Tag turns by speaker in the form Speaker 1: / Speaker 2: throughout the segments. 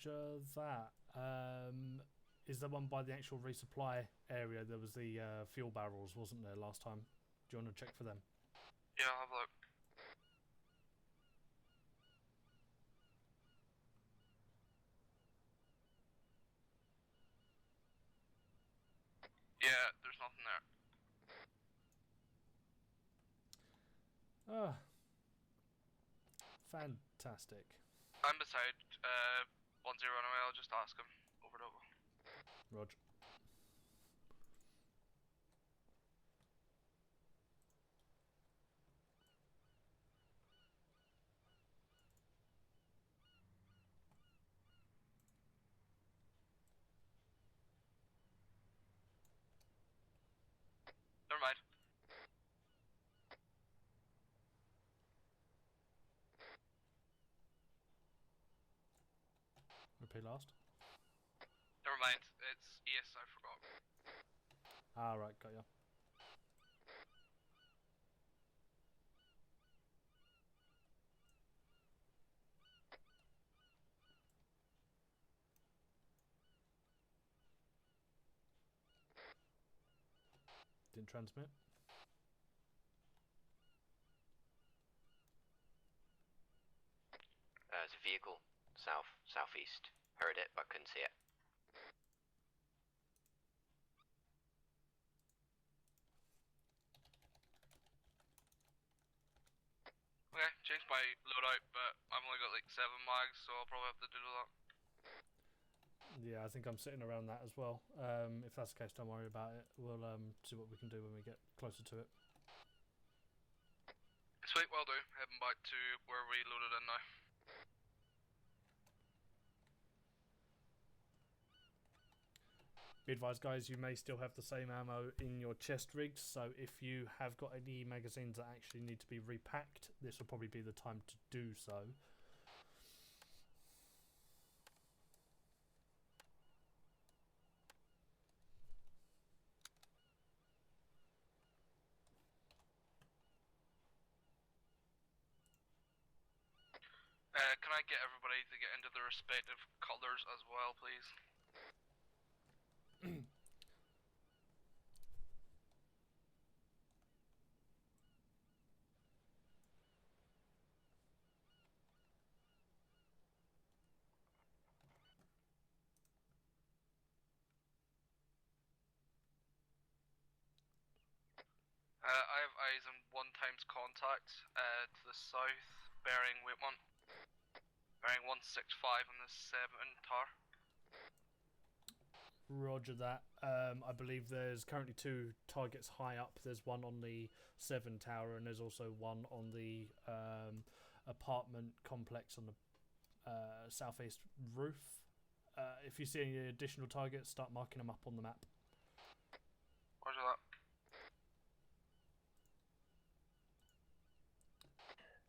Speaker 1: Roger that. Is there one by the actual resupply area? There was the fuel barrels, wasn't there, last time? Do you want to check for them?
Speaker 2: Yeah, I'll have a look. Yeah, there's nothing there.
Speaker 1: Ah, fantastic.
Speaker 2: I'm beside 10 anyway, I'll just ask him. Over and over.
Speaker 1: Roger.
Speaker 2: Never mind.
Speaker 1: Repeat last.
Speaker 2: Never mind, it's yes, I forgot.
Speaker 1: Ah, right, got ya. Didn't transmit.
Speaker 3: There's a vehicle, southeast. Heard it, but couldn't see it.
Speaker 2: Okay, changed my loadout, but I've only got like 7 mags, so I'll probably have to do that.
Speaker 1: Yeah, I think I'm sitting around that as well. If that's the case, don't worry about it. We'll see what we can do when we get closer to it.
Speaker 2: Sweet, well do. Heading back to where we loaded in now.
Speaker 1: Be advised, guys, you may still have the same ammo in your chest rigs, so if you have got any magazines that actually need to be repacked, this will probably be the time to do so.
Speaker 2: Can I get everybody to get into their respective colours as well, please? I have eyes on 1 times contact to the south, bearing, wait one, bearing 165 on the 7 tower.
Speaker 1: Roger that. I believe there's currently 2 targets high up. There's one on the 7 tower, and there's also one on the apartment complex on the southeast roof. If you see any additional targets, start marking them up on the map.
Speaker 2: Roger that.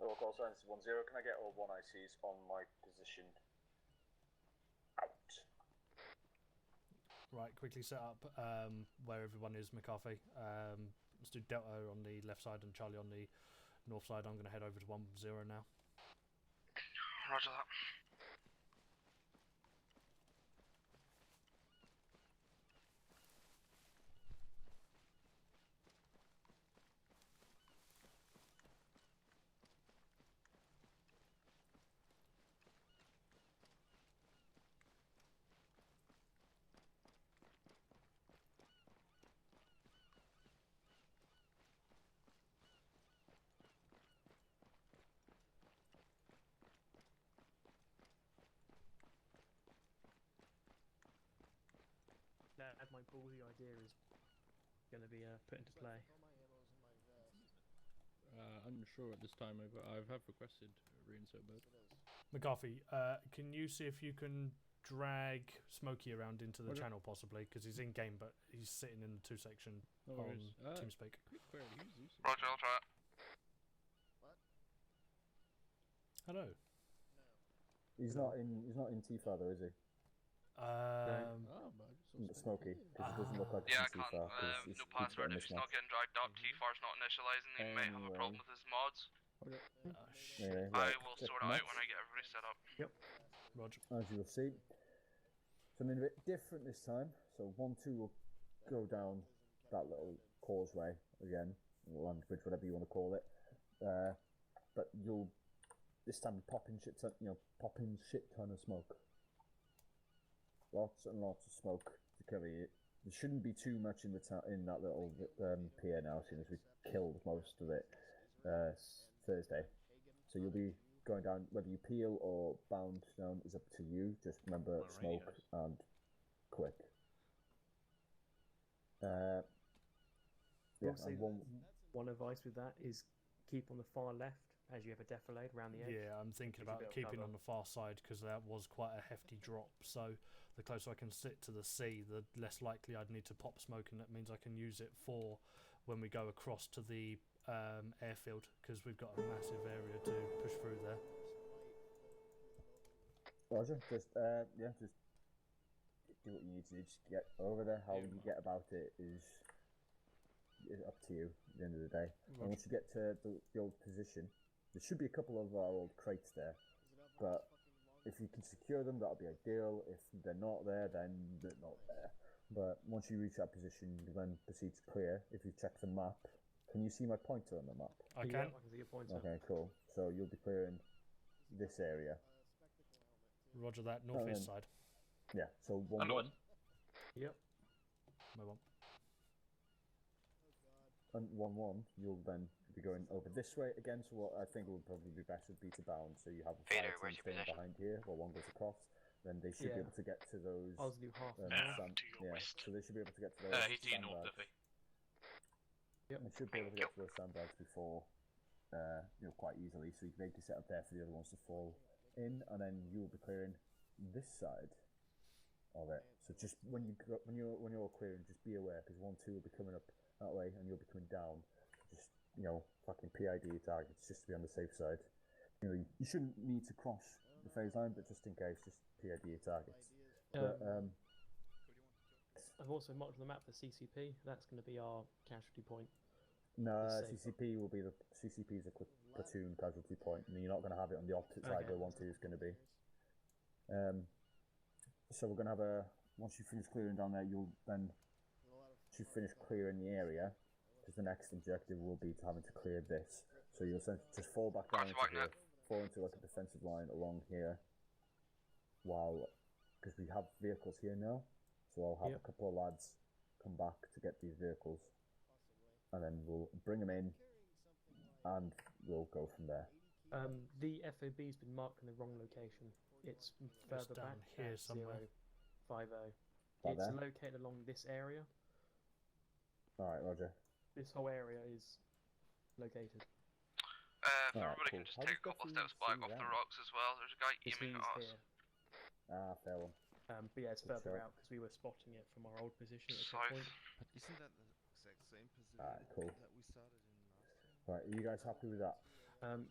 Speaker 4: Hello, call sign, this is 10. Can I get all 1 ICs on my position? Out.
Speaker 1: Right, quickly set up where everyone is, McCarthy. Let's do Delta on the left side and Charlie on the north side. I'm going to head over to 10 now.
Speaker 2: Roger that.
Speaker 5: At my pool, the idea is going to be put into play.
Speaker 6: Unsure at this time, but I have requested a reinsert bird.
Speaker 1: McCarthy, can you see if you can drag Smokey around into the channel possibly? Because he's in game, but he's sitting in the 2 section on TeamSpeak.
Speaker 2: Roger, I'll try it.
Speaker 7: What?
Speaker 1: Hello.
Speaker 7: No.
Speaker 4: He's not in T-Far though, is he? Smoky, because it doesn't look like
Speaker 2: yeah, I
Speaker 4: he's in
Speaker 2: can't.
Speaker 4: T-Far.
Speaker 2: No password if he's not getting dragged up. T-Far's not initializing. He may have a problem with his mods.
Speaker 1: Oh, shit.
Speaker 2: I will sort it out when I get everybody set up.
Speaker 5: Yep.
Speaker 1: Roger.
Speaker 7: as you will see. Something a bit different this time. So 1-2 will go down that little causeway again, land bridge, whatever you want to call it. But you'll this time pop in shit ton of smoke. Lots and lots of smoke to cover you. There shouldn't be too much in in that little pier now, seeing as we killed most of it Thursday. So you'll be going down, whether you peel or bound down is up to you. Just remember smoke and quick.
Speaker 5: Also, one advice with that is keep on the far left as you have a defilade around the edge.
Speaker 1: Yeah, I'm thinking
Speaker 5: Gives you a
Speaker 1: about
Speaker 5: bit of
Speaker 1: keeping
Speaker 5: cover.
Speaker 1: on the far side because that was quite a hefty drop. So the closer I can sit to the sea, the less likely I'd need to pop smoke, and that means I can use it for when we go across to the airfield because we've got a massive area to push through there.
Speaker 7: Roger, just just do what you need to do. Just get over there. How you get about it is up to you at the end of the day. And once you get to the old position, there should be a couple of our old crates there, but if you can secure them, that'll be ideal. If they're not there, then they're not there. But once you reach that position, you then proceed to clear. If you check the map, can you see my pointer on the map?
Speaker 1: I
Speaker 5: Yeah,
Speaker 1: can.
Speaker 5: I can see your pointer.
Speaker 7: Okay, cool. So you'll be clearing this area.
Speaker 1: Roger that, northeast side.
Speaker 7: Yeah, so 1-1.
Speaker 2: Underwood.
Speaker 5: Yep.
Speaker 1: Move on.
Speaker 7: And 1-1, you'll then be going over this way again. So what I think would probably be best would be to bound. So you have a fire
Speaker 3: Vader,
Speaker 7: team
Speaker 3: where's your
Speaker 7: staying
Speaker 3: position?
Speaker 7: behind here, while one goes across. Then they should be
Speaker 5: Yeah.
Speaker 7: able to get to those.
Speaker 5: I'll do half.
Speaker 7: Um,
Speaker 5: now.
Speaker 8: to your west.
Speaker 7: So they should be able to get to those.
Speaker 8: He's to your north,
Speaker 7: sandbags.
Speaker 5: Yep.
Speaker 7: They should be able to get to those sandbags before, quite easily. So you can make a set up there for the other ones to fall in, and then you'll be clearing this side of it. So just when you're clearing, just be aware because 1-2 will be coming up that way, and you'll be coming down. Just fucking PID your targets just to be on the safe side. You shouldn't need to cross the phase line, but just in case, just PID your targets. But,
Speaker 5: I've also marked on the map for CCP. That's going to be our casualty point.
Speaker 7: No,
Speaker 5: It's safer.
Speaker 7: CCP will be CCP is a platoon casualty point, and you're not going to have it on the opposite side
Speaker 5: Okay.
Speaker 7: where 1-2 is going to be. So we're going to have once you finish clearing down there, you'll then to finish clearing the area, because the next objective will be to having to clear this. So you'll essentially just fall back down into here, fall into like a defensive line along here, because we have vehicles here now, so I'll have a couple of lads come back to get these vehicles, and then we'll bring them in, and we'll go from there.
Speaker 5: The FOB's been marked in the wrong location. It's further
Speaker 1: down
Speaker 5: back
Speaker 1: here
Speaker 5: at
Speaker 1: somewhere.
Speaker 5: 050.
Speaker 7: Right
Speaker 5: It's
Speaker 7: there?
Speaker 5: located along this area.
Speaker 7: Alright, Roger.
Speaker 5: This whole area is located.
Speaker 2: If
Speaker 7: Alright,
Speaker 2: everybody
Speaker 7: cool.
Speaker 2: can just
Speaker 7: How
Speaker 2: take a
Speaker 7: does
Speaker 2: couple of
Speaker 7: Duffy
Speaker 2: steps back
Speaker 7: see
Speaker 2: off the
Speaker 7: that?
Speaker 2: rocks as well. There's a guy
Speaker 5: This
Speaker 2: aiming
Speaker 5: means
Speaker 2: at us.
Speaker 5: here.
Speaker 7: Fair one.
Speaker 5: But yeah, it's
Speaker 7: Good
Speaker 5: further
Speaker 7: shout.
Speaker 5: out because we were spotting it from our old position at the
Speaker 2: South.
Speaker 5: checkpoint.
Speaker 9: Isn't that the exact same position
Speaker 7: Alright, cool.
Speaker 9: that we started in last time?
Speaker 7: Right, are you guys happy with that?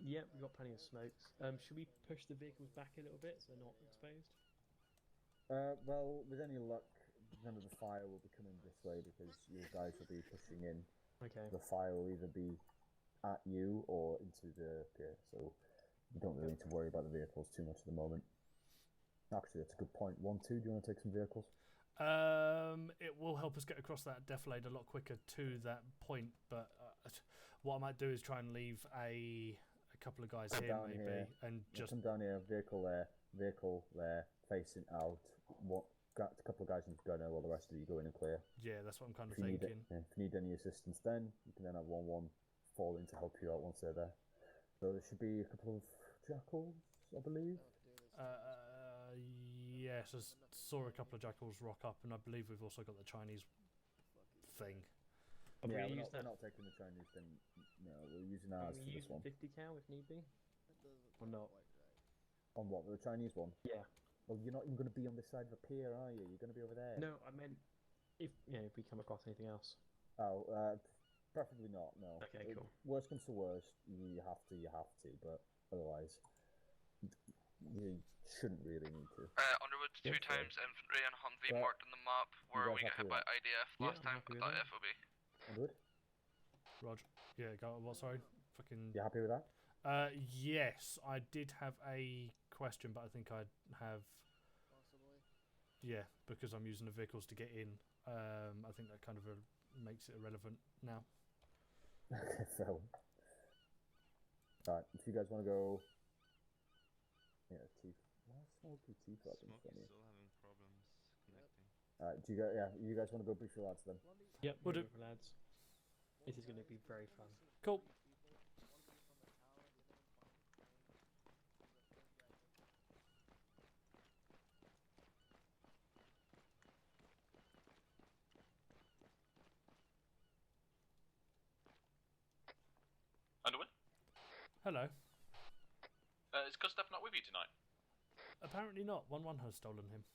Speaker 5: Yeah, we've got plenty of smokes. Should we push the vehicles back a little bit so they're not exposed?
Speaker 7: Well, with any luck, none of the fire will be coming this way because you guys will be pushing in.
Speaker 5: Okay.
Speaker 7: The fire will either be at you or into the pier, so you don't really need to worry about the vehicles too much at the moment. Actually, that's a good point. 1-2, do you want to take some vehicles?
Speaker 1: It will help us get across that defilade a lot quicker to that point, but what I might do is try and leave a couple of guys
Speaker 7: Come
Speaker 1: here
Speaker 7: down
Speaker 1: maybe,
Speaker 7: here.
Speaker 1: and just
Speaker 7: Come down here, vehicle there, facing out. Got a couple of guys in the gunner while the rest of you go in and clear.
Speaker 1: yeah, that's what I'm kind of
Speaker 7: If you need
Speaker 1: thinking.
Speaker 7: if you need any assistance, then you can then have 1-1 fall in to help you out once they're there. So there should be a couple of jackals, I believe.
Speaker 1: Yes, I saw a couple of jackals rock up, and I believe we've also got the Chinese thing.
Speaker 5: Are
Speaker 7: Yeah,
Speaker 5: we
Speaker 7: we're
Speaker 5: use
Speaker 7: not,
Speaker 5: that?
Speaker 7: we're not taking the Chinese thing. No, we're using
Speaker 5: Can
Speaker 7: ours
Speaker 5: we
Speaker 7: for
Speaker 5: use
Speaker 7: this one.
Speaker 5: 50 cal if need be? Or not?
Speaker 7: On what? The Chinese one?
Speaker 5: Yeah.
Speaker 7: Well, you're not even going to be on this side of the pier, are you? You're going to be over there.
Speaker 5: No, I meant if if we come across anything else.
Speaker 7: Oh, preferably not. No.
Speaker 5: Okay, cool.
Speaker 7: Worst comes to worst, you have to. But otherwise, you shouldn't really need to.
Speaker 2: Underwood,
Speaker 7: Yes,
Speaker 2: 2
Speaker 7: sir.
Speaker 2: times infantry and Humvee
Speaker 7: Right.
Speaker 2: marked on the map where
Speaker 7: guys
Speaker 2: we got
Speaker 7: happy
Speaker 2: hit
Speaker 7: with
Speaker 2: by IDF
Speaker 5: Yeah,
Speaker 2: last
Speaker 5: I'm
Speaker 2: time
Speaker 5: happy
Speaker 2: with
Speaker 5: with
Speaker 2: that
Speaker 5: that.
Speaker 2: FOB.
Speaker 7: Underwood?
Speaker 1: Roger. Yeah, go. What? Sorry. Fucking.
Speaker 7: You happy with that?
Speaker 1: Yes, I did have a question, but I think I'd have.
Speaker 8: Possibly.
Speaker 1: Yeah, because I'm using the vehicles to get in. I think that kind of makes it irrelevant now.
Speaker 7: Okay, so. Alright, if you guys want to go. Yeah, why is Smokey T flag in front of
Speaker 9: Smokey's
Speaker 7: you?
Speaker 9: still having problems connecting.
Speaker 7: Alright, you guys want to go brief your lads then?
Speaker 5: Yep,
Speaker 1: We'll
Speaker 5: we'll
Speaker 1: do.
Speaker 5: lads. This is going to be very fun.
Speaker 1: Cool.
Speaker 10: Underwood?
Speaker 1: Hello.
Speaker 10: Is Gustav not with you tonight?
Speaker 1: Apparently not. 1-1 has stolen him.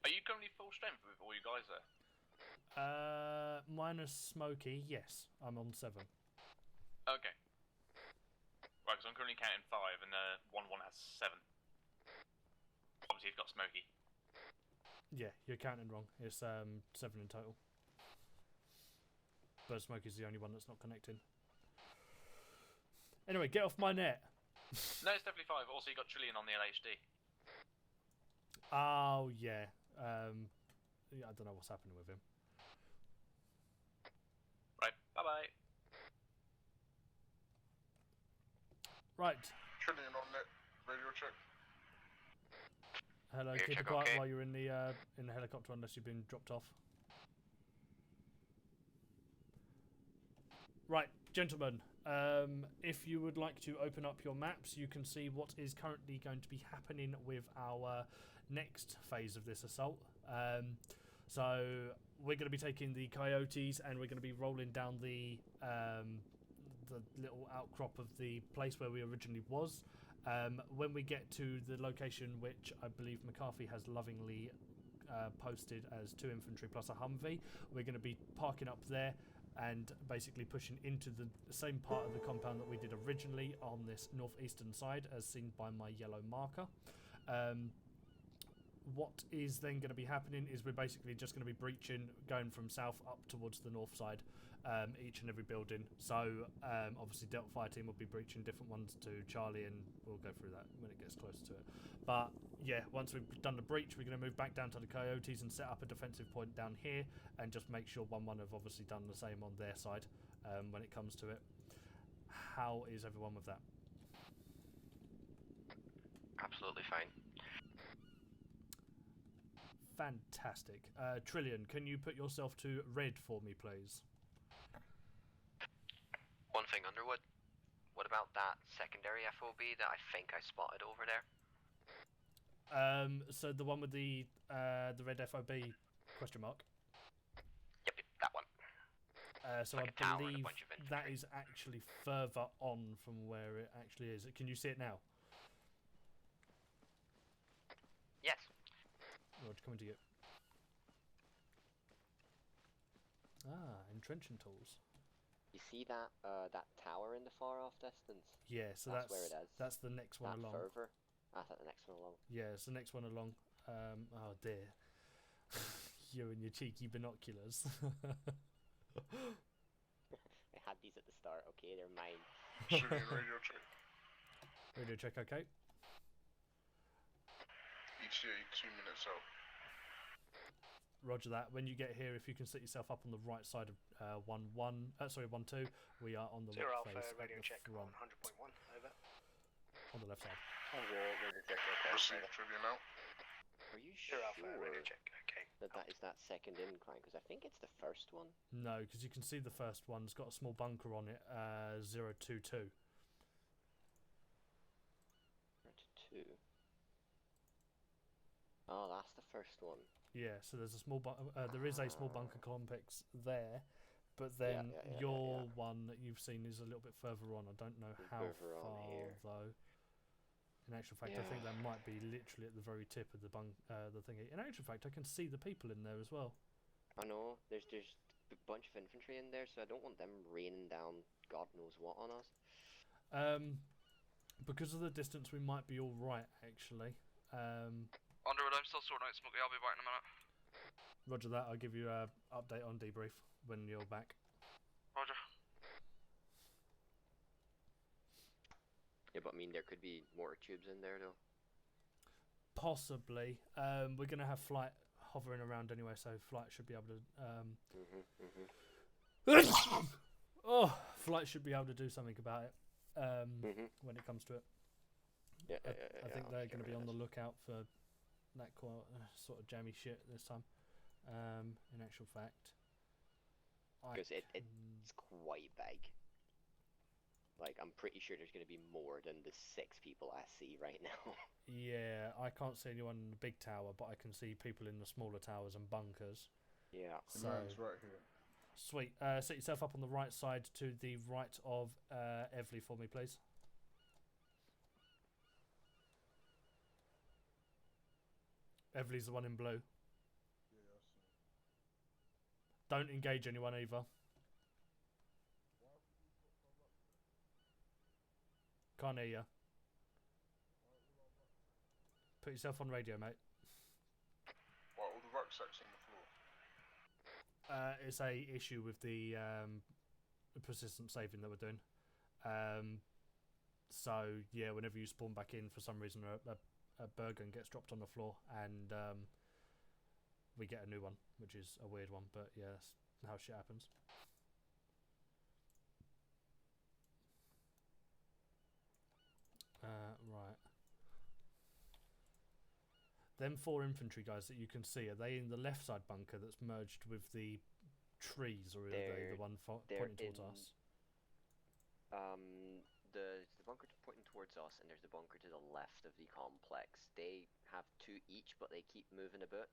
Speaker 10: Are you currently full strength with all you guys there?
Speaker 1: Minus Smokey, yes. I'm on 7.
Speaker 10: Okay. Right, because I'm currently counting 5 and 1-1 has 7. Obviously you've got Smokey.
Speaker 1: Yeah, you're counting wrong. It's 7 in total. But Smokey's the only one that's not connecting. Anyway, get off my net.
Speaker 10: No, it's definitely 5. Also, you got Trillion on the LHD.
Speaker 1: Oh, yeah. Yeah, I don't know what's happening with him.
Speaker 10: Right, bye-bye.
Speaker 1: Right.
Speaker 11: Trillion on net. Radio check.
Speaker 1: Hello,
Speaker 3: Radio
Speaker 1: keep it
Speaker 3: check,
Speaker 1: quiet
Speaker 3: okay.
Speaker 1: while you're in the helicopter unless you've been dropped off. Right, gentlemen, if you would like to open up your maps, you can see what is currently going to be happening with our next phase of this assault. So we're going to be taking the Coyotes and we're going to be rolling down the little outcrop of the place where we originally was. When we get to the location which I believe McCarthy has lovingly posted as 2 infantry plus a Humvee, we're going to be parking up there and basically pushing into the same part of the compound that we did originally on this northeastern side as seen by my yellow marker. What is then going to be happening is we're basically just going to be breaching, going from south up towards the north side, each and every building. So obviously Delta Fire Team will be breaching different ones to Charlie, and we'll go through that when it gets closer to it. But yeah, once we've done the breach, we're going to move back down to the Coyotes and set up a defensive point down here, and just make sure 1-1 have obviously done the same on their side when it comes to it. How is everyone with that?
Speaker 3: Absolutely fine.
Speaker 1: Fantastic. Trillion, can you put yourself to red for me, please?
Speaker 3: One thing, Underwood. What about that secondary FOB that I think I spotted over there?
Speaker 1: So the one with the red FOB question mark.
Speaker 3: Yep, that one.
Speaker 1: So
Speaker 3: like
Speaker 1: I
Speaker 3: a tower and a
Speaker 1: believe
Speaker 3: bunch of
Speaker 1: that
Speaker 3: infantry.
Speaker 1: is actually further on from where it actually is. Can you see it now?
Speaker 3: Yes.
Speaker 1: Roger, coming to you. Ah, entrenching tools.
Speaker 12: You see that that tower in the far off distance?
Speaker 1: Yeah, so
Speaker 12: That's where it is.
Speaker 1: that's the next one
Speaker 12: That
Speaker 1: along.
Speaker 12: further. That's the next one along.
Speaker 1: Yeah, it's the next one along. Oh dear. You and your cheeky binoculars.
Speaker 12: I had these at the start. Okay, they're mine.
Speaker 11: Trillion radio check.
Speaker 1: Radio check, okay.
Speaker 11: ETA 2 minutes out.
Speaker 1: Roger that. When you get here, if you can set yourself up on the right side of 1-2, we are on the
Speaker 8: Zero
Speaker 1: right
Speaker 8: Alpha
Speaker 1: face
Speaker 8: radio
Speaker 1: at the
Speaker 8: check on
Speaker 1: front,
Speaker 8: 100.1. Over.
Speaker 1: on the left side.
Speaker 4: On your radio check, okay.
Speaker 11: Receive Trillion out.
Speaker 12: Are you
Speaker 8: Zero
Speaker 12: sure
Speaker 8: Alpha radio check. Okay.
Speaker 12: that is that second incline? Because I think it's the first one.
Speaker 1: No, because you can see the first one's got a small bunker on it, 022.
Speaker 12: Or to 2. Oh, that's the first one.
Speaker 1: Yeah, so there's a small there is a small bunker complex there, but then
Speaker 12: yeah,
Speaker 1: your one that you've seen is a little bit further on. I don't know how
Speaker 12: Further on
Speaker 1: far
Speaker 12: here.
Speaker 1: though. In actual fact, I think that might be literally at the very tip of the the thingy. In actual fact, I can see the people in there as well.
Speaker 12: I know. There's a bunch of infantry in there, so I don't want them raining down God knows what on us.
Speaker 1: Because of the distance, we might be all right actually.
Speaker 2: Underwood, I'm still sorting out Smokey. I'll be back in a minute.
Speaker 1: Roger that. I'll give you a update on debrief when you're back.
Speaker 2: Roger.
Speaker 12: Yeah, but I mean, there could be mortar tubes in there, though.
Speaker 1: Possibly. We're going to have flight hovering around anyway, so flight should be able to... Oh, flight should be able to do something about it when it comes to it.
Speaker 12: Yeah,
Speaker 1: I think they're going to be on the lookout for that sort of jammy shit this time. In actual fact,
Speaker 12: because it's quite big. Like, I'm pretty sure there's going to be more than the 6 people I see right now.
Speaker 1: Yeah, I can't see anyone in the big tower, but I can see people in the smaller towers and bunkers.
Speaker 12: Yeah.
Speaker 1: So
Speaker 11: right here.
Speaker 1: sweet. Set yourself up on the right side to the right of Evely for me, please. Evely's the one in blue. Don't engage anyone either. Can't hear you. Put yourself on radio, mate.
Speaker 11: What, all the rucksacks on the floor?
Speaker 1: It's a issue with the persistent saving that we're doing. So yeah, whenever you spawn back in, for some reason a Bergen gets dropped on the floor, and we get a new one, which is a weird one, but yeah, that's how shit happens. Right. Them 4 infantry guys that you can see, are they in the left side bunker that's merged with the trees, or are they the one pointing towards us?
Speaker 12: The bunker pointing towards us, and there's the bunker to the left of the complex. They have 2 each, but they keep moving a bit.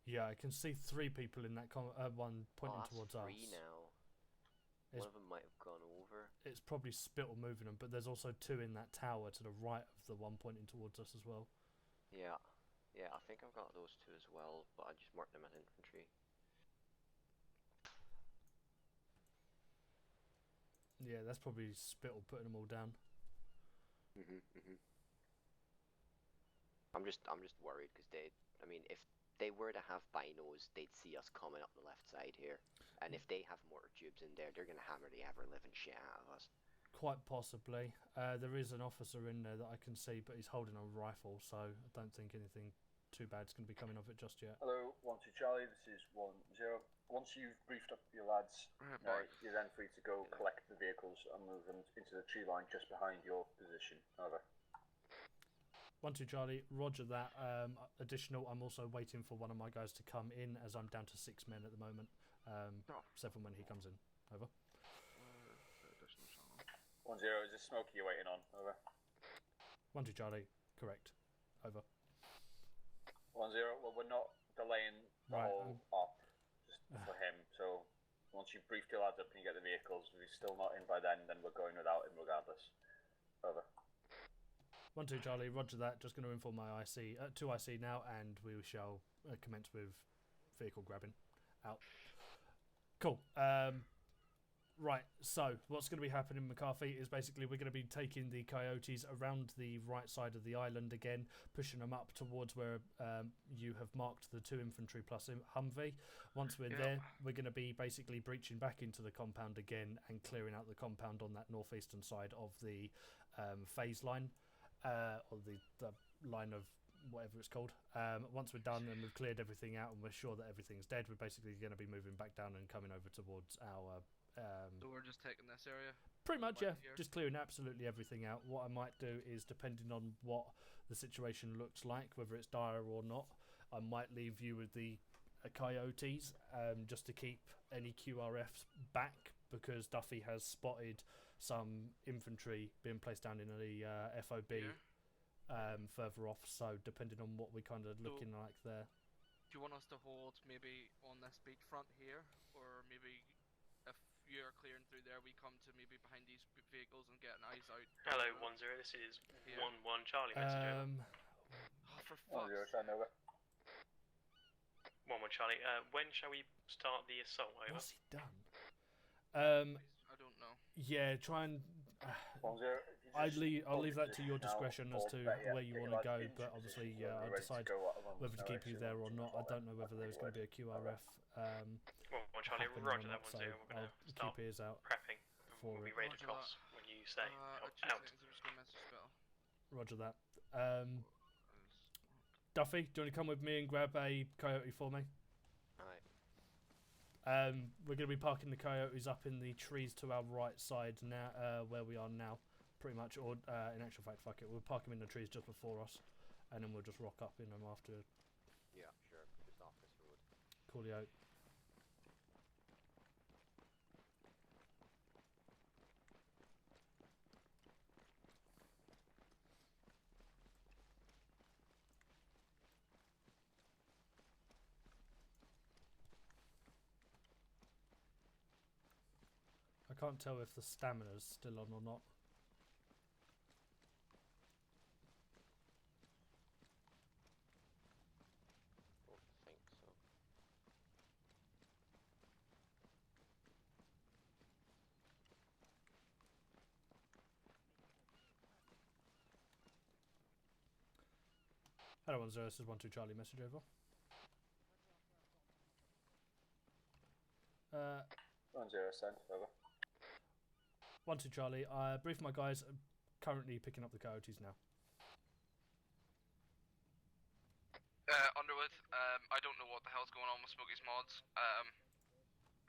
Speaker 1: Yeah, I can see 3 people in that one pointing towards us.
Speaker 12: 3 now. One of them might have gone over.
Speaker 1: It's probably Spittle moving them, but there's also 2 in that tower to the right of the one pointing towards us as well.
Speaker 12: Yeah, I think I've got those 2 as well, but I just marked them as infantry.
Speaker 1: Yeah, that's probably Spittle putting them all down.
Speaker 12: I'm just worried because I mean, if they were to have binos, they'd see us coming up the left side here, and if they have mortar tubes in there, they're gonna hammer the ever living shit out of us.
Speaker 1: Quite possibly. There is an officer in there that I can see, but he's holding a rifle, so I don't think anything too bad's going to be coming of it just yet.
Speaker 4: Hello, 1-2 Charlie, this is 1-0. Once you've briefed up your lads, you're then free to go collect the vehicles and move them into the tree line just behind your position. Over.
Speaker 1: 1-2 Charlie, roger that. Additional, I'm also waiting for one of my guys to come in, as I'm down to 6 men at the moment. 7 when he comes in. Over.
Speaker 4: 1-0, is this Smokey you're waiting on? Over.
Speaker 1: 1-2 Charlie, correct. Over.
Speaker 4: 1-0, well, we're not delaying the whole op just for him, so once you've briefed your lads up and you get the vehicles, if he's still not in by then we're going without him regardless. Over.
Speaker 1: 1-2 Charlie, roger that. Just going to inform my IC, 2 IC now, and we shall commence with vehicle grabbing. Out. Cool. Right, so what's going to be happening, McCarthy, is basically we're going to be taking the coyotes around the right side of the island again, pushing them up towards where you have marked the 2 infantry plus Humvee. Once we're there, we're going to be basically breaching back into the compound again and clearing out the compound on that northeastern side of the phase line, or the line of whatever it's called. Once we're done and we've cleared everything out and we're sure that everything's dead, we're basically going to be moving back down and coming over towards our...
Speaker 2: so we're just taking this area?
Speaker 1: Pretty much, yeah. Just clearing absolutely everything out. What I might do is, depending on what the situation looks like, whether it's dire or not, I might leave you with the coyotes, just to keep any QRFs back, because Duffy has spotted some infantry being placed down in the FOB further off, so depending on what we're kind of looking like there.
Speaker 2: Do you want us to hold maybe on this beach front here, or maybe if you're clearing through there, we come to maybe behind these vehicles and get an eyes out?
Speaker 13: Hello, 1-0, this is 1-1 Charlie message over.
Speaker 2: Oh, for fuck's
Speaker 4: 1-0, over.
Speaker 13: 1-1 Charlie, when shall we start the assault? Over.
Speaker 1: What's he done?
Speaker 2: I don't know.
Speaker 1: Yeah, try and...
Speaker 4: 1-0.
Speaker 1: I'll leave that to your discretion as to where you want to go, but obviously I'll decide whether to keep you there or not. I don't know whether there's going to be a QRF.
Speaker 13: Well, Charlie, roger that 1-0. We're going to start
Speaker 1: keep ears out
Speaker 13: prepping.
Speaker 1: For
Speaker 13: we'll be ready to cross when you you say? Out.
Speaker 2: I'm just going to message Spittle.
Speaker 1: Roger that. Duffy, do you want to come with me and grab a coyote for me?
Speaker 12: Alright.
Speaker 1: We're going to be parking the coyotes up in the trees to our right side now, where we are now, pretty much. Or in actual fact, fuck it, we'll park them in the trees just before us, and then we'll just rock up in them after.
Speaker 12: Yeah, sure. Just off this road.
Speaker 1: Coolio. I can't tell if the stamina's still on or not.
Speaker 12: Don't think so.
Speaker 1: Hello, 10, this is 12 Charlie, message over.
Speaker 4: 10, send, over.
Speaker 1: 12 Charlie, I briefed my guys, currently picking up the coyotes now.
Speaker 2: Underwood, I don't know what the hell's going on with Smokey's mods.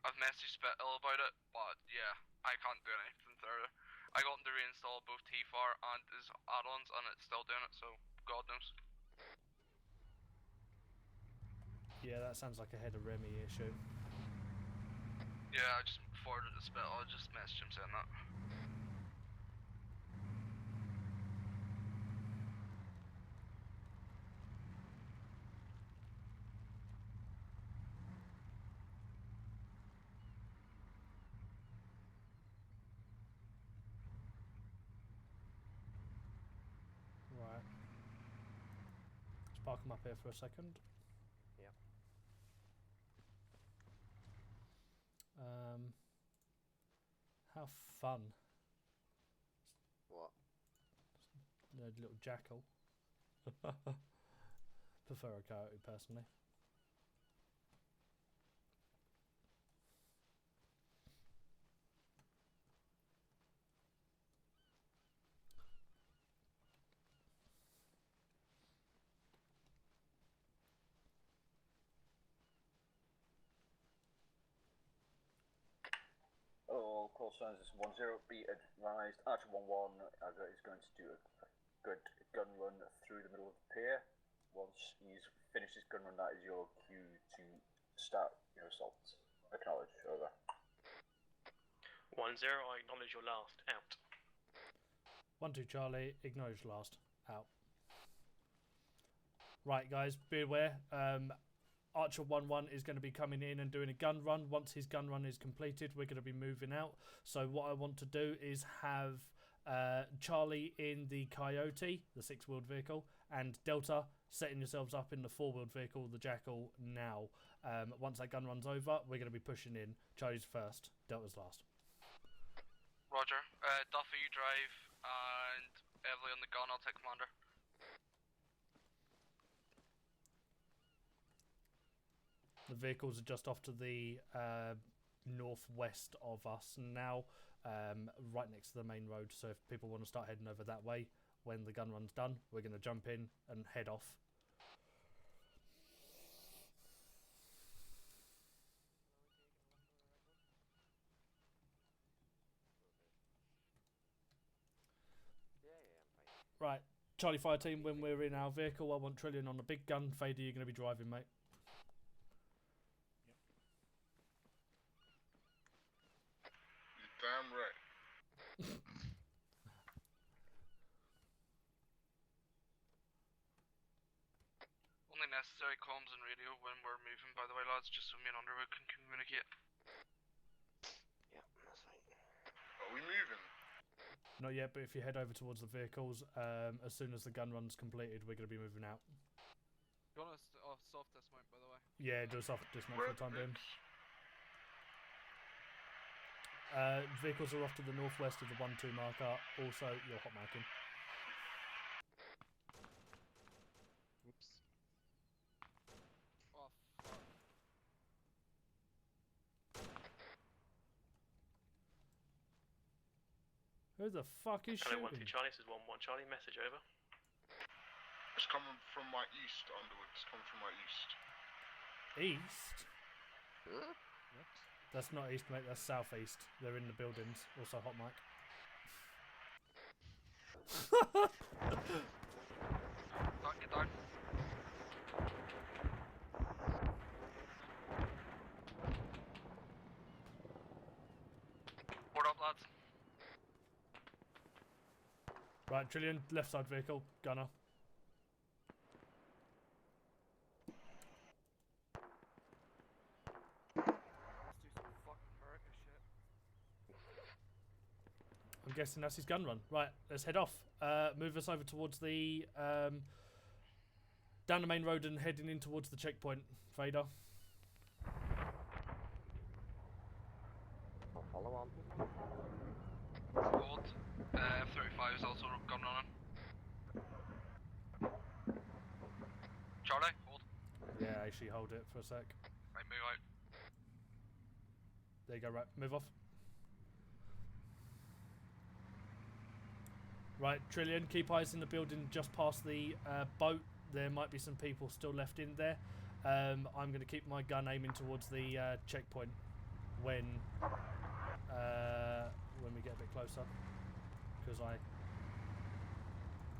Speaker 2: I've messaged Spittle about it, but yeah, I can't do anything further. I got him to reinstall both T-Far and his add-ons, and it's still doing it, so God knows.
Speaker 1: Yeah, that sounds like a head of Remy issue.
Speaker 2: Yeah, I just forwarded it to Spittle, I just messaged him saying that.
Speaker 1: Right. Let's park them up here for a second.
Speaker 12: Yep.
Speaker 1: How fun.
Speaker 12: What?
Speaker 1: The little jackal. Prefer a coyote personally.
Speaker 4: All call signs is 10, be advised. Archer 11 is going to do a good gun run through the middle of the pier. Once he's finished his gun run, that is your cue to start your assault. Acknowledge, over.
Speaker 13: 10, I acknowledge your last. Out.
Speaker 1: 12 Charlie, acknowledge last. Out. Right, guys, be aware. Archer 11 is going to be coming in and doing a gun run. Once his gun run is completed, we're going to be moving out. So what I want to do is have Charlie in the Coyote, the 6-wheeled vehicle, and Delta setting yourselves up in the 4-wheeled vehicle, the Jackal, now. Once that gun run's over, we're going to be pushing in. Charlie's first, Delta's last.
Speaker 2: Roger. Duffy, you drive, and Everly on the gun, I'll take commander.
Speaker 1: The vehicles are just off to the northwest of us now, right next to the main road. So if people want to start heading over that way, when the gun run's done, we're going to jump in and head off. Right, Charlie Fire Team, when we're in our vehicle, I want Trillion on the big gun. Fader, you're going to be driving, mate.
Speaker 11: Damn right.
Speaker 2: Only necessary comms and radio when we're moving, by the way, lads, just so me and Underwood can communicate.
Speaker 12: Yeah, that's fine.
Speaker 11: Are we moving?
Speaker 1: Not yet, but if you head over towards the vehicles, as soon as the gun run's completed, we're going to be moving out.
Speaker 2: You want a soft dismount, by the way?
Speaker 1: Yeah, do a soft dismount for the time being. Vehicles are off to the northwest of the 1-2 marker. Also, you're hot marking.
Speaker 12: Oops.
Speaker 2: Oh, fuck.
Speaker 1: Who the fuck is
Speaker 13: Hello,
Speaker 1: shooting?
Speaker 13: 1-2 Charlie, this is 1-1 Charlie, message over.
Speaker 11: It's coming from my east, Underwood. It's coming from my east.
Speaker 1: East? That's not east, mate. That's southeast. They're in the buildings. Also, hot mic.
Speaker 2: Get down. Board up, lads.
Speaker 1: Right, Trillion, left side vehicle, gunner. I'm guessing that's his gun run. Right, let's head off. Move us over towards the down the main road and heading in towards the checkpoint. Vader.
Speaker 12: I'll follow on.
Speaker 2: Hold. F-35 is also gun running. Charlie, hold.
Speaker 1: Yeah, actually hold it for a sec.
Speaker 2: Right, move out.
Speaker 1: There you go, right, move off. Right, Trillion, keep eyes in the building just past the boat. There might be some people still left in there. I'm going to keep my gun aiming towards the checkpoint when we get a bit closer. Because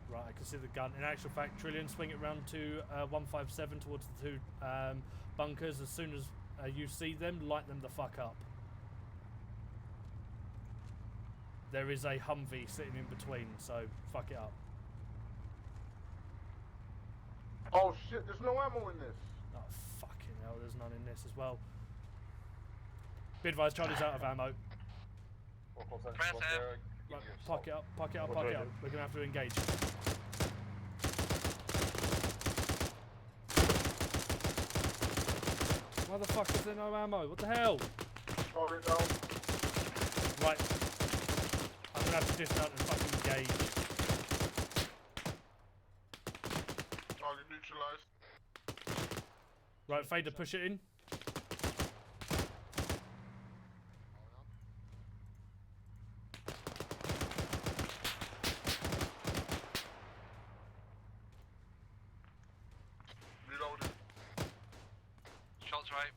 Speaker 1: Right, I can see the gun. In actual fact, Trillion, swing it round to 157 towards the two bunkers. As soon as you see them, light them the fuck up. There is a Humvee sitting in between, so fuck it up.
Speaker 11: Oh shit, there's no ammo in this.
Speaker 1: Oh, fucking hell, there's none in this as well. Be advised, Charlie's out of ammo.
Speaker 2: Press F.
Speaker 1: Right, park it up, park it up, park it up. We're going to have to engage. Why the fuck is there no ammo? What the hell? Right. I'm going to have to dismount and fucking engage.
Speaker 11: Target neutralized.
Speaker 1: Right, Fader, push it in.
Speaker 11: Reloading.
Speaker 2: Shots right.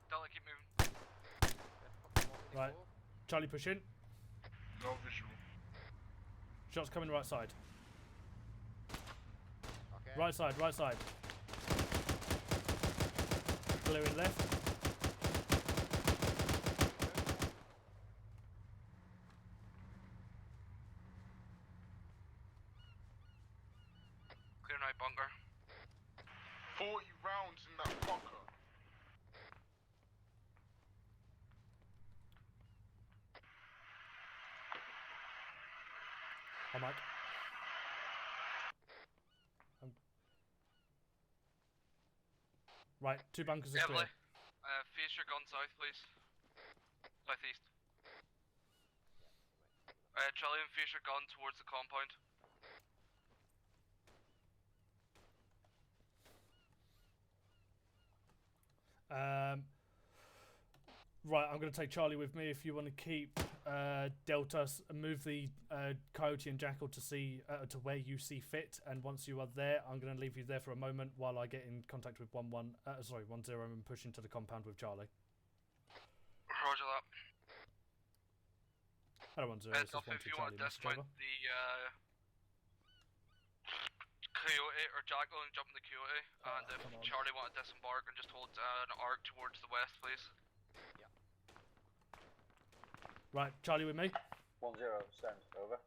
Speaker 2: Delta, keep moving.
Speaker 1: Right. Charlie, push in.
Speaker 11: No visual.
Speaker 1: Shots coming right side.
Speaker 12: Okay.
Speaker 1: Right side, right side. Clearing left.
Speaker 2: Clearing right bunker.
Speaker 11: 40 rounds in that bunker.
Speaker 1: Hi, Mike. Right, two bunkers are clear.
Speaker 2: Emily, face your gun south, please. Southeast. Charlie, and face your gun towards the compound.
Speaker 1: Right, I'm going to take Charlie with me if you want to keep Delta, move the Coyote and Jackal to see to where you see fit, and once you are there, I'm going to leave you there for a moment while I get in contact with 10 and push into the compound with Charlie.
Speaker 2: Roger that.
Speaker 1: Hello, 10. This is
Speaker 2: Delta,
Speaker 1: 12
Speaker 2: if you want
Speaker 1: Charlie.
Speaker 2: to
Speaker 1: Message over.
Speaker 2: dismount the Coyote or Jackal and jump in the Coyote, and if
Speaker 1: come on.
Speaker 2: Charlie want to disembark and just hold an arc towards the west, please.
Speaker 1: Right, Charlie with me.
Speaker 4: 1-0, send, over.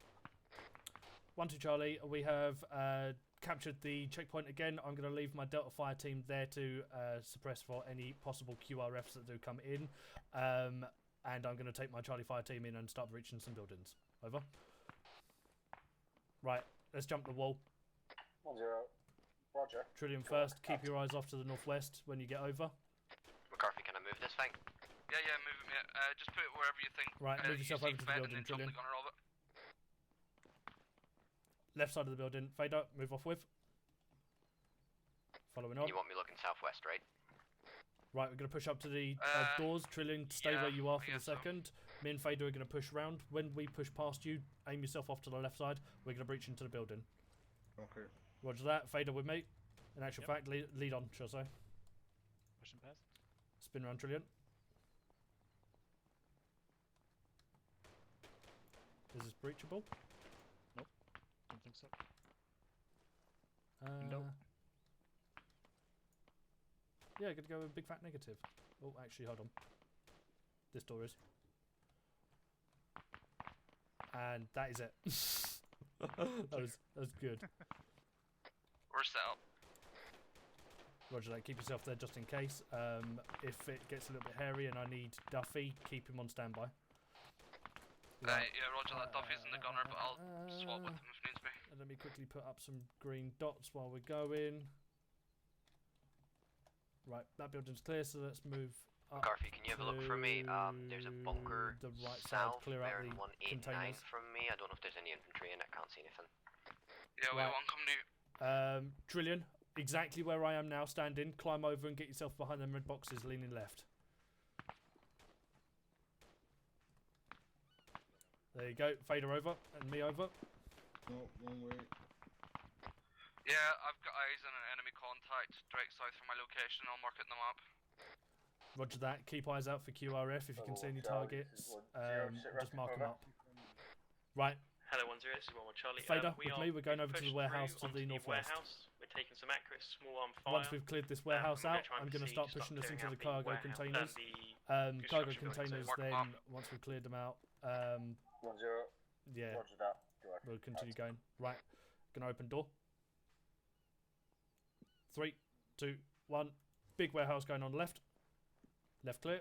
Speaker 1: 1-2 Charlie, we have captured the checkpoint again. I'm going to leave my Delta Fire team there to suppress for any possible QRFs that do come in. And I'm going to take my Charlie Fire team in and start breaching some buildings. Over. Right, let's jump the wall.
Speaker 4: 1-0, roger.
Speaker 1: Trillion first, keep your eyes off to the northwest when you get over.
Speaker 3: McCarthy, can I move this thing?
Speaker 2: Yeah, move it, mate. Just put it wherever you think.
Speaker 1: Right, move
Speaker 2: you
Speaker 1: yourself
Speaker 2: see
Speaker 1: over to the
Speaker 2: fit,
Speaker 1: building,
Speaker 2: and then jump
Speaker 1: Trillion.
Speaker 2: the gunner of it.
Speaker 1: Left side of the building. Fader, move off with. Following on.
Speaker 3: You want me looking southwest, right?
Speaker 1: Right, we're going to push up to the doors. Trillion, stay
Speaker 2: yeah,
Speaker 1: where you are
Speaker 2: I
Speaker 1: for the
Speaker 2: guess so.
Speaker 1: second. Me and Fader are going to push round. When we push past you, aim yourself off to the left side. We're going to breach into the building.
Speaker 11: Okay.
Speaker 1: Roger that. Fader with me. In actual fact, lead on, shall I say.
Speaker 14: Pushing past.
Speaker 1: Spin round, Trillion. Is this breachable?
Speaker 14: Nope. Don't think so.
Speaker 1: Nope. Yeah, gonna go with big fat negative. Oh, actually, hold on. This door is. And that is it. that was good.
Speaker 2: We're set up.
Speaker 1: Roger that. Keep yourself there just in case. If it gets a little bit hairy and I need Duffy, keep him on standby.
Speaker 2: Yeah, roger that. Duffy's in the gunner, but I'll swap with him if needs be.
Speaker 1: Let me quickly put up some green dots while we're going. Right, that building's clear, so let's move up.
Speaker 3: Garfy, can you have a look for me? There's a bunker
Speaker 1: the right side,
Speaker 3: south,
Speaker 1: clear out
Speaker 3: bearing
Speaker 1: the
Speaker 3: 189
Speaker 1: containers.
Speaker 3: from me. I don't know if there's any infantry in it, can't see anything.
Speaker 2: Yeah, we
Speaker 1: Right.
Speaker 2: want come to you.
Speaker 1: Trillion, exactly where I am now, standing. Climb over and get yourself behind them red boxes, leaning left. There you go. Fader over and me over.
Speaker 11: No, one way.
Speaker 2: Yeah, I've got eyes on an enemy contact direct south from my location. I'll mark it in the map.
Speaker 1: Roger that. Keep eyes out for QRF if you can see any targets. Just mark them up. Right.
Speaker 13: Hello, 10. This is 11 Charlie.
Speaker 1: Fader, with me, we're going over to the warehouse to the northwest.
Speaker 13: We're taking some accurate small arm fire.
Speaker 1: Once we've cleared this warehouse out, I'm going to start pushing us into the cargo containers. Cargo containers, then once we've cleared them out,
Speaker 4: 1-0.
Speaker 1: yeah,
Speaker 4: Roger that.
Speaker 1: we'll continue going. Right, going to open door. 3, 2, 1. Big warehouse going on the left. Left clear.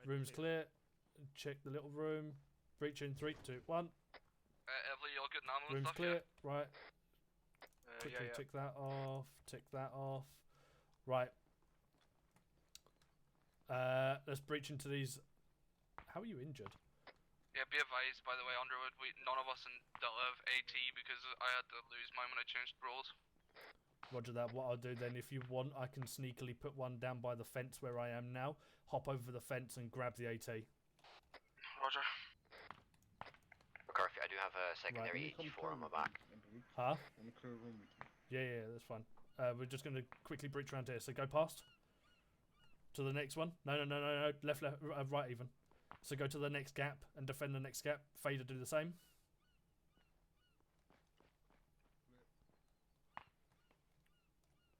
Speaker 1: Room's clear. Check the little room. Breach in 3, 2, 1.
Speaker 2: Everly, you'll get an ammo and
Speaker 1: Room's
Speaker 2: stuff,
Speaker 1: clear. Right.
Speaker 2: yeah?
Speaker 1: Quickly
Speaker 2: Yeah.
Speaker 1: tick that off. Tick that off. Right. Let's breach into these. How are you injured?
Speaker 2: Yeah, be advised, by the way, Underwood, none of us don't have AT because I had to lose mine when I changed roles.
Speaker 1: Roger that. What I'll do then, if you want, I can sneakily put one down by the fence where I am now. Hop over the fence and grab the AT.
Speaker 2: Roger.
Speaker 3: McCarthy, I do have a secondary
Speaker 1: Right.
Speaker 3: 84 on my back.
Speaker 1: Huh?
Speaker 11: I'm clear room with
Speaker 1: Yeah,
Speaker 11: you.
Speaker 1: yeah, that's fine. We're just going to quickly breach around here. So go past. To the next one. No. Left, right even. So go to the next gap and defend the next gap. Fader do the same.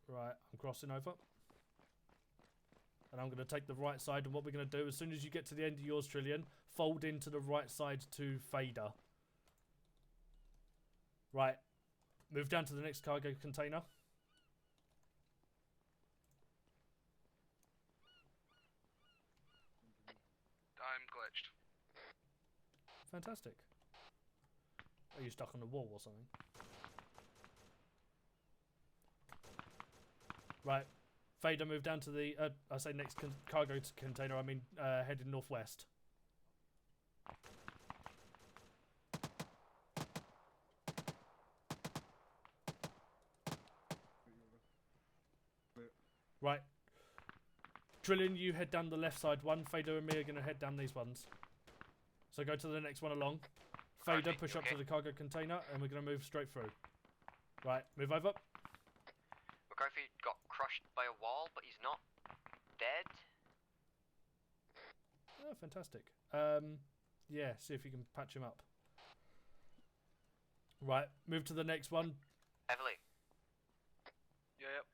Speaker 1: Right, I'm crossing over. And I'm going to take the right side. And what we're going to do, as soon as you get to the end of yours, Trillion, fold into the right side to Fader. Right. Move down to the next cargo container.
Speaker 2: I'm glitched.
Speaker 1: Fantastic. Are you stuck on the wall or something? Right. Fader, move down to the, I say next cargo container, I mean heading northwest. Right. Trillion, you head down the left side one. Fader and me are going to head down these ones. So go to the next one along. Fader, push up to the cargo container, and we're going to move straight through. Right, move over.
Speaker 3: McCarthy got crushed by a wall, but he's not dead.
Speaker 1: Oh, fantastic. Yeah, see if you can patch him up. Right, move to the next one.
Speaker 3: Heavily.
Speaker 2: Yeah, yep.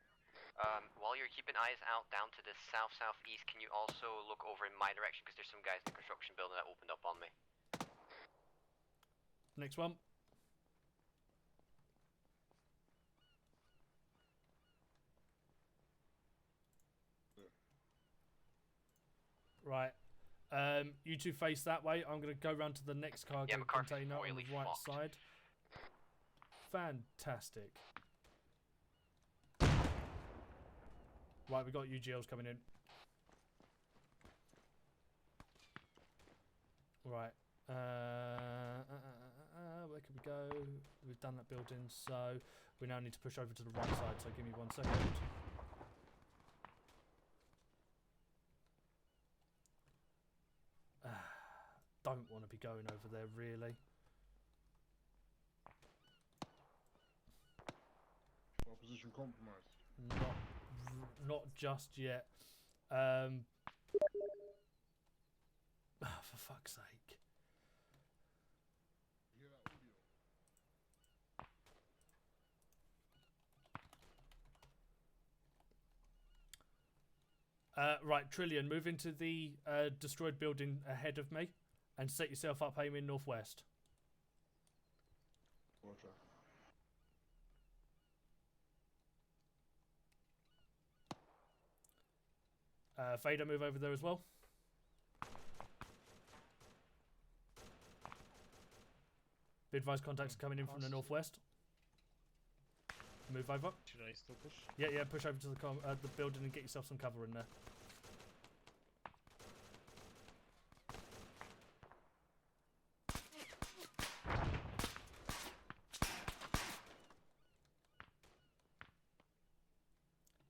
Speaker 3: While you're keeping eyes out down to the south-southeast, can you also look over in my direction? Because there's some guys in the construction building that opened up on me.
Speaker 1: Next one. Right. You two face that way. I'm going to go round to the next cargo container on the right side. Fantastic. Right, we've got UGLs coming in. Right. Where can we go? We've done that building, so we now need to push over to the right side, so give me 1 second. don't want to be going over there, really.
Speaker 11: Opposition compromised.
Speaker 1: Not just yet. For fuck's sake.
Speaker 11: You hear that audio?
Speaker 1: Right, Trillion, move into the destroyed building ahead of me and set yourself up aiming northwest.
Speaker 11: Roger.
Speaker 1: Vader, move over there as well. Be advised, contacts are coming in from the northwest. Move over.
Speaker 14: Should I still push?
Speaker 1: Yeah, push over to the building and get yourself some cover in there.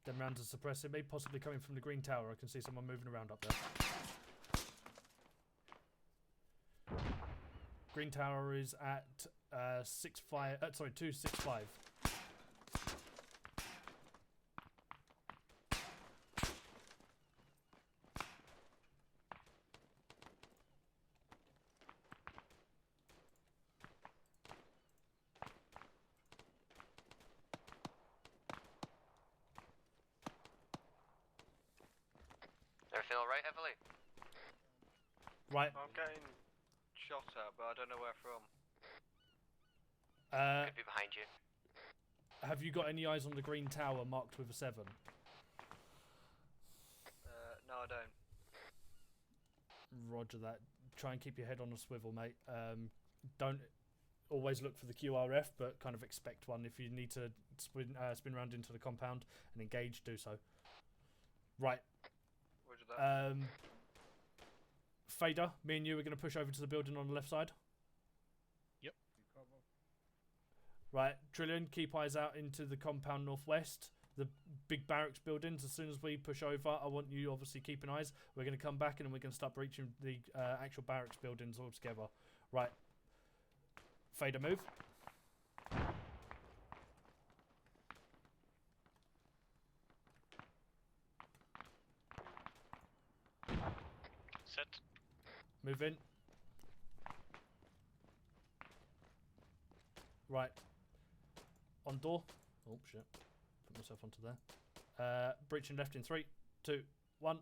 Speaker 1: Then round to suppressing me, possibly coming from the green tower. I can see someone moving around up there. Green tower is at 265.
Speaker 3: Everything alright, Everly?
Speaker 1: Right.
Speaker 15: I'm getting shot at, but I don't know where from.
Speaker 3: Could be behind you.
Speaker 1: Have you got any eyes on the green tower marked with a 7?
Speaker 15: No, I don't.
Speaker 1: Roger that. Try and keep your head on a swivel, mate. Don't always look for the QRF, but kind of expect one. If you need to spin around into the compound and engage, do so. Right.
Speaker 15: Roger that.
Speaker 1: Fader, me and you are going to push over to the building on the left side.
Speaker 14: Yep.
Speaker 1: Right, Trillion, keep eyes out into the compound northwest. The big barracks buildings. As soon as we push over, I want you obviously keeping eyes. We're going to come back and then we're going to start breaching the actual barracks buildings all together. Right. Fader, move.
Speaker 13: Set.
Speaker 1: Move in. Right. On door. Oh, shit. Put myself onto there. Breaching left in 3, 2, 1.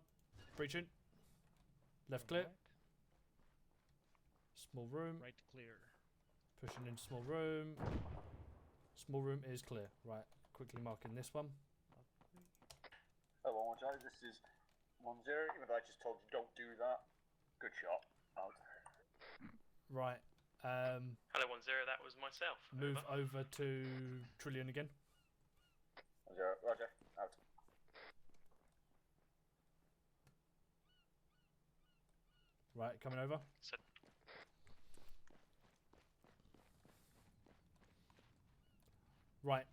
Speaker 1: Breaching. Left clear.
Speaker 14: Right.
Speaker 1: Small room.
Speaker 14: Right clear.
Speaker 1: Pushing into small room. Small room is clear. Right. Quickly marking this one.
Speaker 4: Oh, well, this is 1-0. Even though I just told you don't do that. Good shot. Out.
Speaker 1: Right.
Speaker 13: Hello, 1-0. That was myself.
Speaker 1: Move over to Trillion again.
Speaker 4: 1-0. Roger. Out.
Speaker 1: Right, coming over.
Speaker 13: Set.
Speaker 1: Right.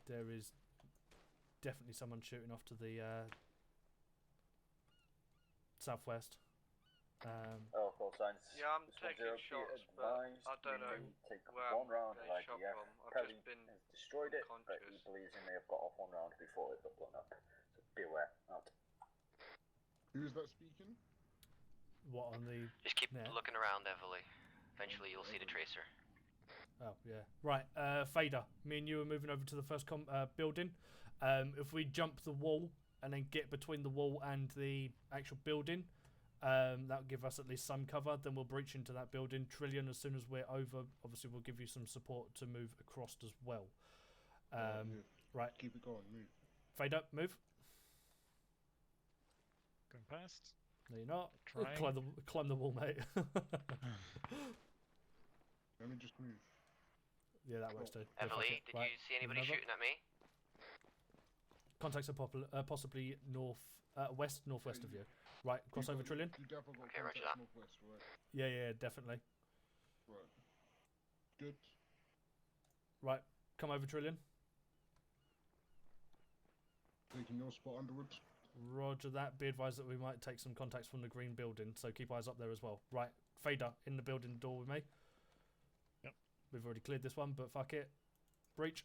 Speaker 1: There is definitely someone shooting off to the southwest.
Speaker 4: Call signs.
Speaker 15: Yeah, I'm taking shots, but I don't know
Speaker 4: Take
Speaker 15: where
Speaker 4: one
Speaker 15: I'm
Speaker 4: round
Speaker 15: getting
Speaker 4: of
Speaker 15: shot
Speaker 4: IDF.
Speaker 15: from. I've
Speaker 4: Perry
Speaker 15: just been
Speaker 4: has destroyed it, but he
Speaker 15: conscious.
Speaker 4: believes he may have got off one round before it got blown up. So beware. Out.
Speaker 11: Who's that speaking?
Speaker 1: What on the?
Speaker 3: Just keep
Speaker 1: net?
Speaker 3: looking around, Everly. Eventually you'll see the tracer.
Speaker 1: Oh yeah. Right. Fader, me and you are moving over to the first building. If we jump the wall and then get between the wall and the actual building, that'll give us at least some cover. Then we'll breach into that building. Trillion, as soon as we're over, obviously we'll give you some support to move across as well. Right.
Speaker 11: Keep it going. Move.
Speaker 1: Fader, move.
Speaker 14: Going past.
Speaker 1: No, you're not.
Speaker 14: Trying.
Speaker 1: Climb the wall, mate.
Speaker 11: Let me just move.
Speaker 1: Yeah, that works too.
Speaker 3: Everly, did you see anybody shooting at me?
Speaker 1: Contacts are possibly west, northwest of you. Right, cross over Trillion.
Speaker 11: You definitely got
Speaker 3: Okay, roger
Speaker 11: contact
Speaker 3: that.
Speaker 11: northwest, right?
Speaker 1: Yeah, definitely.
Speaker 11: Right. Good.
Speaker 1: Right, come over Trillion.
Speaker 11: Taking your spot underwards.
Speaker 1: Roger that. Be advised that we might take some contacts from the green building, so keep eyes up there as well. Right, Fader, in the building door with me.
Speaker 14: Yep.
Speaker 1: We've already cleared this one, but fuck it. Breach.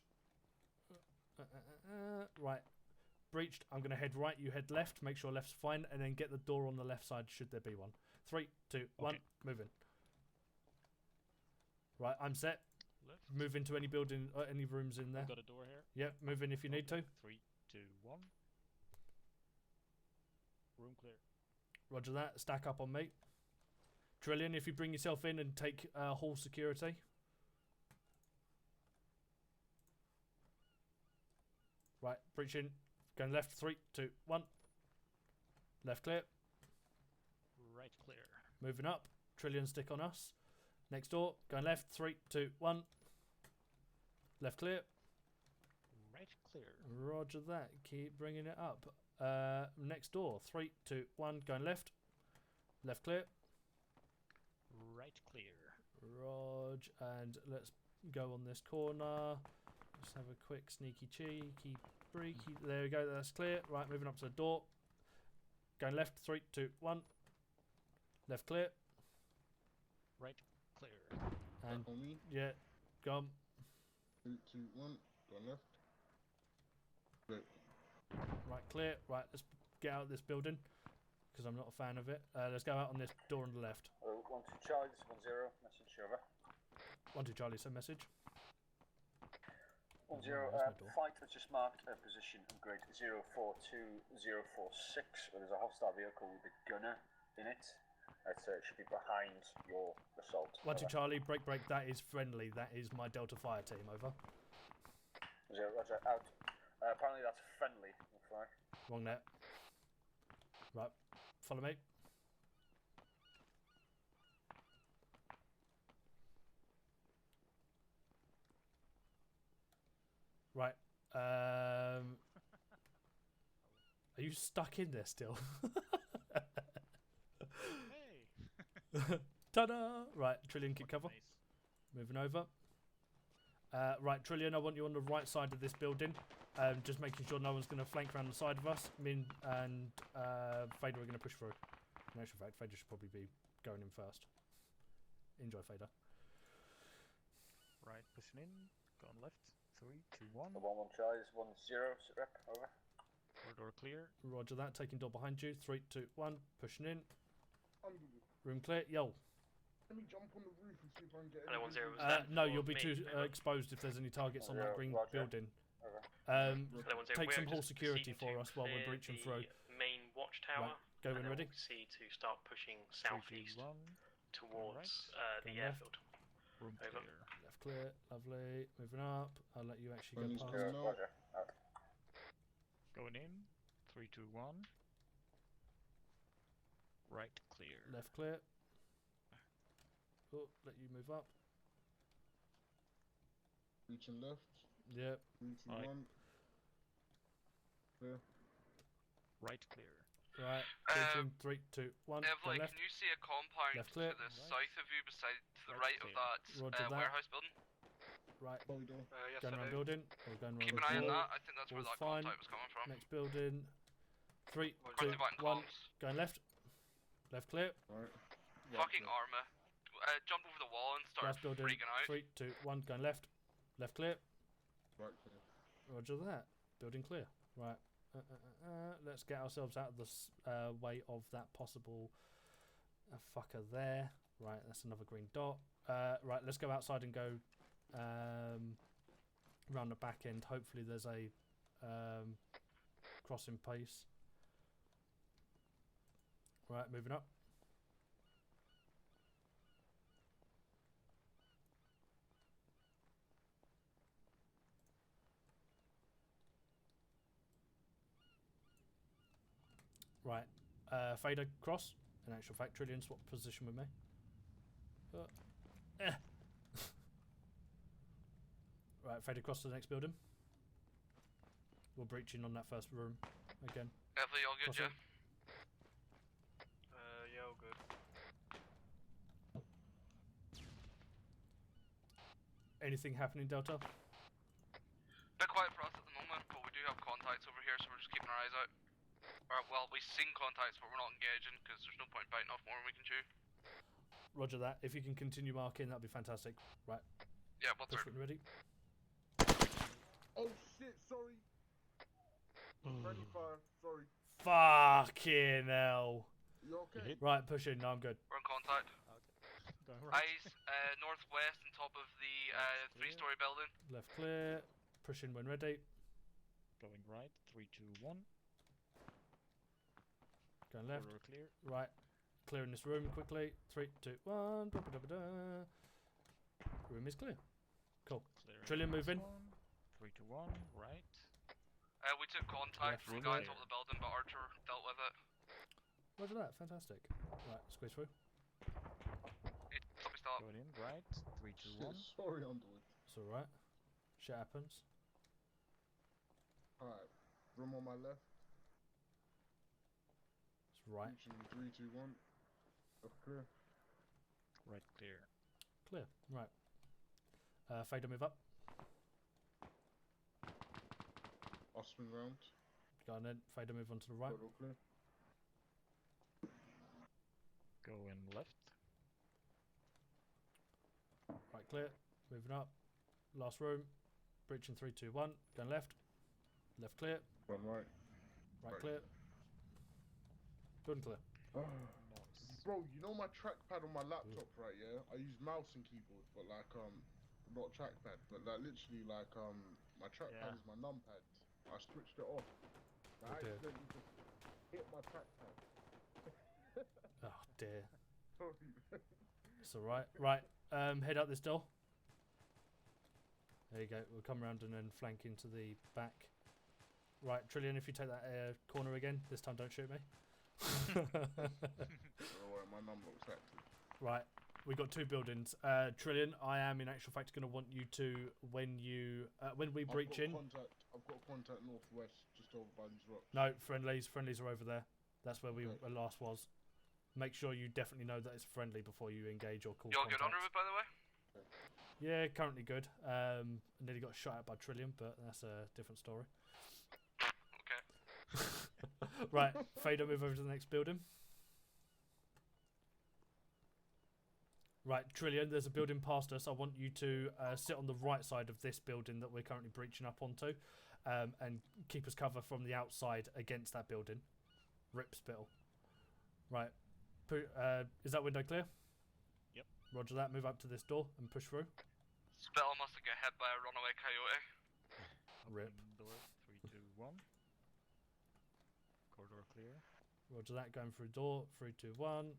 Speaker 1: Right. Breached. I'm going to head right, you head left. Make sure left's fine, and then get the door on the left side should there be one. 3, 2, 1, moving. Right, I'm set.
Speaker 14: Left.
Speaker 1: Move into any building, any rooms in there.
Speaker 14: I've got a door here.
Speaker 1: Yep, move in if you need to.
Speaker 14: 3, 2, 1. Room clear.
Speaker 1: Roger that. Stack up on me. Trillion, if you bring yourself in and take hall security. Right, breaching. Going left. 3, 2, 1. Left clear.
Speaker 14: Right clear.
Speaker 1: Moving up. Trillion stick on us. Next door. Going left. 3, 2, 1. Left clear.
Speaker 14: Right clear.
Speaker 1: Roger that. Keep bringing it up. Next door. 3, 2, 1. Going left. Left clear.
Speaker 14: Right clear.
Speaker 1: Rog. And let's go on this corner. Just have a quick sneaky cheeky breaky. There we go. That's clear. Right, moving up to the door. Going left. 3, 2, 1. Left clear.
Speaker 14: Right clear.
Speaker 1: And
Speaker 9: on me.
Speaker 1: yeah, gone.
Speaker 9: 3, 2, 1. Go left. Right.
Speaker 1: Right, clear. Right, let's get out of this building because I'm not a fan of it. Let's go out on this door on the left.
Speaker 4: 1 2 Charlie, this is 1 0. Message over.
Speaker 1: 1 2 Charlie, so message.
Speaker 4: 1 0. Fight has just marked a position on grid 042046 where there's a hostile vehicle with a gunner in it. It should be behind your assault.
Speaker 1: 1 2 Charlie, break. That is friendly. That is my Delta Fire team. Over.
Speaker 4: 0 Roger. Out. Apparently that's friendly. Looks like.
Speaker 1: Wrong net. Right, follow me. Right. Are you stuck in there still?
Speaker 14: Hey.
Speaker 1: Ta-da! Right, Trillion, keep cover.
Speaker 14: Nice.
Speaker 1: Moving over. Right, Trillion, I want you on the right side of this building. Just making sure no one's going to flank around the side of us. Min and Fader are going to push through. In actual fact, Fader should probably be going in first. Enjoy, Fader.
Speaker 14: Right, pushing in. Going left. 3, 2, 1.
Speaker 4: 1 1 Charlie, this is 1 0. Sit rep. Over.
Speaker 14: Corridor clear.
Speaker 1: Roger that. Taking door behind you. 3, 2, 1. Pushing in.
Speaker 11: Under.
Speaker 1: Room clear. Yo.
Speaker 11: Let me jump on the roof and see if I can get
Speaker 13: Hello,
Speaker 11: anything
Speaker 13: 1 0. Was
Speaker 11: good.
Speaker 13: that
Speaker 1: No,
Speaker 13: for
Speaker 1: you'll be
Speaker 13: me?
Speaker 1: too
Speaker 13: Over.
Speaker 1: exposed if there's any targets on that green
Speaker 4: Roger.
Speaker 1: building.
Speaker 4: Over.
Speaker 13: Hello, 1 0.
Speaker 1: Take
Speaker 13: We're
Speaker 1: some hall
Speaker 13: just
Speaker 1: security
Speaker 13: proceeding
Speaker 1: for
Speaker 13: to
Speaker 1: us while we're
Speaker 13: clear
Speaker 1: breaching through.
Speaker 13: the main watchtower.
Speaker 1: Right, go
Speaker 13: and
Speaker 1: when
Speaker 13: then
Speaker 1: ready.
Speaker 13: we'll proceed to start pushing
Speaker 14: 3, 2,
Speaker 13: southeast
Speaker 14: 1.
Speaker 13: towards
Speaker 1: Going
Speaker 13: the
Speaker 1: left.
Speaker 13: airfield.
Speaker 14: Room
Speaker 13: Over.
Speaker 14: clear.
Speaker 1: Left clear. Lovely. Moving up. I'll let you actually
Speaker 9: Friendly's
Speaker 1: go
Speaker 9: clear.
Speaker 1: past.
Speaker 4: Roger. Out.
Speaker 14: Going in. 3, 2, 1. Right clear.
Speaker 1: Left clear. Oh, let you move up.
Speaker 9: Reaching left.
Speaker 1: Yep.
Speaker 9: 3, 2,
Speaker 14: Right.
Speaker 9: 1. Clear.
Speaker 14: Right clear.
Speaker 1: Right. Breaching. 3, 2, 1. Go
Speaker 2: Evely,
Speaker 1: left.
Speaker 2: can you see a compound
Speaker 1: Left clear.
Speaker 2: to the
Speaker 14: Right.
Speaker 2: south of you, beside to the
Speaker 14: Right
Speaker 2: right of
Speaker 14: clear.
Speaker 2: that,
Speaker 1: Roger that.
Speaker 2: warehouse building?
Speaker 1: Right.
Speaker 9: Corridor.
Speaker 15: Yes,
Speaker 1: Going
Speaker 15: I
Speaker 1: around
Speaker 15: do.
Speaker 1: building. Or going
Speaker 2: Keep
Speaker 1: around
Speaker 2: an eye on
Speaker 1: wall.
Speaker 2: that. I think that's where
Speaker 1: Wall's
Speaker 2: that
Speaker 1: fine.
Speaker 2: contact was coming from.
Speaker 1: Next building. 3,
Speaker 15: Roger.
Speaker 1: 2,
Speaker 2: Press the button
Speaker 1: 1.
Speaker 2: comms.
Speaker 1: Going left. Left clear.
Speaker 9: Alright.
Speaker 2: Fucking ARMA. Jump over the wall and start
Speaker 1: Last building.
Speaker 2: freaking out.
Speaker 1: 3, 2, 1. Going left. Left clear.
Speaker 9: Right clear.
Speaker 1: Roger that. Building clear. Right. Let's get ourselves out of the way of that possible fucker there. Right, that's another green dot. Right, let's go outside and go around the back end. Hopefully there's a crossing place. Right, moving up. Right, Fader cross. In actual fact, Trillion swap position with me. Right, Fader cross to the next building. We're breaching on that first room again.
Speaker 2: Evely, all good,
Speaker 1: Crossing.
Speaker 2: yeah?
Speaker 15: Yeah, all good.
Speaker 1: Anything happening, Delta?
Speaker 2: Bit quiet for us at the moment, but we do have contacts over here, so we're just keeping our eyes out. Alright, well, we've seen contacts, but we're not engaging because there's no point biting off more than we can chew.
Speaker 1: Roger that. If you can continue marking, that'd be fantastic. Right.
Speaker 2: Yeah, what's
Speaker 1: Push
Speaker 2: it?
Speaker 1: when ready.
Speaker 9: Oh shit, sorry. Friendly fire, sorry.
Speaker 1: Fucking hell.
Speaker 9: You okay?
Speaker 1: Right, push in. No, I'm good.
Speaker 2: We're in contact.
Speaker 14: Going right.
Speaker 2: Eyes northwest on top of the three-story building.
Speaker 1: Left clear. Push in when ready.
Speaker 14: Going right. 3, 2, 1.
Speaker 1: Going left.
Speaker 14: Corridor clear.
Speaker 1: Right. Clearing this room quickly. 3, 2, 1. Room is clear. Cool.
Speaker 14: Clearing
Speaker 1: Trillion, move in.
Speaker 14: 3, 2, 1. Right.
Speaker 2: We took contact from the guy on top of the building, but Archer dealt with it.
Speaker 1: Roger that. Fantastic. Right, squeeze through.
Speaker 2: Copy start.
Speaker 14: Going in. Right. 3, 2, 1.
Speaker 9: Sorry, Underwood.
Speaker 1: It's alright. Shit happens.
Speaker 9: Alright, room on my left.
Speaker 1: It's right.
Speaker 9: 3, 2, 1. Left clear.
Speaker 14: Right clear.
Speaker 1: Clear. Right. Fader, move up.
Speaker 9: I'll spin round.
Speaker 1: Go on then. Fader, move on to the right.
Speaker 9: Corridor clear.
Speaker 14: Going left.
Speaker 1: Right, clear. Moving up. Last room. Breaching 3, 2, 1. Going left. Left clear.
Speaker 9: One right.
Speaker 1: Right clear. Good and clear.
Speaker 9: Bro, you know my trackpad on my laptop, right? Yeah, I use mouse and keyboard, but like not trackpad, but like literally like my trackpad is my numpad. I switched it off. I accidentally just hit my trackpad.
Speaker 1: Oh dear.
Speaker 9: Sorry.
Speaker 1: It's alright. Right. Head out this door. There you go. We'll come around and then flank into the back. Right, Trillion, if you take that corner again, this time don't shoot me.
Speaker 9: Alright, my number was active.
Speaker 1: Right, we got 2 buildings. Trillion, I am in actual fact going to want you to, when we breach in.
Speaker 9: I've got contact northwest, just over by these rocks.
Speaker 1: No, friendlies are over there. That's where we last was. Make sure you definitely know that it's friendly before you engage or call.
Speaker 2: You all good, Underwood, by the way?
Speaker 1: Yeah, currently good. Nearly got shot at by Trillion, but that's a different story. Right, Fader, move over to the next building. Right, Trillion, there's a building past us. I want you to sit on the right side of this building that we're currently breaching up onto, and keep us cover from the outside against that building. Rip Spittle. Right, is that window clear?
Speaker 14: Yep.
Speaker 1: Roger that, move up to this door and push through.
Speaker 2: Spittle must have got hit by a runaway coyote.
Speaker 1: Rip.
Speaker 14: Door. 3, 2, 1. Corridor clear.
Speaker 1: Roger that, going through door. 3, 2, 1.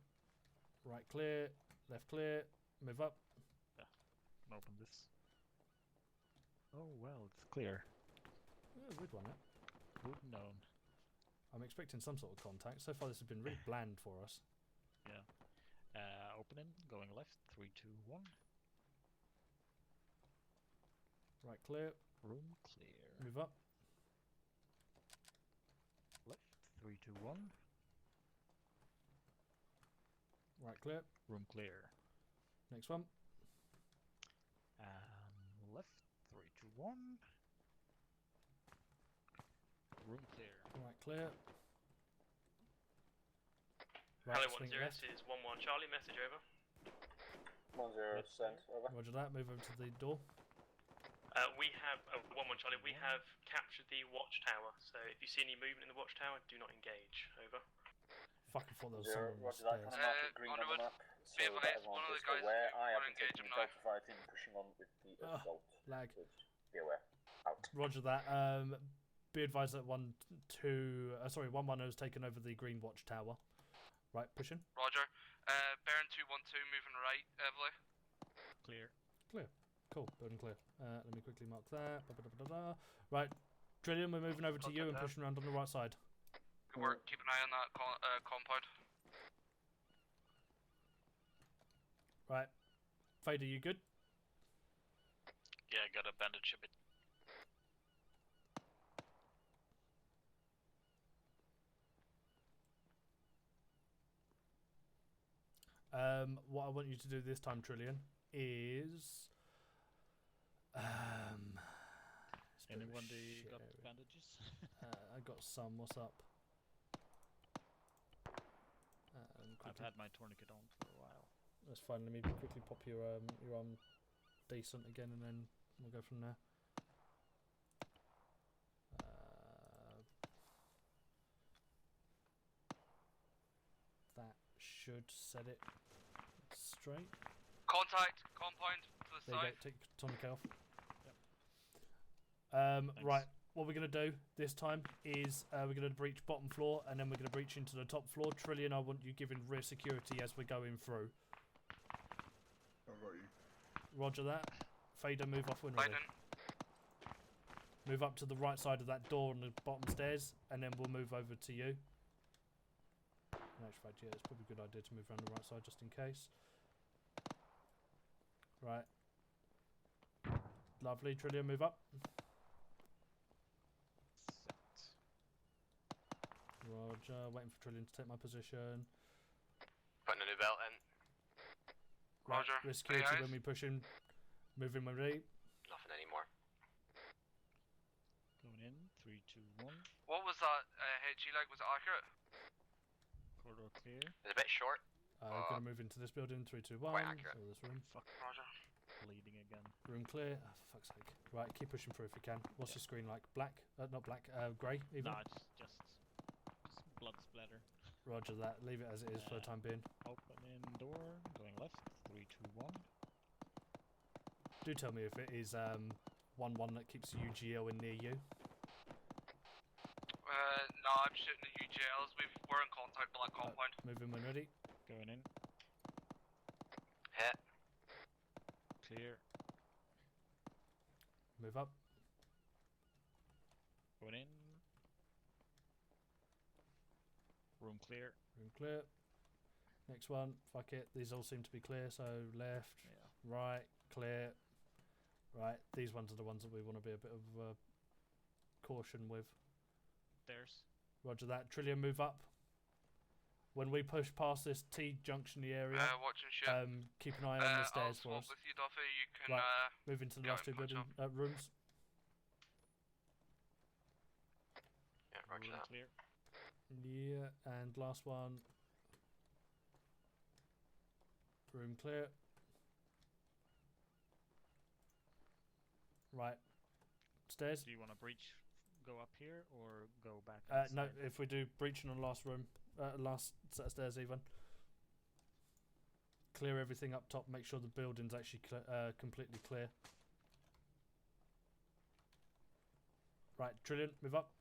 Speaker 1: Right clear. Left clear. Move up.
Speaker 14: Yeah. Can open this. Oh well, it's clear.
Speaker 1: Oh, good one, that.
Speaker 14: Good known.
Speaker 1: I'm expecting some sort of contact. So far, this has been really bland for us.
Speaker 14: Yeah. Opening. Going left. 3, 2, 1.
Speaker 1: Right clear.
Speaker 14: Room clear.
Speaker 1: Move up.
Speaker 14: Left. 3, 2, 1.
Speaker 1: Right clear.
Speaker 14: Room clear.
Speaker 1: Next one.
Speaker 14: Left. 3, 2, 1. Room clear.
Speaker 1: Right clear.
Speaker 13: Hello,
Speaker 1: swing
Speaker 13: 1-0,
Speaker 1: left.
Speaker 13: this is 1-1 Charlie, message over.
Speaker 4: 1-0, send, over.
Speaker 1: Roger that, move over to the door.
Speaker 13: We have, 1-1 Charlie, we have captured the watchtower, so if you see any movement in the watchtower, do not engage, over.
Speaker 1: Fucking thought there was
Speaker 4: 0,
Speaker 1: someone
Speaker 4: Roger that,
Speaker 1: upstairs.
Speaker 4: can I mark it green on the map? So that everyone is aware. I haven't taken the Delta fighting, pushing on with the assault.
Speaker 1: Lag.
Speaker 4: Be aware. Out.
Speaker 1: Roger that. Be advised that 1-1 has taken over the green watchtower. Right, pushing.
Speaker 2: Roger. Baron 2-1-2 moving right, heavily.
Speaker 14: Clear.
Speaker 1: Clear. Cool, building clear. Let me quickly mark that. Right, Trillion, we're moving over to you and pushing around on the right side.
Speaker 2: Good work. Keep an eye on that compound.
Speaker 1: Right. Fader, you good?
Speaker 10: Yeah, got a bandage a bit.
Speaker 1: What I want you to do this time, Trillion, is
Speaker 14: Anyone got bandages?
Speaker 1: I got some. What's up?
Speaker 14: I've
Speaker 1: quickly.
Speaker 14: had my tourniquet on for a while.
Speaker 1: That's fine. Let me quickly pop your arm decent again, and then we'll go from there. That should set it straight.
Speaker 2: Contact compound to the
Speaker 1: There you
Speaker 2: south.
Speaker 1: go. Take your tourniquet off.
Speaker 14: Thanks.
Speaker 1: Right. What we're going to do this time is we're going to breach bottom floor, and then we're going to breach into the top floor. Trillion, I want you giving rear security as we're going through.
Speaker 9: I got you.
Speaker 1: Roger that. Fader, move off when ready. Move up to the right side of that door on the bottom stairs, and then we'll move over to you. In actual fact, yeah, it's probably a good idea to move around the right side just in case. Right. Lovely. Trillion, move up. Roger. Waiting for Trillion to take my position.
Speaker 3: Putting a new belt in.
Speaker 1: Right,
Speaker 2: Roger.
Speaker 1: with security when we push in. Moving when ready.
Speaker 3: Nothing anymore.
Speaker 14: Going in, 3, 2, 1.
Speaker 2: What was that HE like? Was it accurate?
Speaker 14: Corridor clear.
Speaker 3: It's a bit short.
Speaker 1: Gonna move into this building. 3, 2, 1.
Speaker 3: Quite accurate.
Speaker 1: So this room.
Speaker 14: Fuck.
Speaker 2: Roger.
Speaker 14: Bleeding again.
Speaker 1: Room clear. Oh, for fuck's sake. Right, keep pushing through if you can. What's your screen like? Black? Not black. Grey. Even.
Speaker 14: No, it's just blood splatter.
Speaker 1: Roger that. Leave it as it is for the time being.
Speaker 14: Opening door. Going left. 3, 2, 1.
Speaker 1: Do tell me if it is 1-1 that keeps the UGL in near you.
Speaker 2: No, I'm shooting the UGLs. We're in contact with that compound.
Speaker 1: Moving when ready.
Speaker 14: Going in.
Speaker 3: Hit.
Speaker 14: Clear.
Speaker 1: Move up.
Speaker 14: Going in. Room clear.
Speaker 1: Room clear. Next one. Fuck it. These all seem to be clear. So left, right, clear. Right. These ones are the ones that we want to be a bit of caution with.
Speaker 14: Stairs.
Speaker 1: Roger that. Trillion, move up. When we push past this T-junction area,
Speaker 2: watching shit.
Speaker 1: keep an eye on the stairs for
Speaker 2: I'll
Speaker 1: us.
Speaker 2: swap with you, Duffy. You can
Speaker 1: Right. Move into the
Speaker 2: go
Speaker 1: last two
Speaker 2: and punch
Speaker 1: building
Speaker 2: up.
Speaker 1: rooms.
Speaker 3: Yeah, roger that.
Speaker 14: Clear.
Speaker 1: Yeah, and last one. Room clear. Right. Stairs.
Speaker 14: Do you want to breach, go up here, or go back?
Speaker 1: No,
Speaker 14: inside?
Speaker 1: if we do breaching on last room, last set of stairs even. Clear everything up top, make sure the building's actually completely clear. Right, Trillion, move up.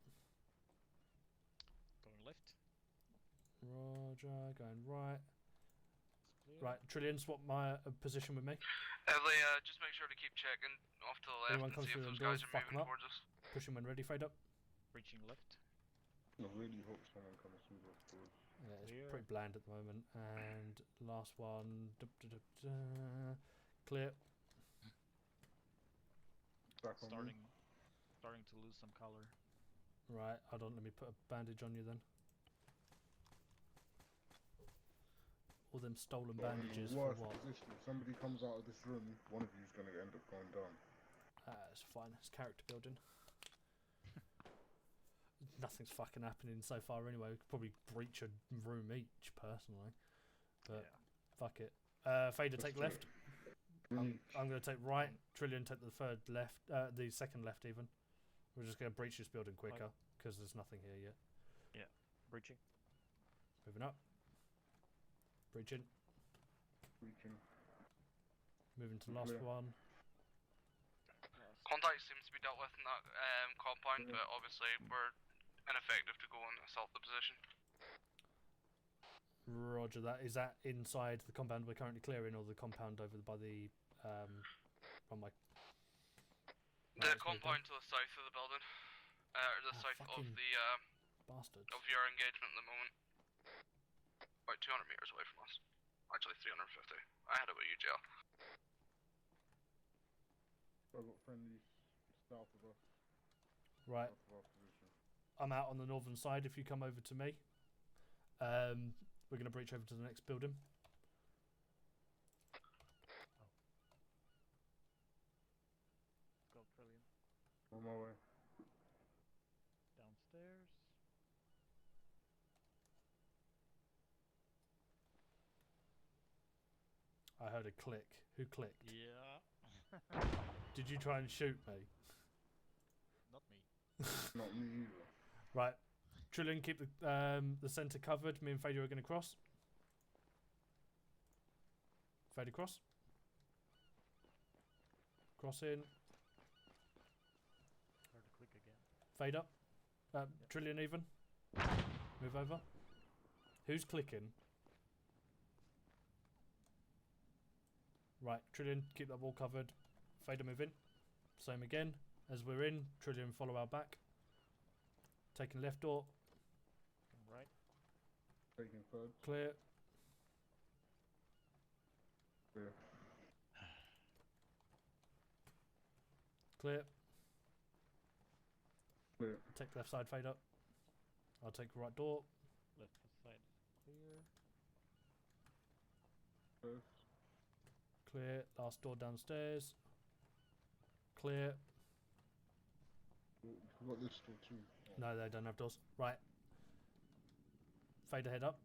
Speaker 14: Going left.
Speaker 1: Roger, going right.
Speaker 14: Clear.
Speaker 1: Right, Trillion, swap my position with me.
Speaker 2: Everly, just make sure to keep checking off to the left
Speaker 1: Anyone
Speaker 2: and
Speaker 1: comes
Speaker 2: see if
Speaker 1: through
Speaker 2: those
Speaker 1: them doors,
Speaker 2: guys are
Speaker 1: fuck
Speaker 2: moving
Speaker 1: 'em up.
Speaker 2: towards us.
Speaker 1: Push him when ready, fade up.
Speaker 14: Breaching left.
Speaker 9: I really hope someone comes through those doors.
Speaker 1: Yeah, it's
Speaker 14: Clear.
Speaker 1: pretty bland at the moment. And last one, clear.
Speaker 9: Back on me.
Speaker 14: Starting to lose some color.
Speaker 1: Right, hold on, let me put a bandage on you then. All them stolen
Speaker 9: But I'm in
Speaker 1: bandages
Speaker 9: the
Speaker 1: for
Speaker 9: worst
Speaker 1: what?
Speaker 9: position. If somebody comes out of this room, one of you's going to end up going down.
Speaker 1: It's fine, it's character building. Nothing's fucking happening so far anyway. We could probably breach a room each, personally. But fuck it. Fader, take left. I'm going to take right. Trillion, take the third left. The second left, even. We're just going to breach this building quicker, because there's nothing here yet.
Speaker 14: Yeah, breaching.
Speaker 1: Moving up. Breaching.
Speaker 9: Breaching.
Speaker 1: Moving to the last
Speaker 9: Clear.
Speaker 1: one.
Speaker 2: Contact seems to be dealt with in that compound, but obviously we're ineffective to go and assault the position.
Speaker 1: Roger that. Is that inside the compound we're currently clearing, or the compound over by the on my
Speaker 2: The compound to the south of the building, or the south of
Speaker 1: fucking
Speaker 2: the
Speaker 1: bastards.
Speaker 2: of your engagement at the moment. About 200 meters away from us. Actually 350. I had it with you, Jill.
Speaker 9: I've got friendlies south of us.
Speaker 1: Right.
Speaker 9: South of our position.
Speaker 1: I'm out on the northern side. If you come over to me, we're going to breach over to the next building.
Speaker 14: Go Trillion.
Speaker 9: On my way.
Speaker 14: Downstairs.
Speaker 1: heard a click. Who clicked?
Speaker 14: Yeah.
Speaker 1: Did you try and shoot me?
Speaker 14: Not me.
Speaker 9: Not me either.
Speaker 1: Right. Trillion, keep the centre covered. Me and Fader are going to cross. Fader cross. Cross in.
Speaker 14: Heard a click again.
Speaker 1: Fade up. Trillion even. Move over. Who's clicking? Right, Trillion, keep that wall covered. Fader move in. Same again. As we're in, Trillion follow our back. Taking left door.
Speaker 14: Right.
Speaker 9: Taking third.
Speaker 1: Clear.
Speaker 9: Clear.
Speaker 1: Clear.
Speaker 9: Clear.
Speaker 1: Take left side, fade up. I'll take right door.
Speaker 14: Left side clear.
Speaker 9: First.
Speaker 1: Clear. Last door downstairs. Clear.
Speaker 9: We've got this door too.
Speaker 1: No, they don't have doors. Right. Fade ahead up.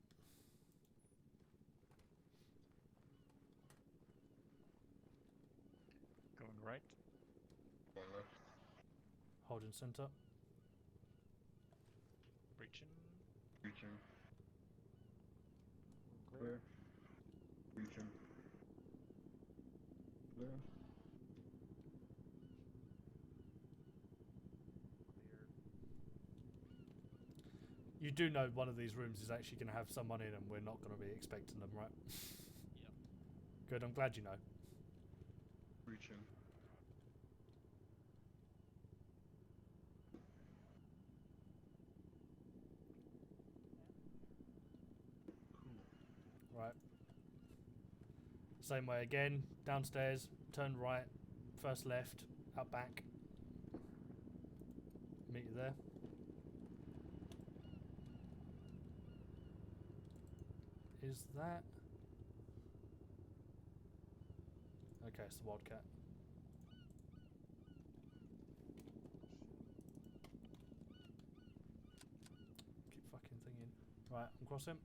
Speaker 14: Going right.
Speaker 9: Going left.
Speaker 1: Holding centre.
Speaker 14: Breaching.
Speaker 9: Breaching.
Speaker 14: Clear.
Speaker 9: Clear. Breaching. Clear.
Speaker 1: You do know one of these rooms is actually going to have someone in and we're not going to be expecting them, right?
Speaker 14: Yeah.
Speaker 1: Good, I'm glad you know.
Speaker 9: Breaching.
Speaker 1: Right. Same way again. Downstairs, turn right, first left, out back. Meet you there. Is that... Okay, it's the Wildcat. Keep fucking thinking. Right, I'm crossing.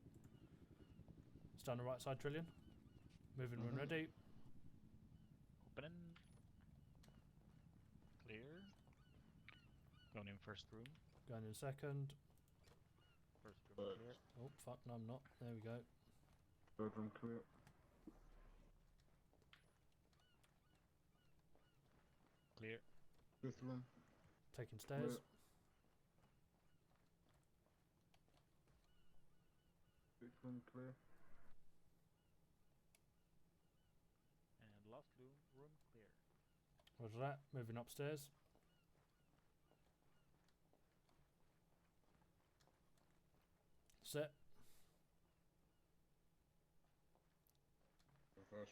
Speaker 1: It's down the right side, Trillion. Moving when ready.
Speaker 14: Opening. Clear. Going in first room.
Speaker 1: Going in second.
Speaker 14: First room clear.
Speaker 1: Oh, fuck, no, I'm not. There we go.
Speaker 9: Third room clear.
Speaker 14: Clear.
Speaker 9: Fifth room.
Speaker 1: Taking stairs.
Speaker 9: Sixth room clear.
Speaker 14: And last room clear.
Speaker 1: Roger that. Moving upstairs. Set.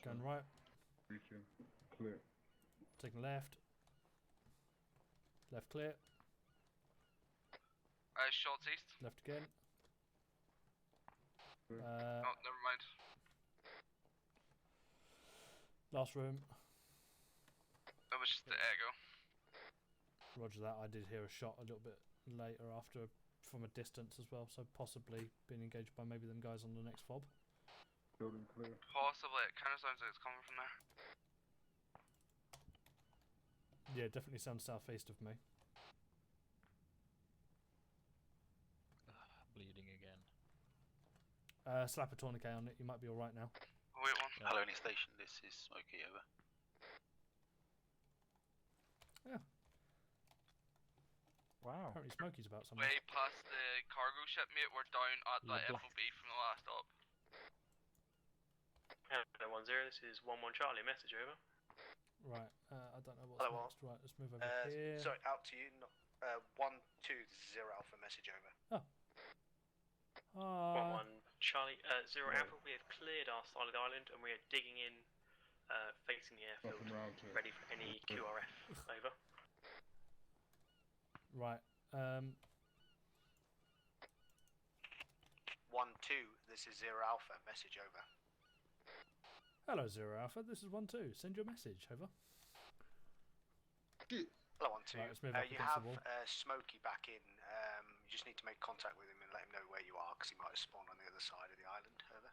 Speaker 1: Going right.
Speaker 9: Breaching. Clear.
Speaker 1: Taking left. Left clear.
Speaker 2: Shots east.
Speaker 1: Left again.
Speaker 2: Oh, never mind.
Speaker 1: Last room.
Speaker 2: That was just the Ego.
Speaker 1: Roger that. I did hear a shot a little bit later after from a distance as well, so possibly being engaged by maybe them guys on the next fob.
Speaker 9: Building clear.
Speaker 2: Possibly. It kind of sounds like it's coming from there.
Speaker 1: Yeah, definitely sounds southeast of me.
Speaker 14: Bleeding again.
Speaker 1: Slap a tourniquet on it. You might be all right now.
Speaker 2: Wait one.
Speaker 16: Hello, any station. This is Smokey. Over.
Speaker 1: Yeah.
Speaker 14: Wow.
Speaker 1: Apparently Smokey's about something.
Speaker 2: Way past the cargo ship, mate. We're down at the FOB from the last stop.
Speaker 13: Hello, 10. This is 11 Charlie. Message over.
Speaker 1: Right. I don't know what's
Speaker 8: Hello,
Speaker 1: next. Right. Let's move over here.
Speaker 8: Sorry, out to you. 120 Alpha. Message over.
Speaker 1: Oh.
Speaker 13: 1 Charlie. 0 Alpha. We have cleared our side of the island and we are digging in, facing the airfield, ready for any QRF. Over.
Speaker 1: Right.
Speaker 8: 1-2. This is 0 Alpha. Message over.
Speaker 1: Hello, 0 Alpha. This is 1-2. Send your message. Over.
Speaker 8: Hello, 1-2.
Speaker 1: Right, let's move up
Speaker 8: You
Speaker 1: against
Speaker 8: have
Speaker 1: the wall.
Speaker 8: Smokey back in. You just need to make contact with him and let him know where you are, because he might have spawned on the other side of the island. Over.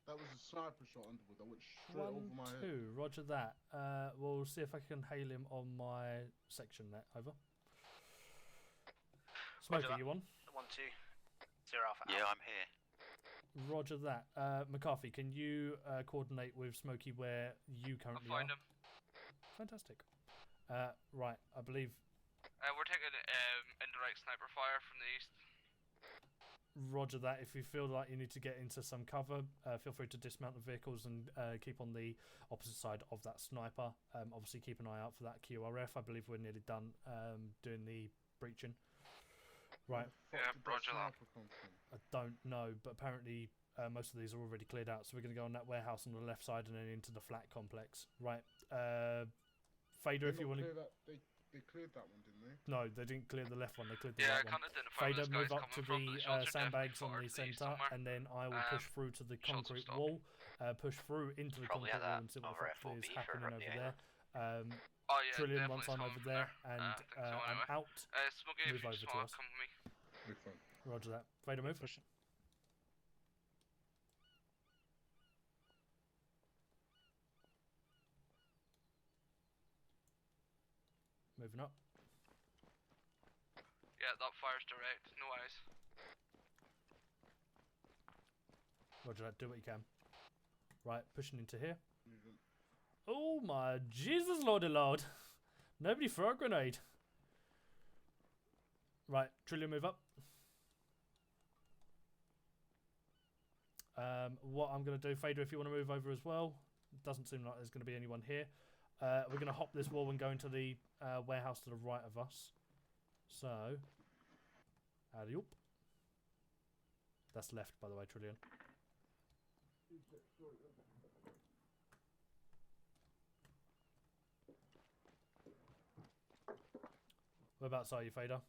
Speaker 9: That was a sniper shot underwood. That went straight over my head.
Speaker 1: 1-2. Roger that. We'll see if I can hail him on my section net. Over. Smokey, you on?
Speaker 8: 1-2. 0 Alpha.
Speaker 16: Yeah, I'm here.
Speaker 1: Roger that. McCarthy, can you coordinate with Smokey where you currently
Speaker 2: I'll find
Speaker 1: are?
Speaker 2: him.
Speaker 1: Fantastic. Right, I believe.
Speaker 2: We're taking indirect sniper fire from the east.
Speaker 1: Roger that. If you feel like you need to get into some cover, feel free to dismount the vehicles and keep on the opposite side of that sniper. Obviously, keep an eye out for that QRF. I believe we're nearly done doing the breaching. Right.
Speaker 2: Yeah, roger that.
Speaker 1: I don't know, but apparently most of these are already cleared out. So we're going to go on that warehouse on the left side and then into the flat complex. Right. Fader, if you want to.
Speaker 9: They cleared that one, didn't they?
Speaker 1: No, they didn't clear the left one. They cleared the
Speaker 2: Yeah,
Speaker 1: right
Speaker 2: I
Speaker 1: one.
Speaker 2: can't identify
Speaker 1: Fader,
Speaker 2: where
Speaker 1: move
Speaker 2: this
Speaker 1: up
Speaker 2: guy's
Speaker 1: to
Speaker 2: coming from,
Speaker 1: the
Speaker 2: but the shots are
Speaker 1: sandbags on
Speaker 2: definitely
Speaker 1: the
Speaker 2: far to the east
Speaker 1: centre,
Speaker 2: somewhere.
Speaker 1: and then I will push through to the
Speaker 2: shots will
Speaker 1: concrete
Speaker 2: stop.
Speaker 1: wall. Push through into the
Speaker 3: Probably
Speaker 1: concrete
Speaker 3: at
Speaker 1: wall and see
Speaker 3: that
Speaker 1: what the fuck
Speaker 3: over
Speaker 1: is
Speaker 3: FOB
Speaker 1: happening
Speaker 3: for
Speaker 1: over
Speaker 3: the
Speaker 1: there.
Speaker 2: Oh yeah,
Speaker 1: Trillion,
Speaker 2: definitely
Speaker 1: once I'm
Speaker 2: coming
Speaker 1: over
Speaker 2: from
Speaker 1: there,
Speaker 2: I
Speaker 1: and
Speaker 2: think so
Speaker 1: I'm
Speaker 2: anyway.
Speaker 1: out,
Speaker 2: Smokey, if
Speaker 1: move
Speaker 2: you
Speaker 1: over
Speaker 2: just
Speaker 1: to
Speaker 2: want
Speaker 1: us.
Speaker 2: to come with me.
Speaker 1: Roger that. Fader, move.
Speaker 14: Pushing.
Speaker 1: Moving up.
Speaker 2: Yeah, that fire's direct. No eyes.
Speaker 1: Roger that. Do what you can. Right, pushing into here. Oh my Jesus, Lordy Lord! Nobody throw a grenade. Right, Trillion, move up. What I'm going to do, Fader, if you want to move over as well. Doesn't seem like there's going to be anyone here. We're going to hop this wall and go into the warehouse to the right of us. So, alley-oop. That's left, by the way, Trillion. Whereabouts are you, Fader?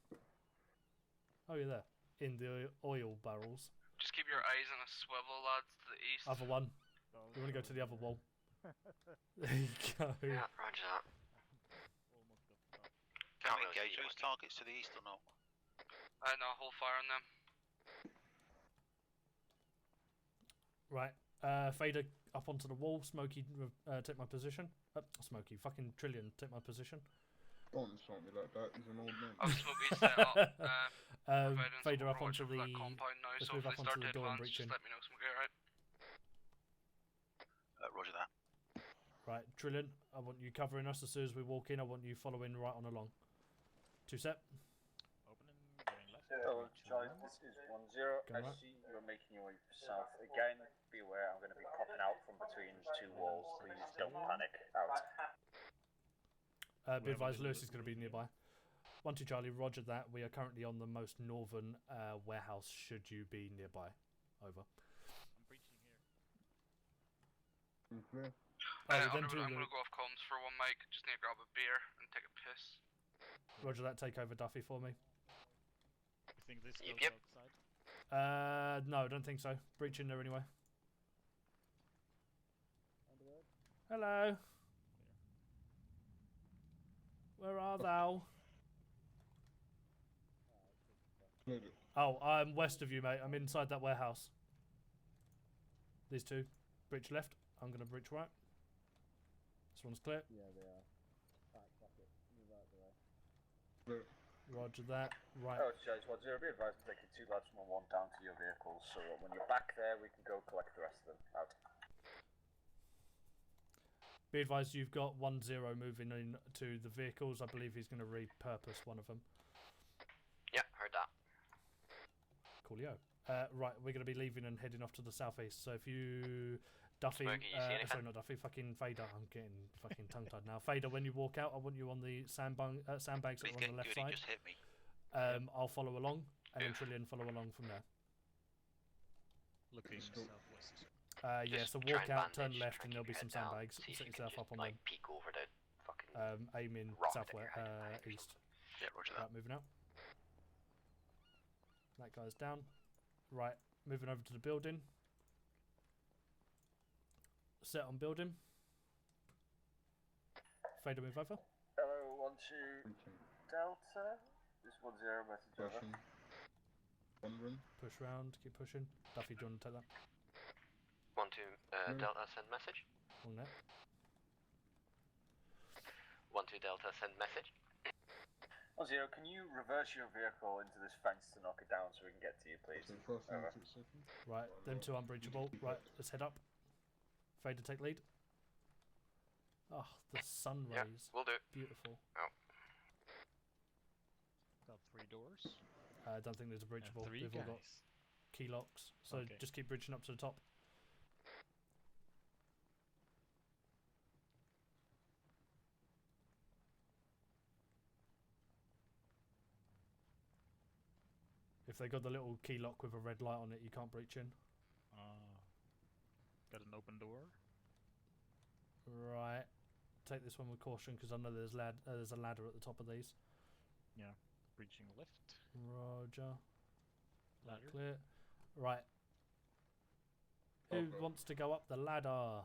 Speaker 1: Oh, you're there. In the oil barrels.
Speaker 2: Just keep your eyes on a swivel, lads, to the east.
Speaker 1: Other one. You want to go to the other wall? There you go.
Speaker 3: Yeah, roger that.
Speaker 16: Can we engage those targets to the east or not?
Speaker 2: No, hold fire on them.
Speaker 1: Right. Fader up onto the wall. Smokey, take my position. Smokey, fucking Trillion, take my position.
Speaker 9: Don't insult me like that. He's an old man.
Speaker 2: I've Smokey set up.
Speaker 1: Fader up onto the.
Speaker 2: Compound now,
Speaker 1: Let's
Speaker 2: so
Speaker 1: move
Speaker 2: if
Speaker 1: up
Speaker 2: they
Speaker 1: onto
Speaker 2: start
Speaker 1: the
Speaker 2: to
Speaker 1: door and
Speaker 2: advance,
Speaker 1: breach in.
Speaker 2: just let me know, Smokey, alright?
Speaker 16: Roger that.
Speaker 1: Right, Trillion, I want you covering us as soon as we walk in. I want you following right on along. 2 set.
Speaker 14: Opening, going left.
Speaker 4: So, Charlie, this is 1-0.
Speaker 1: Going
Speaker 4: I
Speaker 1: right.
Speaker 4: see you're making your way south again. Be aware, I'm going to be popping out from between 2 walls. Please don't panic. Out.
Speaker 1: Be advised, Lewis is going to be nearby. 1-2 Charlie, roger that. We are currently on the most northern warehouse. Should you be nearby? Over.
Speaker 14: I'm breaching here.
Speaker 9: Clear.
Speaker 2: I'm gonna go off comms for one mic. Just need to grab a beer and take a piss.
Speaker 1: Roger that. Take over Duffy for me.
Speaker 14: You think this goes
Speaker 3: Yep.
Speaker 14: outside?
Speaker 1: No, I don't think so. Breach in there anyway. Hello. Where are thou?
Speaker 9: Cleared it.
Speaker 1: Oh, I'm west of you, mate. I'm inside that warehouse. These two. Breach left. I'm going to breach right. This one's clear.
Speaker 7: Yeah, they are. Right, back it. Move out the way.
Speaker 9: Clear.
Speaker 1: Roger that. Right.
Speaker 4: Oh, Charlie, 1-0. Be advised, I'm taking 2 lads from 1 down to your vehicles, so that when you're back there, we can go collect the rest of them. Out.
Speaker 1: Be advised, you've got 1-0 moving in to the vehicles. I believe he's going to repurpose one of them.
Speaker 3: Yeah, heard that.
Speaker 1: Coolio. Right, we're going to be leaving and heading off to the southeast. So if you, Duffy,
Speaker 3: Smokey, you see anything?
Speaker 1: sorry, not Duffy, fucking Fader. I'm getting fucking tongue-tied now. Fader, when you walk out, I want you on the sandbags that are on the left side.
Speaker 16: Just hit me.
Speaker 1: I'll follow along, and then Trillion follow along from there.
Speaker 14: Looking southwest.
Speaker 1: Yeah,
Speaker 3: Just
Speaker 1: so
Speaker 3: try
Speaker 1: walk
Speaker 3: and
Speaker 1: out,
Speaker 3: bandage,
Speaker 1: turn
Speaker 3: try
Speaker 1: left,
Speaker 3: and
Speaker 1: and there'll be
Speaker 3: keep
Speaker 1: some
Speaker 3: your head down,
Speaker 1: sandbags.
Speaker 3: see if
Speaker 1: Set
Speaker 3: you
Speaker 1: yourself
Speaker 3: can
Speaker 1: up
Speaker 3: just,
Speaker 1: on
Speaker 3: like,
Speaker 1: them.
Speaker 3: peek over the fucking
Speaker 1: Aiming
Speaker 3: rock that
Speaker 1: southwest,
Speaker 3: you're hiding behind.
Speaker 1: east.
Speaker 16: Yeah, roger that.
Speaker 1: Right, moving out. That guy's down. Right, moving over to the building. Set on building. Fader, move over.
Speaker 4: Hello, 1-2 Delta. This 1-0 message over.
Speaker 9: Pushing. One run.
Speaker 1: Push round, keep pushing. Duffy, do you want to take that?
Speaker 3: Delta, send message.
Speaker 1: On that.
Speaker 3: 1-2 Delta, send message.
Speaker 4: 1-0, can you reverse your vehicle into this fence to knock it down so we can get to you, please? Over.
Speaker 1: Right, them two unbreachable. Right, let's head up. Fader, take lead. Oh, the sun rays.
Speaker 3: Yeah, we'll do it.
Speaker 1: Beautiful.
Speaker 3: Oh.
Speaker 14: Got 3 doors.
Speaker 1: I don't think there's a breachable.
Speaker 14: 3
Speaker 1: They've all got
Speaker 14: guys.
Speaker 1: key locks, so
Speaker 14: Okay.
Speaker 1: just keep bridging up to the top. If they got the little key lock with a red light on it, you can't breach in.
Speaker 14: Got an open door.
Speaker 1: Right. Take this one with caution because I know there's a ladder at the top of these.
Speaker 14: Yeah. Breaching left.
Speaker 1: Roger.
Speaker 14: Ladder.
Speaker 1: Clear. Right. Who wants to go up the ladder?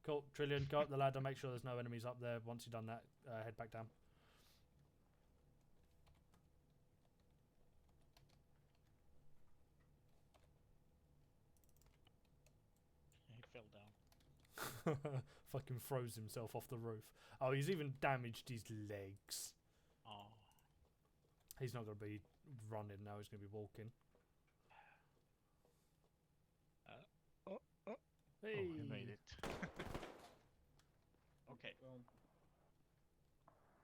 Speaker 1: Cool. Trillion, go up the ladder. Make sure there's no enemies up there. Once you've done that, head back down.
Speaker 14: He fell down.
Speaker 1: Fucking froze himself off the roof. Oh, he's even damaged his legs.
Speaker 14: Oh.
Speaker 1: He's not going to be running now. He's going to be walking. Hey.
Speaker 14: Oh, he made it. Okay.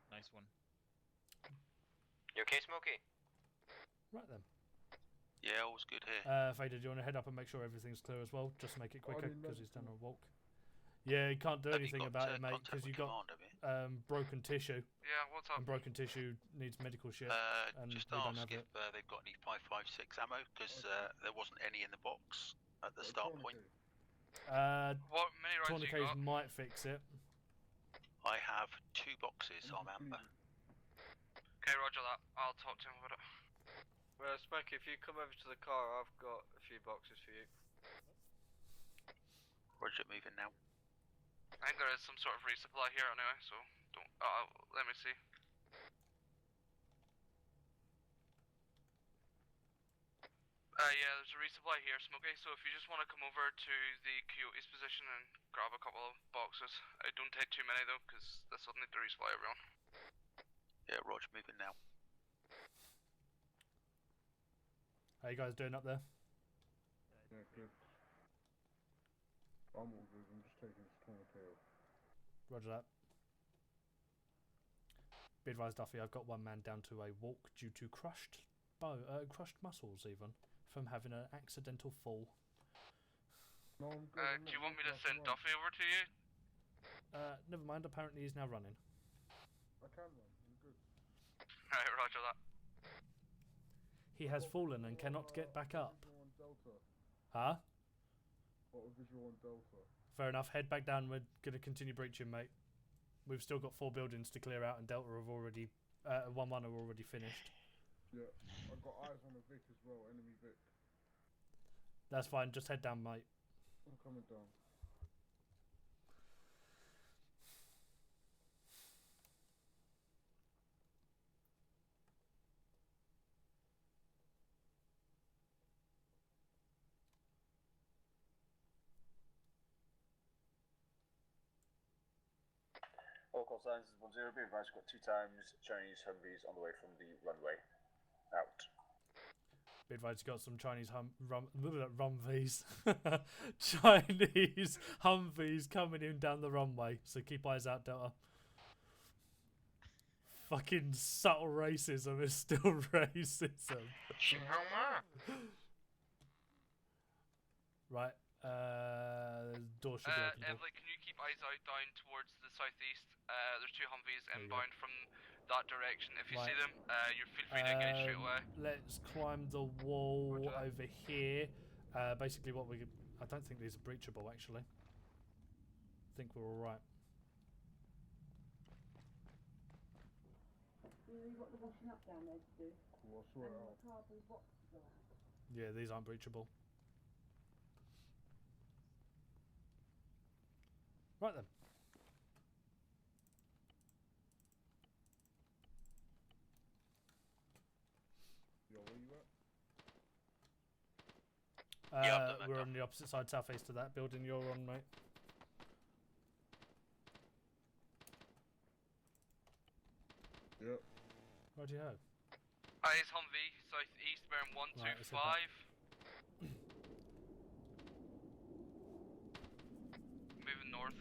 Speaker 14: Nice one.
Speaker 3: You okay, Smokey?
Speaker 1: Right then.
Speaker 16: Yeah, all's good here.
Speaker 1: Fader, do you want to head up and make sure everything's clear as well? Just make it quicker because he's done a walk. Yeah, you can't do anything about it, mate, because you've got broken tissue.
Speaker 2: Yeah, what's up?
Speaker 1: And broken tissue needs medical shit. And
Speaker 16: Just
Speaker 1: we don't
Speaker 16: ask
Speaker 1: have
Speaker 16: if
Speaker 1: it.
Speaker 16: they've got any 5.56 ammo, because there wasn't any in the box at the start point.
Speaker 2: What mini rounds you
Speaker 1: Tourniquets
Speaker 2: got?
Speaker 1: might fix it.
Speaker 16: I have 2 boxes, I'm amber.
Speaker 2: Okay, roger that. I'll talk to him about it.
Speaker 15: Well, Smokey, if you come over to the car, I've got a few boxes for you.
Speaker 16: Roger, moving now.
Speaker 2: I think there is some sort of resupply here anyway, so don't. Let me see. Yeah, there's a resupply here, Smokey. So if you just want to come over to the Coyote's position and grab a couple of boxes. Don't take too many though, because this will need to resupply everyone.
Speaker 16: Yeah, Roger, moving now.
Speaker 1: How you guys doing up there?
Speaker 9: Yeah, good. I'm all good. I'm just taking this tourniquet off.
Speaker 1: Roger that. Be advised, Duffy, I've got one man down to a walk due to crushed muscles even, from having an accidental fall.
Speaker 9: No, I'm good.
Speaker 2: Do you want me to send Duffy over to you?
Speaker 1: Never mind, apparently he's now running.
Speaker 9: I can run. I'm good.
Speaker 2: Alright, roger that.
Speaker 1: He has fallen and cannot get back up.
Speaker 9: Visual on Delta.
Speaker 1: Huh?
Speaker 9: What a visual on Delta.
Speaker 1: Fair enough, head back down, we're going to continue breaching, mate. We've still got 4 buildings to clear out and Delta have already, 1-1 are already finished.
Speaker 9: Yeah, I've got eyes on the Vic as well, enemy Vic.
Speaker 1: That's fine, just head down, mate.
Speaker 9: I'm coming down.
Speaker 4: All call signs is 1-0. Be advised, we've got 2 times Chinese Humvees on the way from the runway. Out.
Speaker 1: Be advised, you got some Chinese Humvees. Chinese Humvees coming in down the runway, so keep eyes out, Delta. Fucking subtle racism is still racism. Right, door should be open.
Speaker 2: Evelyn, can you keep eyes out down towards the southeast? There's 2 Humvees inbound from that direction. If you see them, you feel free to engage straight away.
Speaker 1: Let's climb the wall over here. Basically what I don't think these are breachable actually. I think we're alright.
Speaker 17: Really what the washing up down there to do?
Speaker 9: Cool, I'll sort it out.
Speaker 17: Cardboard boxes are out.
Speaker 1: Yeah, these aren't breachable. Right then.
Speaker 9: Yo, where you
Speaker 1: We're on the opposite side, southeast of that building you're on, mate.
Speaker 9: Yep.
Speaker 1: Righty-ho.
Speaker 2: Eyes Humvee, southeast, bearing 125. Moving north.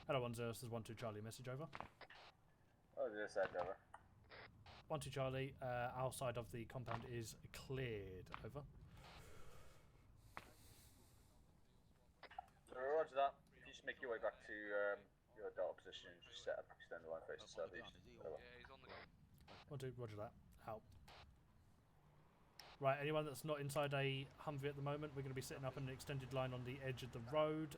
Speaker 1: Hello, 10, this is 12 Charlie, message over.
Speaker 4: Oh, just said over.
Speaker 1: 12 Charlie, our side of the compound is cleared, over.
Speaker 4: So roger that. If you just make your way back to your Delta position and just set up extended line face to southeast. Over.
Speaker 2: Yeah, he's on the gun.
Speaker 1: 12, roger that. Out. Right, anyone that's not inside a Humvee at the moment, we're going to be setting up an extended line on the edge of the road.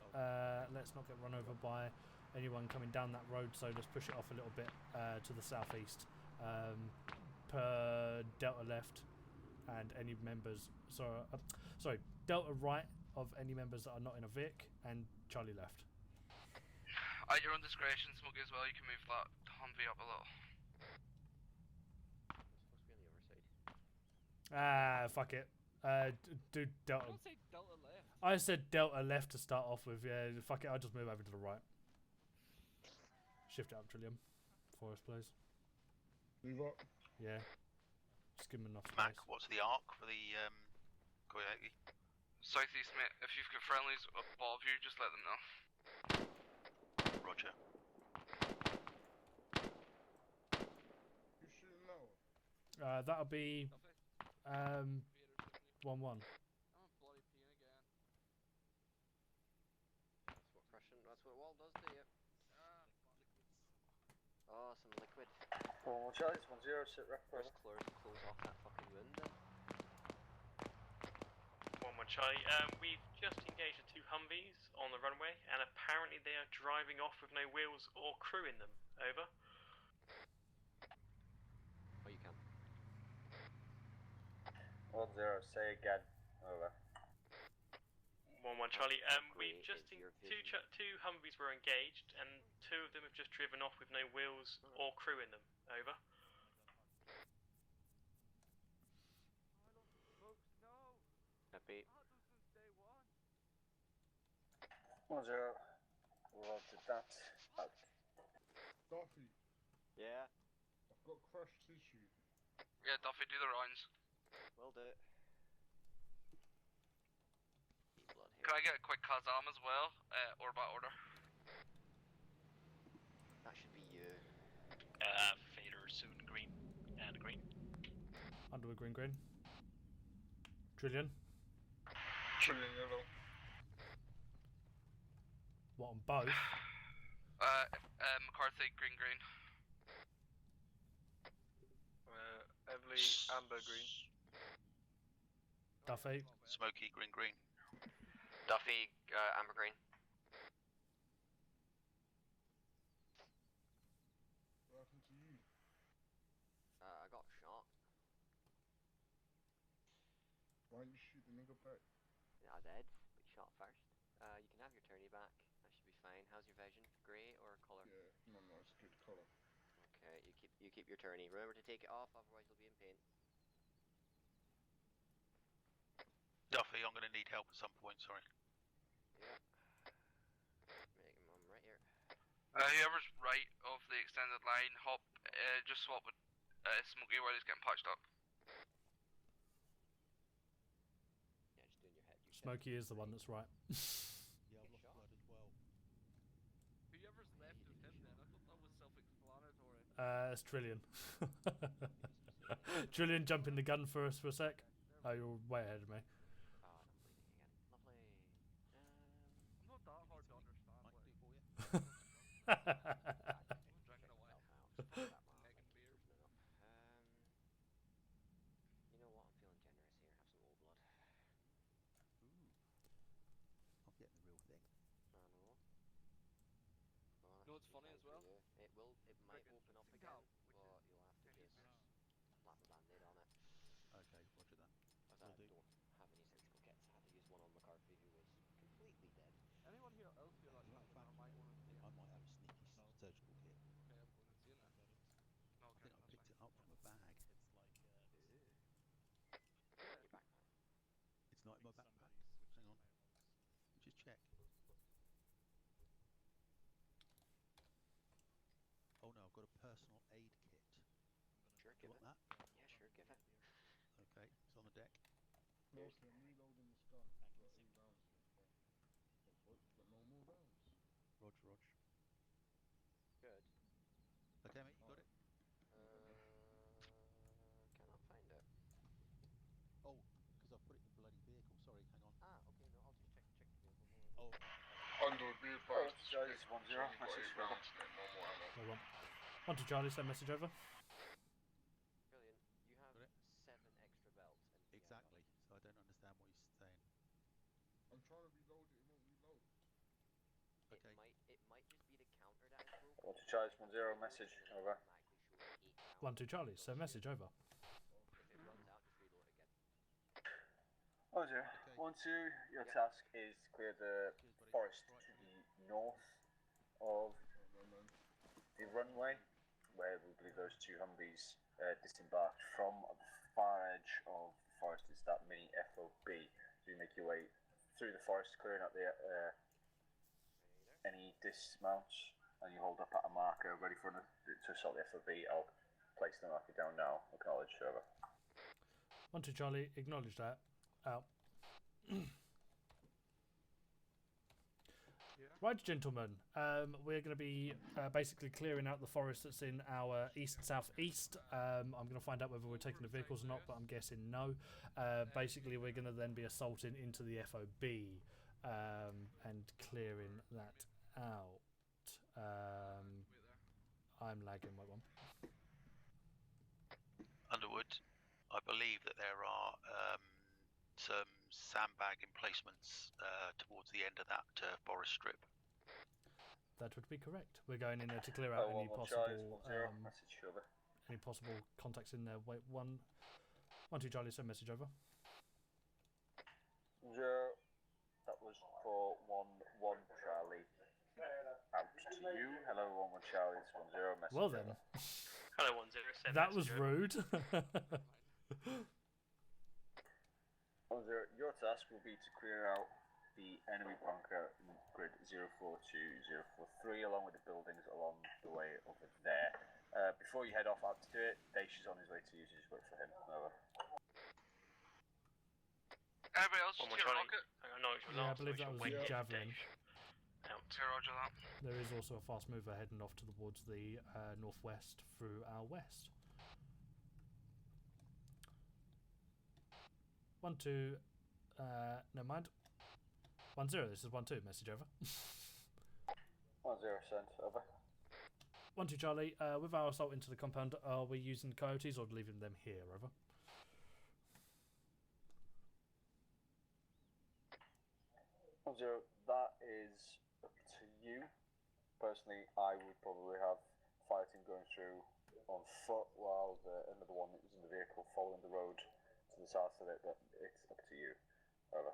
Speaker 1: Let's not get run over by anyone coming down that road, so let's push it off a little bit to the southeast. Per Delta left and any members, sorry, Delta right of any members that are not in a Vic, and Charlie left.
Speaker 2: At your own discretion, Smokey, as well, you can move that Humvee up a little.
Speaker 1: Fuck it. Do Delta.
Speaker 2: I don't say Delta left.
Speaker 1: I said Delta left to start off with. Yeah, fuck it. I'll just move over to the right. Shift it up, Trillium. For us, please.
Speaker 9: Move up.
Speaker 1: Yeah. Just give him enough space.
Speaker 16: Mac, what's the arc for the Coyote?
Speaker 2: Southeast, mate. If you've got friendlies above you, just let them know.
Speaker 16: Roger.
Speaker 9: Who's shooting now?
Speaker 1: That'll be 1-1.
Speaker 2: I'm bloody peeing again.
Speaker 12: That's what wall does to you. Oh, some liquid.
Speaker 4: Well, Charlie's 10, sit rep.
Speaker 12: First close off that fucking wound then.
Speaker 13: 1-1 Charlie. We've just engaged the 2 Humvees on the runway, and apparently they are driving off with no wheels or crew in them. Over.
Speaker 12: Oh, you can.
Speaker 4: 10, say again. Over.
Speaker 13: 1-1 Charlie. We've just two Humvees were engaged, and 2 of them have just driven off with no wheels or crew in them. Over.
Speaker 12: Happy.
Speaker 4: 10, roger that. Out.
Speaker 9: Duffy,
Speaker 12: Yeah.
Speaker 9: I've got crushed tissue.
Speaker 2: Yeah, Duffy, do the rounds.
Speaker 12: Will do.
Speaker 2: Can I get a quick Kazam as well? Or by order?
Speaker 12: That should be you.
Speaker 14: Fader, soon green, and green.
Speaker 1: Underwood, green. Trillion.
Speaker 11: Trillion yellow.
Speaker 1: What, on both?
Speaker 2: McCarthy, green.
Speaker 15: Emily, amber, green.
Speaker 1: Duffy.
Speaker 16: Smoky, green.
Speaker 3: Duffy, amber green.
Speaker 9: What happened to you?
Speaker 12: I got shot.
Speaker 9: Why didn't you shoot the nigga back?
Speaker 12: Yeah, I did, but you shot first. You can have your tourney back. That should be fine. How's your vision? Grey or colour?
Speaker 9: Yeah, no, it's good colour.
Speaker 12: Okay, you keep your tourney. Remember to take it off, otherwise you'll be in pain.
Speaker 16: Duffy, I'm going to need help at some point, sorry.
Speaker 12: Yeah. I'm right here.
Speaker 2: Whoever's right of the extended line, hop, just swap with Smokey while he's getting patched up.
Speaker 12: Yeah, just doing your head.
Speaker 1: Smokey is the one that's right.
Speaker 18: Yeah, I've lost blood as well.
Speaker 2: Whoever's left of him then, I thought that was self-explanatory.
Speaker 1: It's Trillion. Trillion jumping the gun for us for a sec. Oh, you're way ahead of me.
Speaker 12: Oh, I'm bleeding again. Lovely.
Speaker 2: Not that hard to understand.
Speaker 18: I can do it for you.
Speaker 2: Drinking away.
Speaker 12: Making beers. You know what? I'm feeling generous here. Have some old blood.
Speaker 18: Ooh. I'm getting the real thing.
Speaker 12: I know. Oh,
Speaker 2: No, it's funny as well.
Speaker 12: It might open up again, but you'll have to just slap a band-aid on it.
Speaker 18: Okay, roger that.
Speaker 12: As I don't have any surgical kits. I had to use one on McCarthy, who was completely dead.
Speaker 2: Anyone here else here like
Speaker 18: As a matter of fact,
Speaker 2: might want to see it?
Speaker 18: I might have a sneaky surgical kit.
Speaker 2: Okay, I'm going to see it now.
Speaker 18: I think I picked it up from a bag.
Speaker 12: You're back now.
Speaker 18: got a personal aid kit.
Speaker 12: Sure,
Speaker 18: Do you
Speaker 12: give
Speaker 18: want
Speaker 12: it.
Speaker 18: that?
Speaker 12: Yeah, sure, give it.
Speaker 18: Okay, it's on the deck.
Speaker 9: Mostly, I'm reloading this gun. I've got 8 rounds left. What? Got no more rounds?
Speaker 18: Roger, Roger.
Speaker 12: Good.
Speaker 18: Okay, mate, you got it?
Speaker 12: Cannot find it.
Speaker 18: Oh, because I put it in the bloody vehicle. Sorry, hang on.
Speaker 12: Ah, okay, no, I'll just check the vehicle.
Speaker 18: Oh,
Speaker 11: Under, be advised.
Speaker 4: Charlie's 1-0, message
Speaker 11: for rounds, mate. No more ammo.
Speaker 1: No one. 1 to Charlie, send message over.
Speaker 12: Brilliant. You have 7 extra belts. And
Speaker 18: exactly. So I don't understand what he's saying.
Speaker 9: I'm trying to reload it. It won't reload.
Speaker 18: Okay.
Speaker 12: It might just be the counter that is broken.
Speaker 4: 1 to Charlie's 1-0, message over.
Speaker 1: 1 to Charlie, send message over.
Speaker 12: If it runs out, just reload again.
Speaker 4: 1-0. 1-2, your task is to clear the forest to the north of the runway, where we believe those 2 Humvees disembarked from. The far edge of the forest is that mini FOB. So you make your way through the forest, clearing out the any dismounts, and you hold up at a marker ready for to assault the FOB. I'll place the marker down now. Acknowledge, server.
Speaker 1: 1 to Charlie, acknowledge that. Out. Right, gentlemen, we're going to be basically clearing out the forest that's in our east-southeast. I'm going to find out whether we're taking the vehicles or not, but I'm guessing no. Basically, we're going to then be assaulting into the FOB and clearing that out. I'm lagging, wait one.
Speaker 16: Underwood, I believe that there are some sandbag emplacements towards the end of that forest strip.
Speaker 1: That would be correct. We're going in there to clear out any possible any possible contacts in there. Wait, 1 2 Charlie, send message over.
Speaker 4: 0. That was for 1-1 Charlie. Out to you. Hello, 1-1 Charlie. It's 1-0 message.
Speaker 1: Well then.
Speaker 13: Hello, 1-0. Send
Speaker 1: that was
Speaker 13: over.
Speaker 1: rude.
Speaker 4: 1-0. Your task will be to clear out the enemy bunker in grid 042-043 along with the buildings along the way over there. Before you head off out to do it, Daesh is on his way to use his work for him. Over.
Speaker 2: Everybody else just get a rocket?
Speaker 1: Yeah, I believe that was a javelin.
Speaker 2: Out. Roger that.
Speaker 1: There is also a fast mover heading off towards the northwest through our west. 1 2. Never mind. 1-0. This is 1-2. Message over.
Speaker 4: 1-0 sent. Over.
Speaker 1: 1 2 Charlie. With our assault into the compound, are we using coyotes or leaving them here? Over.
Speaker 4: 1-0. That is up to you. Personally, I would probably have fighting going through on foot while another one that was in the vehicle following the road to the south of it, but it's up to you. Over.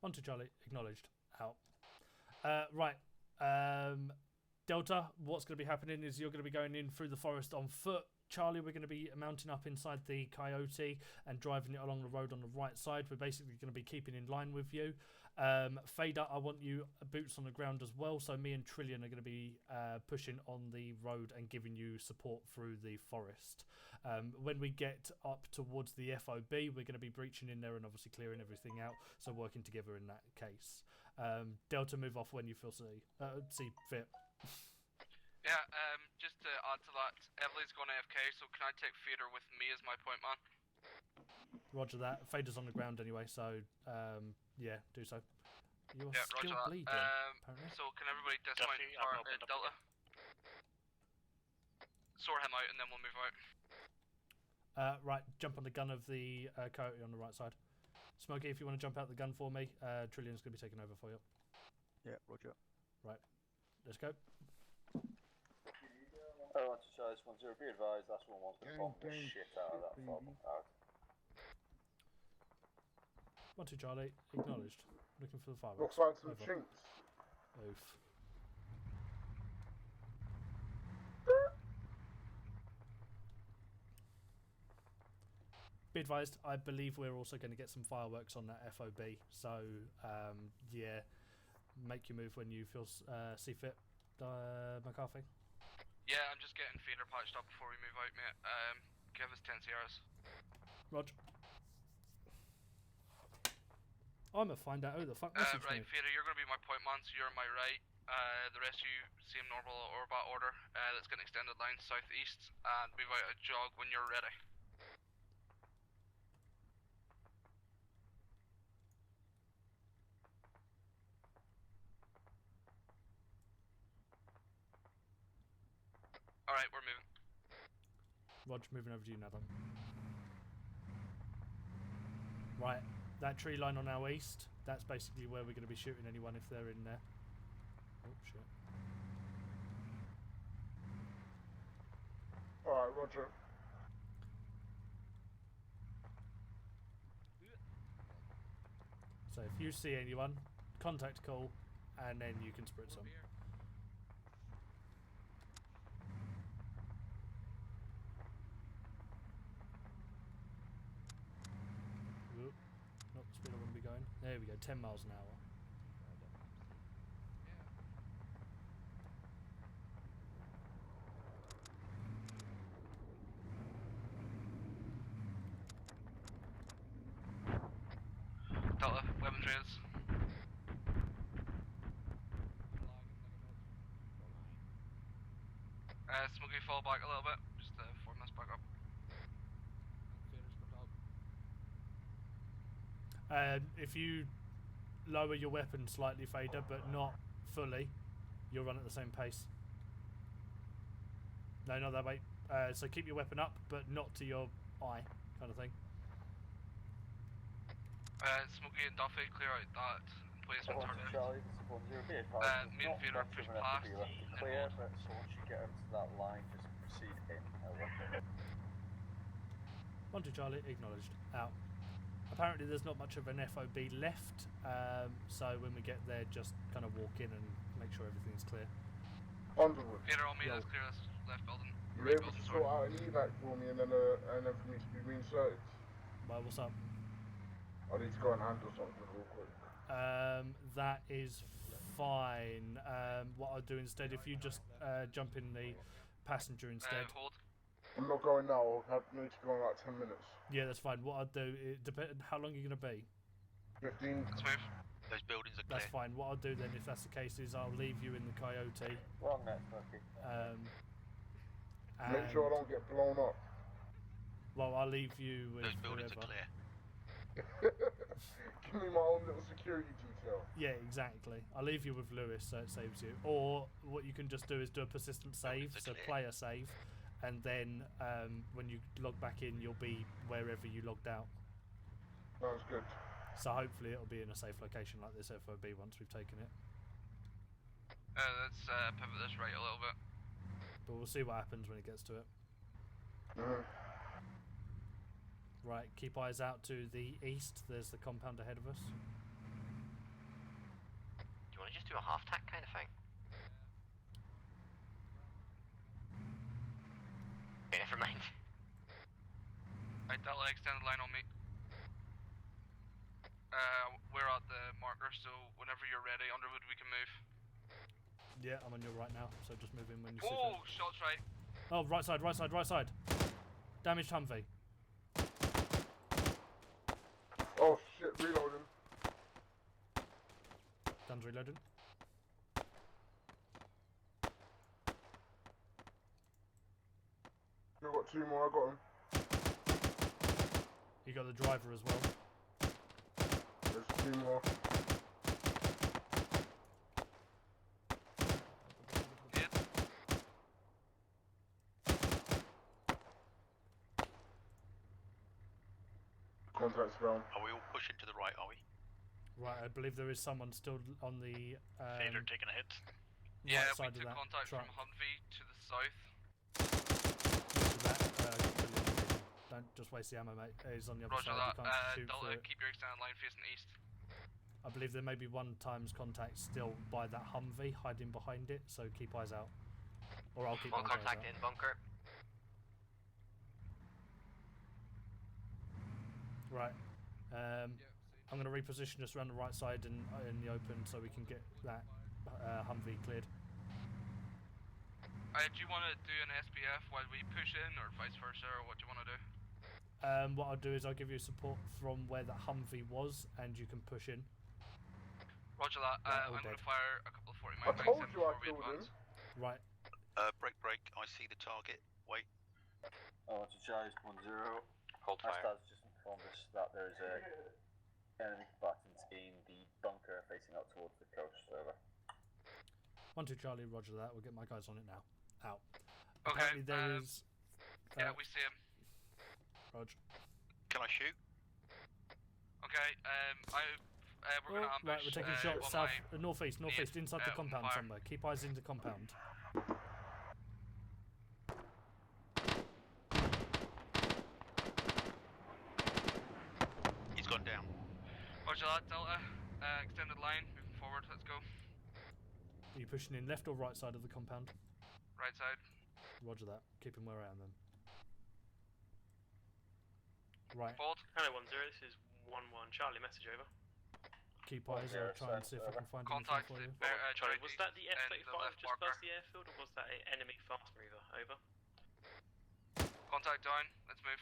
Speaker 1: 1 2 Charlie, acknowledged. Out. Right. Delta, what's going to be happening is you're going to be going in through the forest on foot. Charlie, we're going to be mounting up inside the Coyote and driving it along the road on the right side. We're basically going to be keeping in line with you. Fader, I want you boots on the ground as well. So me and Trillian are going to be pushing on the road and giving you support through the forest. When we get up towards the FOB, we're going to be breaching in there and obviously clearing everything out. So working together in that case. Delta, move off when you feel see fit.
Speaker 2: Yeah, just to add to that, Emily's gone AFK, so can I take Fader with me as my point man?
Speaker 1: Roger that. Fader's on the ground anyway, so yeah, do so. You're
Speaker 2: yeah,
Speaker 1: still
Speaker 2: roger
Speaker 1: bleeding, apparently.
Speaker 2: So can everybody dismount Delta? Sort him out and then we'll move out.
Speaker 1: Right, jump on the gun of the Coyote on the right side. Smokey, if you want to jump out the gun for me, Trillian's going to be taking over for you.
Speaker 18: Yeah, roger.
Speaker 1: Right, let's go.
Speaker 4: Oh, 1 2 1-0. Be advised, that's 1-1's going to bomb the shit out of that fucking out.
Speaker 1: 1 2 Charlie, acknowledged. Looking for the fireworks.
Speaker 9: Looks like some chinks.
Speaker 1: Oof. Be advised, I believe we're also going to get some fireworks on that FOB. So, yeah, make your move when you feel see fit, McCarthy?
Speaker 2: Yeah, I'm just getting feeder patched up before we move out, mate. Give us 10 CRs.
Speaker 1: Roger. I'm gonna find out who the fuck messaged
Speaker 2: Right,
Speaker 1: me.
Speaker 2: Feeder, you're gonna be my point man, so you're on my right. The rest of you, same normal orbat order. Let's get an extended line southeast and move out a jog when you're ready. Alright, we're moving.
Speaker 1: Roger, moving over to you now then. Right, that tree line on our east, that's basically where we're going to be shooting anyone if they're in there. Oh, shit.
Speaker 9: Alright, Roger.
Speaker 1: So if you see anyone, contact call, and then you can spritz them. Oop, not the speed I want to be going. There we go, 10 miles an hour.
Speaker 2: Delta, weapons raise. Smokey, fall back a little bit, just to form this back up.
Speaker 1: If you lower your weapon slightly, Fader, but not fully, you'll run at the same pace. No, not that way. So keep your weapon up, but not to your eye, kind of thing.
Speaker 2: Smokey and Duffy, clear out that placement target.
Speaker 4: Charlie, this is 10, be advised.
Speaker 2: Me and Feeder push past.
Speaker 4: Clear, but so once you get up to that line, just proceed in. Over.
Speaker 1: 1 to Charlie, acknowledged. Out. Apparently there's not much of an FOB left, so when we get there, just kind of walk in and make sure everything's clear.
Speaker 9: Underwood.
Speaker 2: Feeder on me, let's clear this left building.
Speaker 9: You're able to sort out an evac for me and then for me to be reinserted?
Speaker 1: Well, what's up?
Speaker 9: I need to go and handle something real quick.
Speaker 1: That is fine. What I'll do instead, if you just jump in the passenger instead.
Speaker 2: Hold.
Speaker 9: I'm not going now, I need to go in like 10 minutes.
Speaker 1: Yeah, that's fine. What I'll do, it depends how long you're going to be.
Speaker 9: 15.
Speaker 2: Let's move.
Speaker 16: Those buildings are clear.
Speaker 1: That's fine. What I'll do then, if that's the case, is I'll leave you in the Coyote.
Speaker 4: Wrong next, Lucky.
Speaker 9: Make sure I don't get blown up.
Speaker 1: Well, I'll leave you with
Speaker 16: those buildings
Speaker 1: whoever.
Speaker 16: are clear.
Speaker 9: Give me my own little security detail.
Speaker 1: Yeah, exactly. I'll leave you with Lewis, so it saves you. Or what you can just do is do a persistent save, so play a save, and then when you log back in, you'll be wherever you logged out.
Speaker 9: Sounds good.
Speaker 1: So hopefully it'll be in a safe location like this FOB once we've taken it.
Speaker 2: Let's pivot this right a little bit.
Speaker 1: But we'll see what happens when it gets to it. Right, keep eyes out to the east. There's the compound ahead of us.
Speaker 3: Do you want to just do a half-tack kind of thing? Okay, never mind.
Speaker 2: Right, Delta, extended line on me. We're at the marker, so whenever you're ready, Underwood, we can move.
Speaker 1: Yeah, I'm on your right now, so just move in when you see
Speaker 2: Oh, shots right.
Speaker 1: Oh, right side, right side, right side. Damaged Humvee.
Speaker 9: Oh shit, reloading.
Speaker 1: Guns reloading.
Speaker 9: I got 2 more, I got him.
Speaker 1: You got the driver as well.
Speaker 9: There's 2 more. Contacts around.
Speaker 16: Are we all pushing to the right, are we?
Speaker 1: Right, I believe there is someone still on the
Speaker 10: Fader taking a hit.
Speaker 2: Yeah,
Speaker 1: right
Speaker 2: we
Speaker 1: side of
Speaker 2: took
Speaker 1: that
Speaker 2: contact
Speaker 1: truck.
Speaker 2: from Humvee to the south.
Speaker 1: Don't just waste the ammo, mate. He's on the other
Speaker 2: Roger
Speaker 1: side.
Speaker 2: that.
Speaker 1: You can't shoot
Speaker 2: Delta,
Speaker 1: through it.
Speaker 2: keep your extended line facing east.
Speaker 1: I believe there may be one times contact still by that Humvee hiding behind it, so keep eyes out. Or I'll keep
Speaker 3: One
Speaker 1: my eyes
Speaker 3: contact
Speaker 1: out.
Speaker 3: in bunker.
Speaker 1: Right. I'm going to reposition us around the right side and in the open so we can get that Humvee cleared.
Speaker 2: Do you want to do an SPF while we push in, or vice versa, or what do you want to do?
Speaker 1: What I'll do is I'll give you support from where that Humvee was, and you can push in.
Speaker 2: Roger that.
Speaker 1: Right,
Speaker 2: I'm going
Speaker 1: dead.
Speaker 2: to fire a couple of 40
Speaker 9: I
Speaker 2: mag
Speaker 9: told you I
Speaker 2: before we
Speaker 9: killed him.
Speaker 2: advance.
Speaker 1: Right.
Speaker 16: Break. I see the target. Wait.
Speaker 4: Oh, to Charlie's 1-0.
Speaker 3: Hold fire.
Speaker 4: Astar's just informed us that there is a enemy combatants in the bunker facing out towards the coast. Over.
Speaker 1: 1-2 Charlie, roger that. We'll get my guys on it now. Out.
Speaker 2: Okay.
Speaker 1: Apparently there is.
Speaker 2: Yeah, we see him.
Speaker 1: Roger.
Speaker 16: Can I shoot?
Speaker 2: Okay. We're going to ambush.
Speaker 1: Right, we're taking shots
Speaker 2: on
Speaker 1: south, northeast, inside the compound
Speaker 2: fire.
Speaker 1: somewhere. Keep eyes in the compound.
Speaker 16: He's gone down.
Speaker 2: Roger that, Delta. Extended line, moving forward. Let's go.
Speaker 1: Are you pushing in left or right side of the compound?
Speaker 2: Right side.
Speaker 1: Roger that. Keep him where I am then. Right.
Speaker 2: Fold.
Speaker 13: Hello 1-0, this is 1-1 Charlie, message over.
Speaker 1: Keep eyes. I'll try and see if I can find
Speaker 2: Contact
Speaker 1: anything for you.
Speaker 13: Charlie, was that the F-35
Speaker 2: left
Speaker 13: just
Speaker 2: marker.
Speaker 13: past the airfield, or was that an enemy fast mover? Over.
Speaker 2: Contact down. Let's move.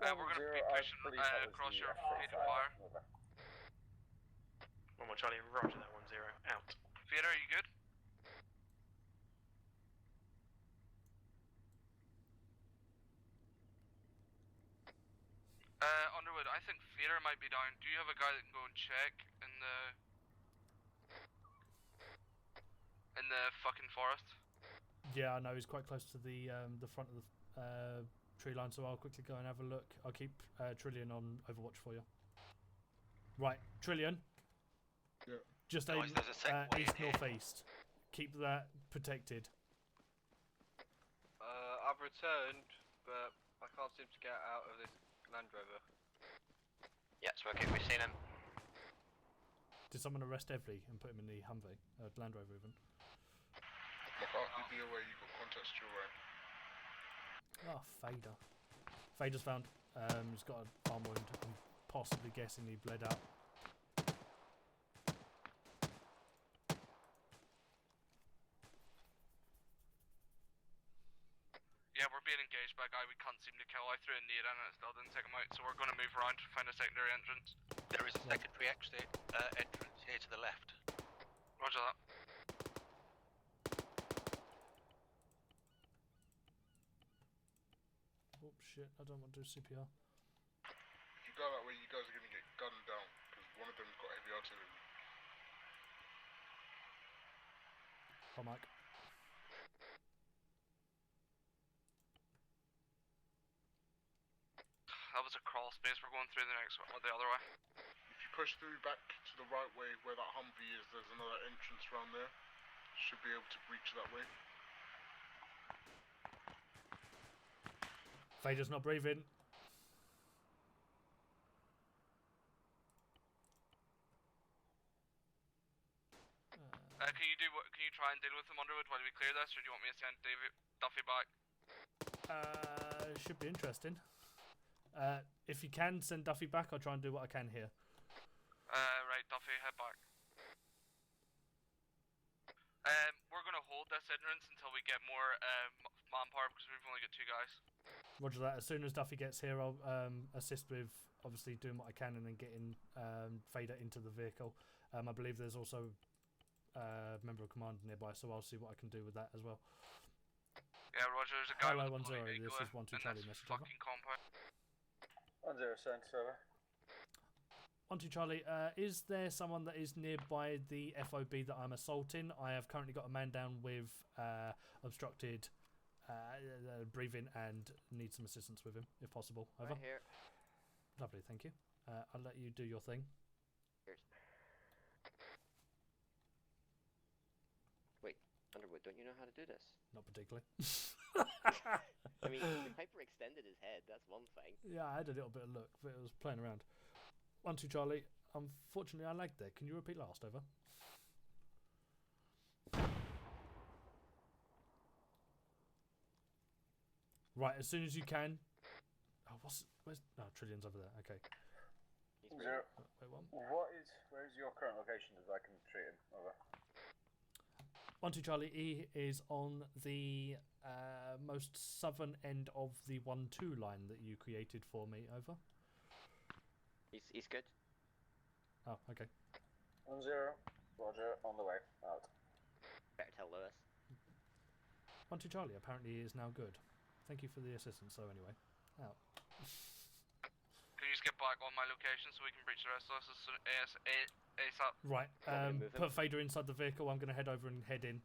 Speaker 2: We're going to be pushing across your feet of fire.
Speaker 13: 1-1 Charlie, roger that 1-0. Out.
Speaker 2: Theater, are you good? Underwood, I think Theater might be down. Do you have a guy that can go and check in the fucking forest?
Speaker 1: Yeah, I know. He's quite close to the front of the tree line, so I'll quickly go and have a look. I'll keep Trillion on Overwatch for you. Right, Trillion.
Speaker 9: Yeah.
Speaker 1: Just
Speaker 16: Guys, there's a second way
Speaker 1: east
Speaker 16: in here.
Speaker 1: northeast. Keep that protected.
Speaker 15: I've returned, but I can't seem to get out of this Land Rover.
Speaker 3: Yeah, smoking, we've seen him.
Speaker 1: Did someone arrest Evely and put him in the Humvee, Land Rover even?
Speaker 11: McCarthy, be aware, you got contacts to your right.
Speaker 1: Oh, Fader. Fader's found. He's got an arm wound. I'm possibly guessing he bled out.
Speaker 2: Yeah, we're being engaged by a guy we can't seem to kill. I threw a nade in and it still didn't take him out, so we're going to move around to find a secondary entrance.
Speaker 16: There is a secondary exit entrance here to the left.
Speaker 2: Roger that.
Speaker 1: Oh shit, I don't want to do CPR.
Speaker 11: If you go that way, you guys are going to get gunned down, because one of them's got heavy artillery.
Speaker 1: Oh, Mike.
Speaker 2: That was a crawl space. We're going through the next one, or the other way.
Speaker 11: If you push through back to the right way where that Humvee is, there's another entrance around there. Should be able to breach that way.
Speaker 1: Fader's not breathing.
Speaker 2: Can you try and deal with them, Underwood, while we clear this, or do you want me to send Duffy back?
Speaker 1: Should be interesting. If you can send Duffy back, I'll try and do what I can here.
Speaker 2: Right, Duffy, head back. We're going to hold this entrance until we get more manpower, because we've only got 2 guys.
Speaker 1: Roger that. As soon as Duffy gets here, I'll assist with obviously doing what I can and then getting Fader into the vehicle. I believe there's also a member of command nearby, so I'll see what I can do with that as well.
Speaker 2: Yeah, Roger, there's a guy
Speaker 1: Hello,
Speaker 2: with a
Speaker 1: 1-0. This is 1-2 Charlie message over.
Speaker 2: fucking compound.
Speaker 4: 1-0 sent over.
Speaker 1: 1-2 Charlie, is there someone that is nearby the FOB that I'm assaulting? I have currently got a man down with obstructed breathing and need some assistance with him, if possible. Over.
Speaker 3: Right here.
Speaker 1: Lovely, thank you. I'll let you do your thing.
Speaker 12: Cheers. Wait, Underwood, don't you know how to do this?
Speaker 1: Not particularly.
Speaker 12: I mean, the Piper extended his head, that's one thing.
Speaker 1: Yeah, I had a little bit of look, but it was playing around. 1-2 Charlie, unfortunately I lagged there. Can you repeat last, over? Right, as soon as you can. Oh, where's Trillion's over there, okay.
Speaker 4: Zero.
Speaker 1: Wait, one.
Speaker 4: Where's your current location as I can treat him? Over.
Speaker 1: 1-2 Charlie, E is on the most southern end of the 1-2 line that you created for me. Over.
Speaker 3: He's good.
Speaker 1: Oh, okay.
Speaker 4: 1-0. Roger, on the way. Out.
Speaker 3: Better tell Lewis.
Speaker 1: 1-2 Charlie apparently is now good. Thank you for the assistance, though, anyway. Out.
Speaker 2: Can you just get back on my location so we can breach the rest of us as soon ASAP?
Speaker 1: Right, put Fader inside the vehicle. I'm going to head over and head in.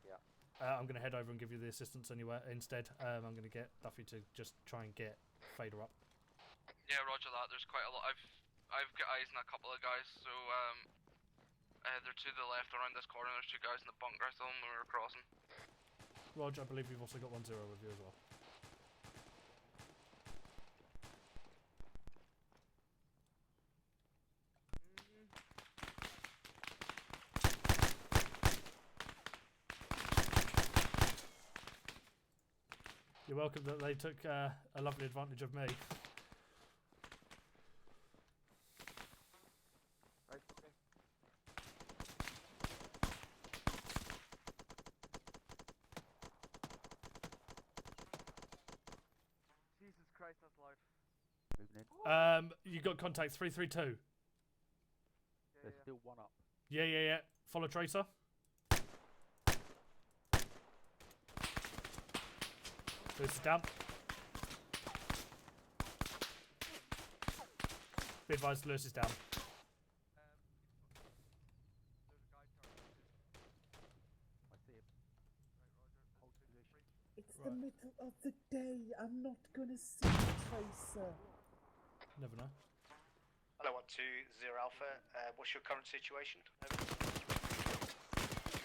Speaker 3: Yeah.
Speaker 1: I'm going to head over and give you the assistance anyway. Instead, I'm going to get Duffy to just try and get Fader up.
Speaker 2: Yeah, roger that. There's quite a lot. I've got eyes on a couple of guys, so they're to the left around this corner. There's 2 guys in the bunker. I saw them when we were crossing.
Speaker 1: Roger, I believe you've also got 1-0 with you as well. You're welcome that they took a lovely advantage of me.
Speaker 15: Jesus Christ, that's loud.
Speaker 14: Moving in.
Speaker 1: You got contact 332.
Speaker 14: There's still one up.
Speaker 1: Yeah. Follow Tracer. Lewis is down. Be advised, Lewis is down.
Speaker 14: I see him. Hold position.
Speaker 7: It's the middle of the day. I'm not gonna see the Tracer.
Speaker 1: Never know.
Speaker 8: Hello, 1-2 Alpha. What's your current situation?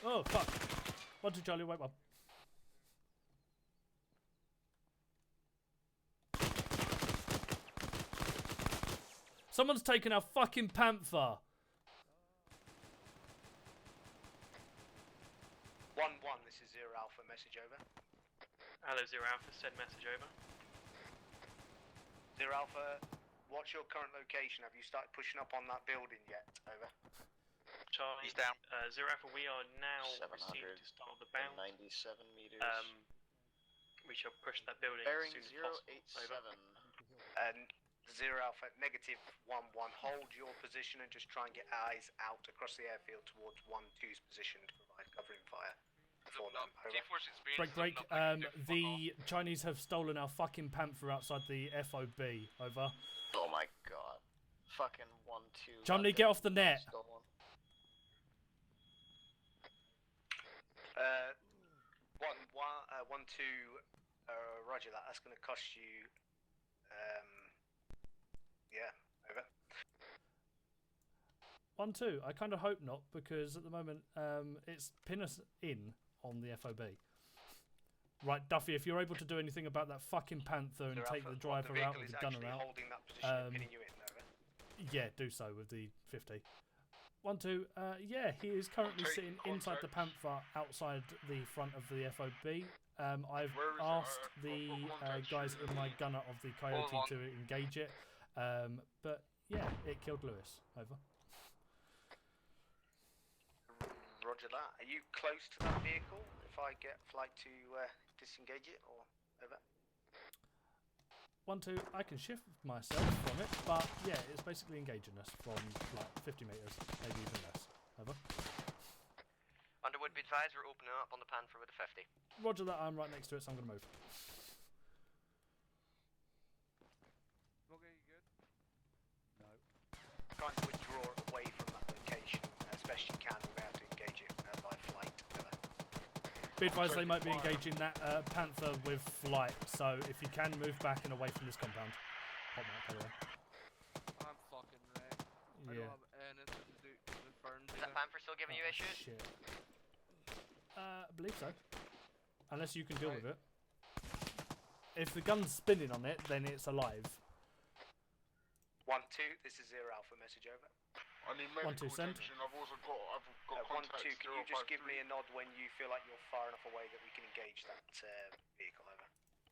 Speaker 1: Oh, fuck. 1-2 Charlie, wait one. Someone's taken our fucking Panther.
Speaker 8: 1-1, this is 0 Alpha, message over.
Speaker 13: Hello, 0 Alpha, send message over.
Speaker 8: 0 Alpha, what's your current location? Have you started pushing up on that building yet? Over.
Speaker 13: Charlie,
Speaker 16: He's down.
Speaker 13: 0 Alpha, we are now received to start the bound.
Speaker 18: 97 meters.
Speaker 13: We shall push that building
Speaker 18: Bearing
Speaker 13: as soon as
Speaker 18: 087.
Speaker 13: possible.
Speaker 8: And 0 Alpha, negative 1-1. Hold your position and just try and get eyes out across the airfield towards 1-2's position to provide covering fire for them. Over.
Speaker 1: Break. The Chinese have stolen our fucking Panther outside the FOB. Over.
Speaker 18: Oh my god. Fucking 1-2.
Speaker 1: Germany, get off the net.
Speaker 8: Stolen. 1-2. Roger that. That's going to cost you. Yeah. Over.
Speaker 1: 1-2. I kind of hope not, because at the moment it's pin us in on the FOB. Right, Duffy, if you're able to do anything about that fucking Panther and take the driver out with the gunner out.
Speaker 8: Holding that position and pinning you in, over.
Speaker 1: Yeah, do so with the 50. 1-2. Yeah, he is currently sitting inside the Panther outside the front of the FOB. I've asked the guys in my gunner of the Coyote to engage it, but yeah, it killed Lewis. Over.
Speaker 8: Roger that. Are you close to that vehicle? If I get flight to disengage it, or over?
Speaker 1: 1-2. I can shift myself from it, but yeah, it's basically engaging us from like 50 meters, maybe even less. Over.
Speaker 3: Underwood, be advised, we're opening up on the Panther with a 50.
Speaker 1: Roger that. I'm right next to it, so I'm going to move.
Speaker 15: Okay, you good?
Speaker 14: No.
Speaker 8: Trying to withdraw away from that location as best you can without to engage it by flight.
Speaker 1: Be advised, they might be engaging that Panther with flight, so if you can move back and away from this compound. Hot map, by the way.
Speaker 15: I'm fucking wrecked. I don't have anything to do with burn.
Speaker 3: Is that Panther still giving you issues?
Speaker 1: Shit. I believe so. Unless you can deal with it. If the gun's spinning on it, then it's alive.
Speaker 8: 1-2, this is 0 Alpha, message over.
Speaker 11: I need medical
Speaker 1: 1-2 send.
Speaker 11: attention. I've also got
Speaker 8: 1-2,
Speaker 11: contacts.
Speaker 8: can you just give me a nod when you feel like you're far enough away that we can engage that vehicle, over?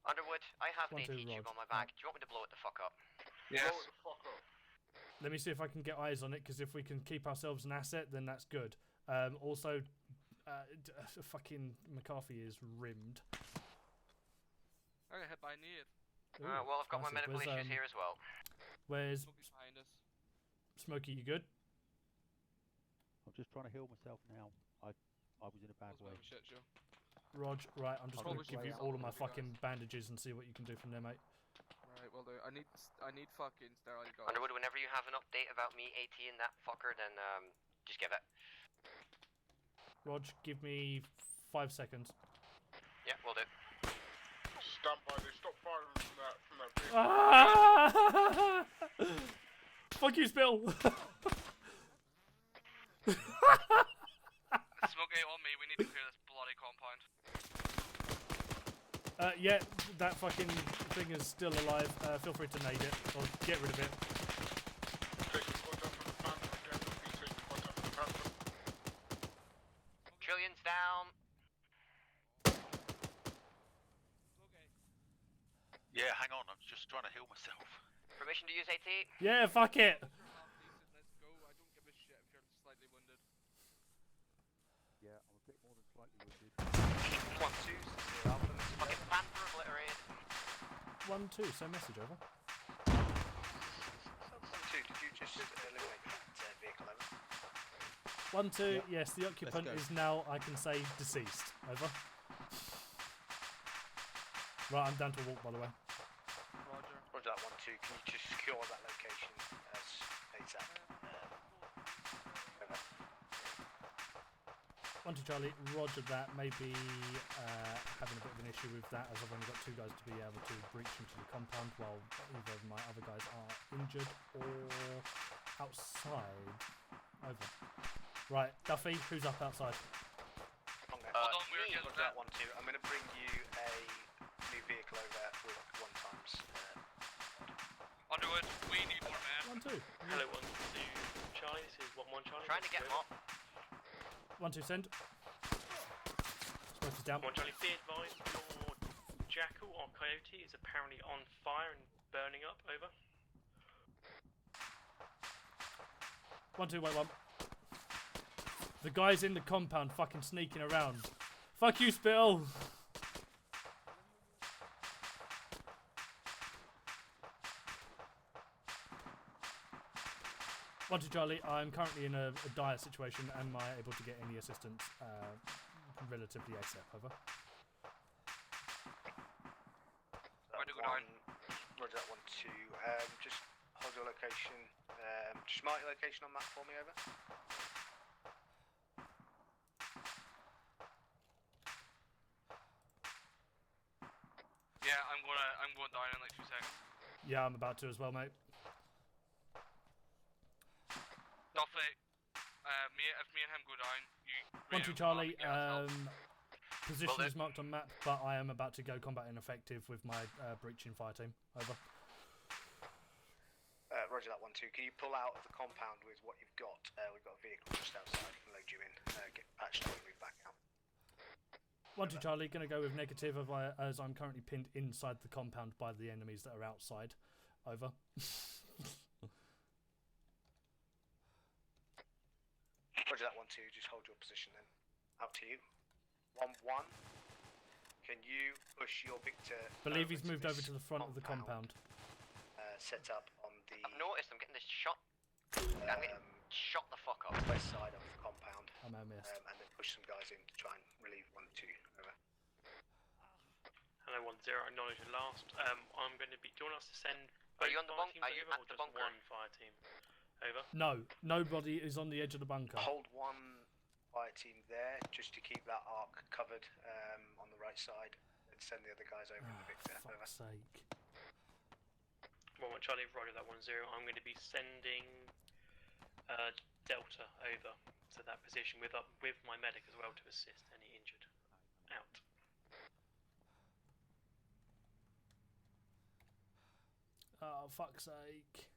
Speaker 3: Underwood, I have an
Speaker 1: 1-2
Speaker 3: AT tube
Speaker 1: Rod.
Speaker 3: on my back. Do you want me to blow it the fuck up?
Speaker 11: Yes. Blow it the fuck up.
Speaker 1: Let me see if I can get eyes on it, because if we can keep ourselves an asset, then that's good. Also, fucking McCarthy is rimmed.
Speaker 2: I got hit by a nade.
Speaker 3: Well, I've got my medical issues here as well.
Speaker 1: Where's
Speaker 2: Smokey's behind us.
Speaker 1: Smokey? You good?
Speaker 14: I'm just trying to heal myself now. I was in a bad way.
Speaker 2: Shit show.
Speaker 1: Rog, right, I'm just going to
Speaker 2: Probably
Speaker 1: give you
Speaker 2: should
Speaker 1: all
Speaker 2: be
Speaker 1: of my
Speaker 2: something,
Speaker 1: fucking bandages and see what you can do from there, mate.
Speaker 2: Right, well do. I need fucking steroid guys.
Speaker 3: Underwood, whenever you have an update about me AT and that fucker, then just give it.
Speaker 1: Rog, give me 5 seconds.
Speaker 3: Yeah, we'll do.
Speaker 11: Stand by. They stop firing from that vehicle.
Speaker 1: Ah! Fuck you, Spill.
Speaker 2: Smokey on me. We need to clear this bloody compound.
Speaker 1: Yeah, that fucking thing is still alive. Feel free to nade it or get rid of it.
Speaker 3: Trillions down.
Speaker 16: Yeah, hang on. I'm just trying to heal myself.
Speaker 3: Permission to use AT?
Speaker 1: Yeah, fuck it.
Speaker 2: Let's go. I don't give a shit if you're slightly wounded.
Speaker 14: Yeah, I'm a bit more than slightly wounded.
Speaker 3: 1-2, fucking Panther obliterated.
Speaker 1: 1-2, send message over.
Speaker 8: 1-2, did you just eliminate that vehicle over?
Speaker 1: 1-2, yes, the occupant is now, I can say, deceased. Over. Right, I'm down to a walk, by the way.
Speaker 2: Roger.
Speaker 8: Roger that 1-2, can you just secure that location as ASAP? Over.
Speaker 1: 1-2 Charlie, roger that. Maybe having a bit of an issue with that, as I've only got 2 guys to be able to breach into the compound while either of my other guys are injured or outside. Over. Right, Duffy, who's up outside?
Speaker 8: Hold on, Roger that 1-2. I'm going to bring you a new vehicle over with 1 times.
Speaker 2: Underwood, we need more men.
Speaker 1: 1-2.
Speaker 13: Hello, 1-2 Charlie. This is 1-1 Charlie.
Speaker 3: Trying to get him up.
Speaker 1: 1-2 send. Smoke is down.
Speaker 13: 1 Charlie, be advised your Jackal or Coyote is apparently on fire and burning up. Over.
Speaker 1: 1-2, wait 1. The guy's in the compound fucking sneaking around. Fuck you, Spittle! One to Charlie, I'm currently in a dire situation. Am I able to get any assistance relatively ASAP? Over.
Speaker 8: Roger that 1-2. Just hold your location. Just mark your location on map for me, over.
Speaker 2: Yeah, I'm going down in like 2 seconds.
Speaker 1: Yeah, I'm about to as well, mate.
Speaker 2: Duffy, if me and him go down, you...
Speaker 1: 1-2 Charlie, position is marked on map, but I am about to go combat ineffective with my breaching fire team. Over.
Speaker 8: Roger that 1-2. Can you pull out of the compound with what you've got? We've got a vehicle just outside. Can load you in. Get patched up and move back out.
Speaker 1: 1-2 Charlie, going to go with negative as I'm currently pinned inside the compound by the enemies that are outside. Over.
Speaker 8: Roger that 1-2. Just hold your position then. Out to you. 1-1. Can you push your Victor?
Speaker 1: Believe he's moved over to the front of the compound.
Speaker 8: Set up on the.
Speaker 3: I've noticed I'm getting this shot. I'm getting shot the fuck up.
Speaker 8: West side of the compound.
Speaker 1: I may have missed.
Speaker 8: And then push some guys in to try and relieve 1-2. Over.
Speaker 13: Hello 1-0. Acknowledge your last. I'm going to be. Do you want us to send?
Speaker 3: Are you on the bunker? Are you
Speaker 13: at
Speaker 3: the
Speaker 13: just
Speaker 3: bunker?
Speaker 13: one fire team? Over.
Speaker 1: No, nobody is on the edge of the bunker.
Speaker 8: Hold one fire team there just to keep that arc covered on the right side, and send the other guys over in the Victor.
Speaker 1: For fuck's sake.
Speaker 13: 1-1 Charlie, roger that 1-0. I'm going to be sending Delta over to that position with my medic as well to assist any injured. Out.
Speaker 1: Oh, fuck's sake.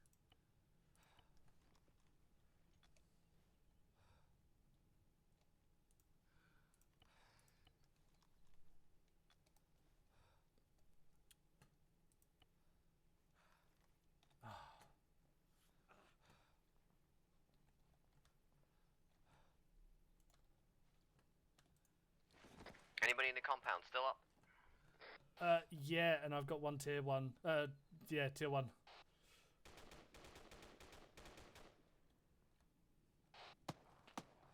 Speaker 3: Anybody in the compound still up?
Speaker 1: Yeah, and I've got one tier 1. Yeah, tier 1.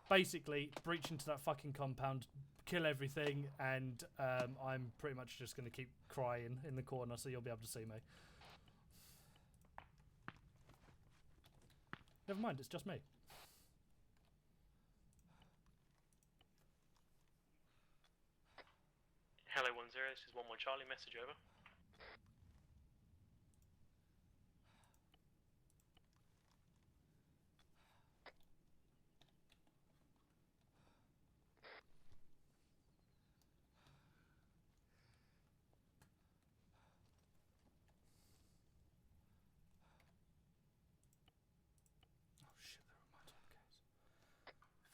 Speaker 1: Basically, breach into that fucking compound, kill everything, and I'm pretty much just going to keep crying in the corner, so you'll be able to see me. Never mind, it's just me.
Speaker 13: Hello 10, this is 11 Charlie, message over.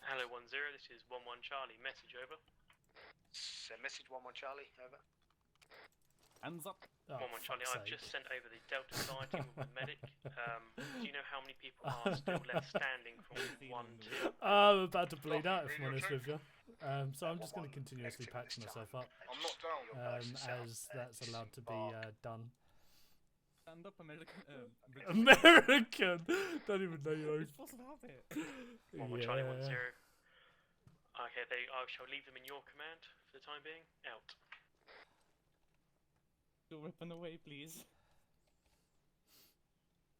Speaker 13: Hello 10, this is 11 Charlie, message over.
Speaker 8: So message 11 Charlie, over.
Speaker 14: Hands up.
Speaker 13: 11 Charlie, I've just sent over the Delta Side team with a medic. Do you know how many people are still left standing from 1, 2?
Speaker 1: I'm about to bleed out, if I'm honest with you. So I'm just going to continuously patch myself up.
Speaker 11: I'm not down.
Speaker 1: As that's allowed to be done.
Speaker 14: Stand up, American.
Speaker 1: American! Don't even know your own.
Speaker 14: You're supposed to have it.
Speaker 13: 11 Charlie 10. Okay, I shall leave them in your command for the time being. Out.
Speaker 14: Your weapon away, please.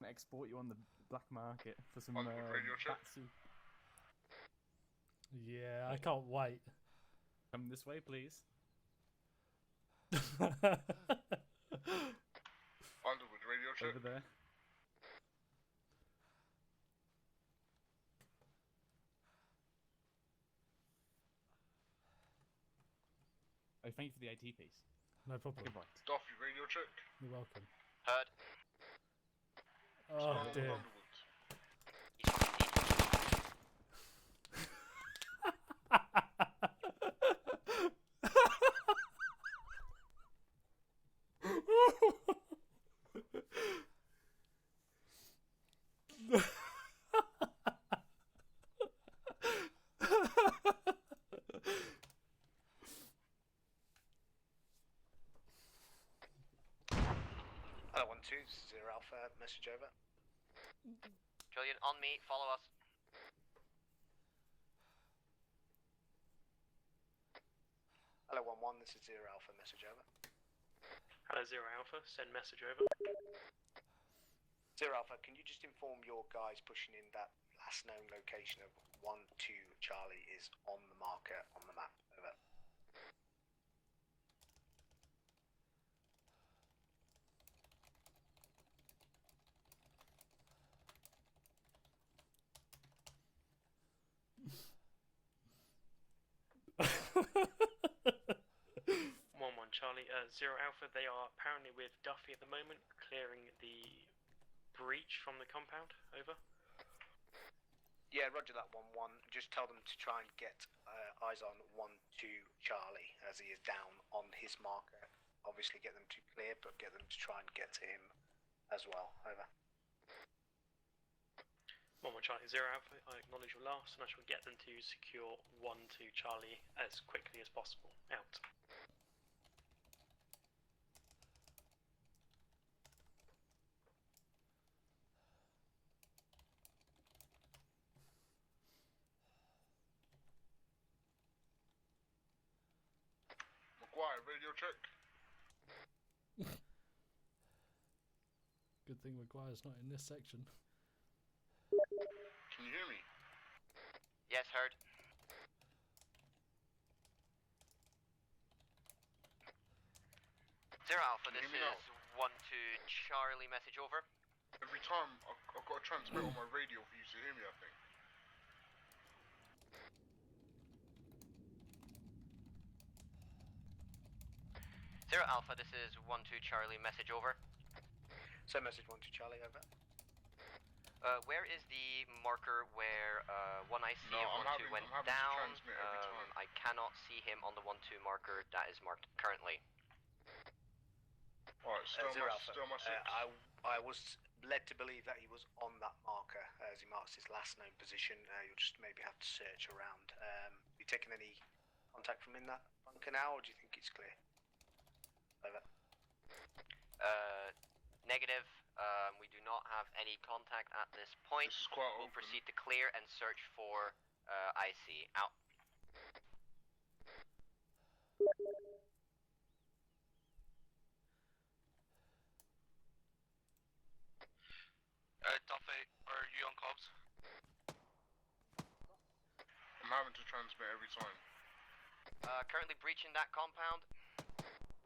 Speaker 14: I'm gonna export you on the black market for some batsuit.
Speaker 1: Yeah, I can't wait.
Speaker 14: Come this way, please.
Speaker 11: Underwood, radio check.
Speaker 14: Over there. Oh, thank you for the AT piece.
Speaker 1: No problem.
Speaker 14: Goodbye.
Speaker 11: Duffy, radio check.
Speaker 1: You're welcome.
Speaker 3: Heard.
Speaker 1: Oh dear.
Speaker 8: Hello 1-2, 0 Alpha, message over.
Speaker 3: Julian, on me, follow us.
Speaker 8: Hello 1-1, this is 0 Alpha, message over.
Speaker 13: Hello 0 Alpha, send message over.
Speaker 8: 0 Alpha, can you just inform your guys pushing in that last known location of 1-2 Charlie is on the marker on the map? Over.
Speaker 13: Charlie, 0 Alpha, they are apparently with Duffy at the moment, clearing the breach from the compound. Over.
Speaker 8: Yeah, roger that 1-1. Just tell them to try and get eyes on 1-2 Charlie as he is down on his marker. Obviously get them to clear, but get them to try and get to him as well. Over.
Speaker 13: 1-1 Charlie, 0 Alpha, I acknowledge your last, and I shall get them to secure 1-2 Charlie as quickly as possible. Out.
Speaker 11: Radio check.
Speaker 1: Good thing Maguire's not in this section.
Speaker 11: Can you hear me?
Speaker 3: Yes, heard. Zero Alpha, this is 1-2 Charlie, message over.
Speaker 11: Every time I've got to transmit on my radio for you to hear me, I think.
Speaker 3: Zero Alpha, this is 1-2 Charlie, message over.
Speaker 8: So message 1-2 Charlie, over.
Speaker 3: Where is the marker where one I see of 1-2 went down? I cannot see him on the 1-2 marker that is marked currently.
Speaker 11: Alright, still my 6.
Speaker 8: I was led to believe that he was on that marker as he marks his last known position. You'll just maybe have to search around. Have you taken any contact from in that bunker now, or do you think it's clear? Over.
Speaker 3: Negative. We do not have any contact at this point.
Speaker 11: This is quite
Speaker 3: We'll
Speaker 11: open.
Speaker 3: proceed to clear and search for IC. Out.
Speaker 2: Duffy, are you on comms?
Speaker 11: I'm having to transmit every time.
Speaker 3: Currently breaching that compound.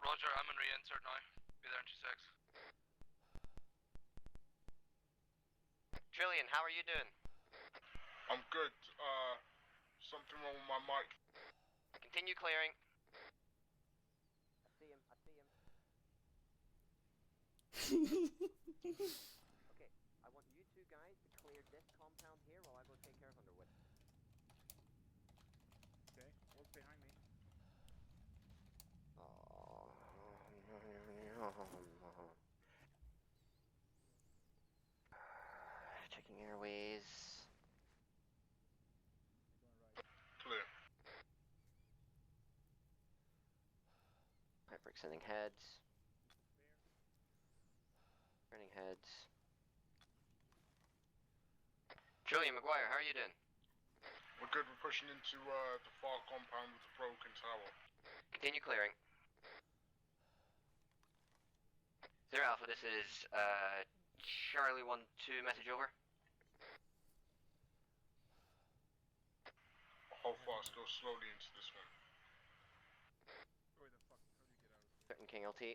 Speaker 2: Roger, I'm in re-insert now. Be there in 2 secs.
Speaker 3: Trillion, how are you doing?
Speaker 11: I'm good. Something wrong with my mic.
Speaker 3: Continue clearing.
Speaker 12: I see him. Okay, I want you two guys to clear this compound here while I go take care of Underwood.
Speaker 14: Okay, walk behind me.
Speaker 3: Checking airways.
Speaker 11: Clear.
Speaker 3: Pipework sending heads. Turning heads. Trillion, McGuire, how are you doing?
Speaker 11: We're good. We're pushing into the far compound with the broken tower.
Speaker 3: Continue clearing. Zero Alpha, this is Charlie 1-2, message over.
Speaker 11: How fast? Go slowly into this one.
Speaker 14: Where the fuck? How do you get out of here?
Speaker 3: Certain King LT.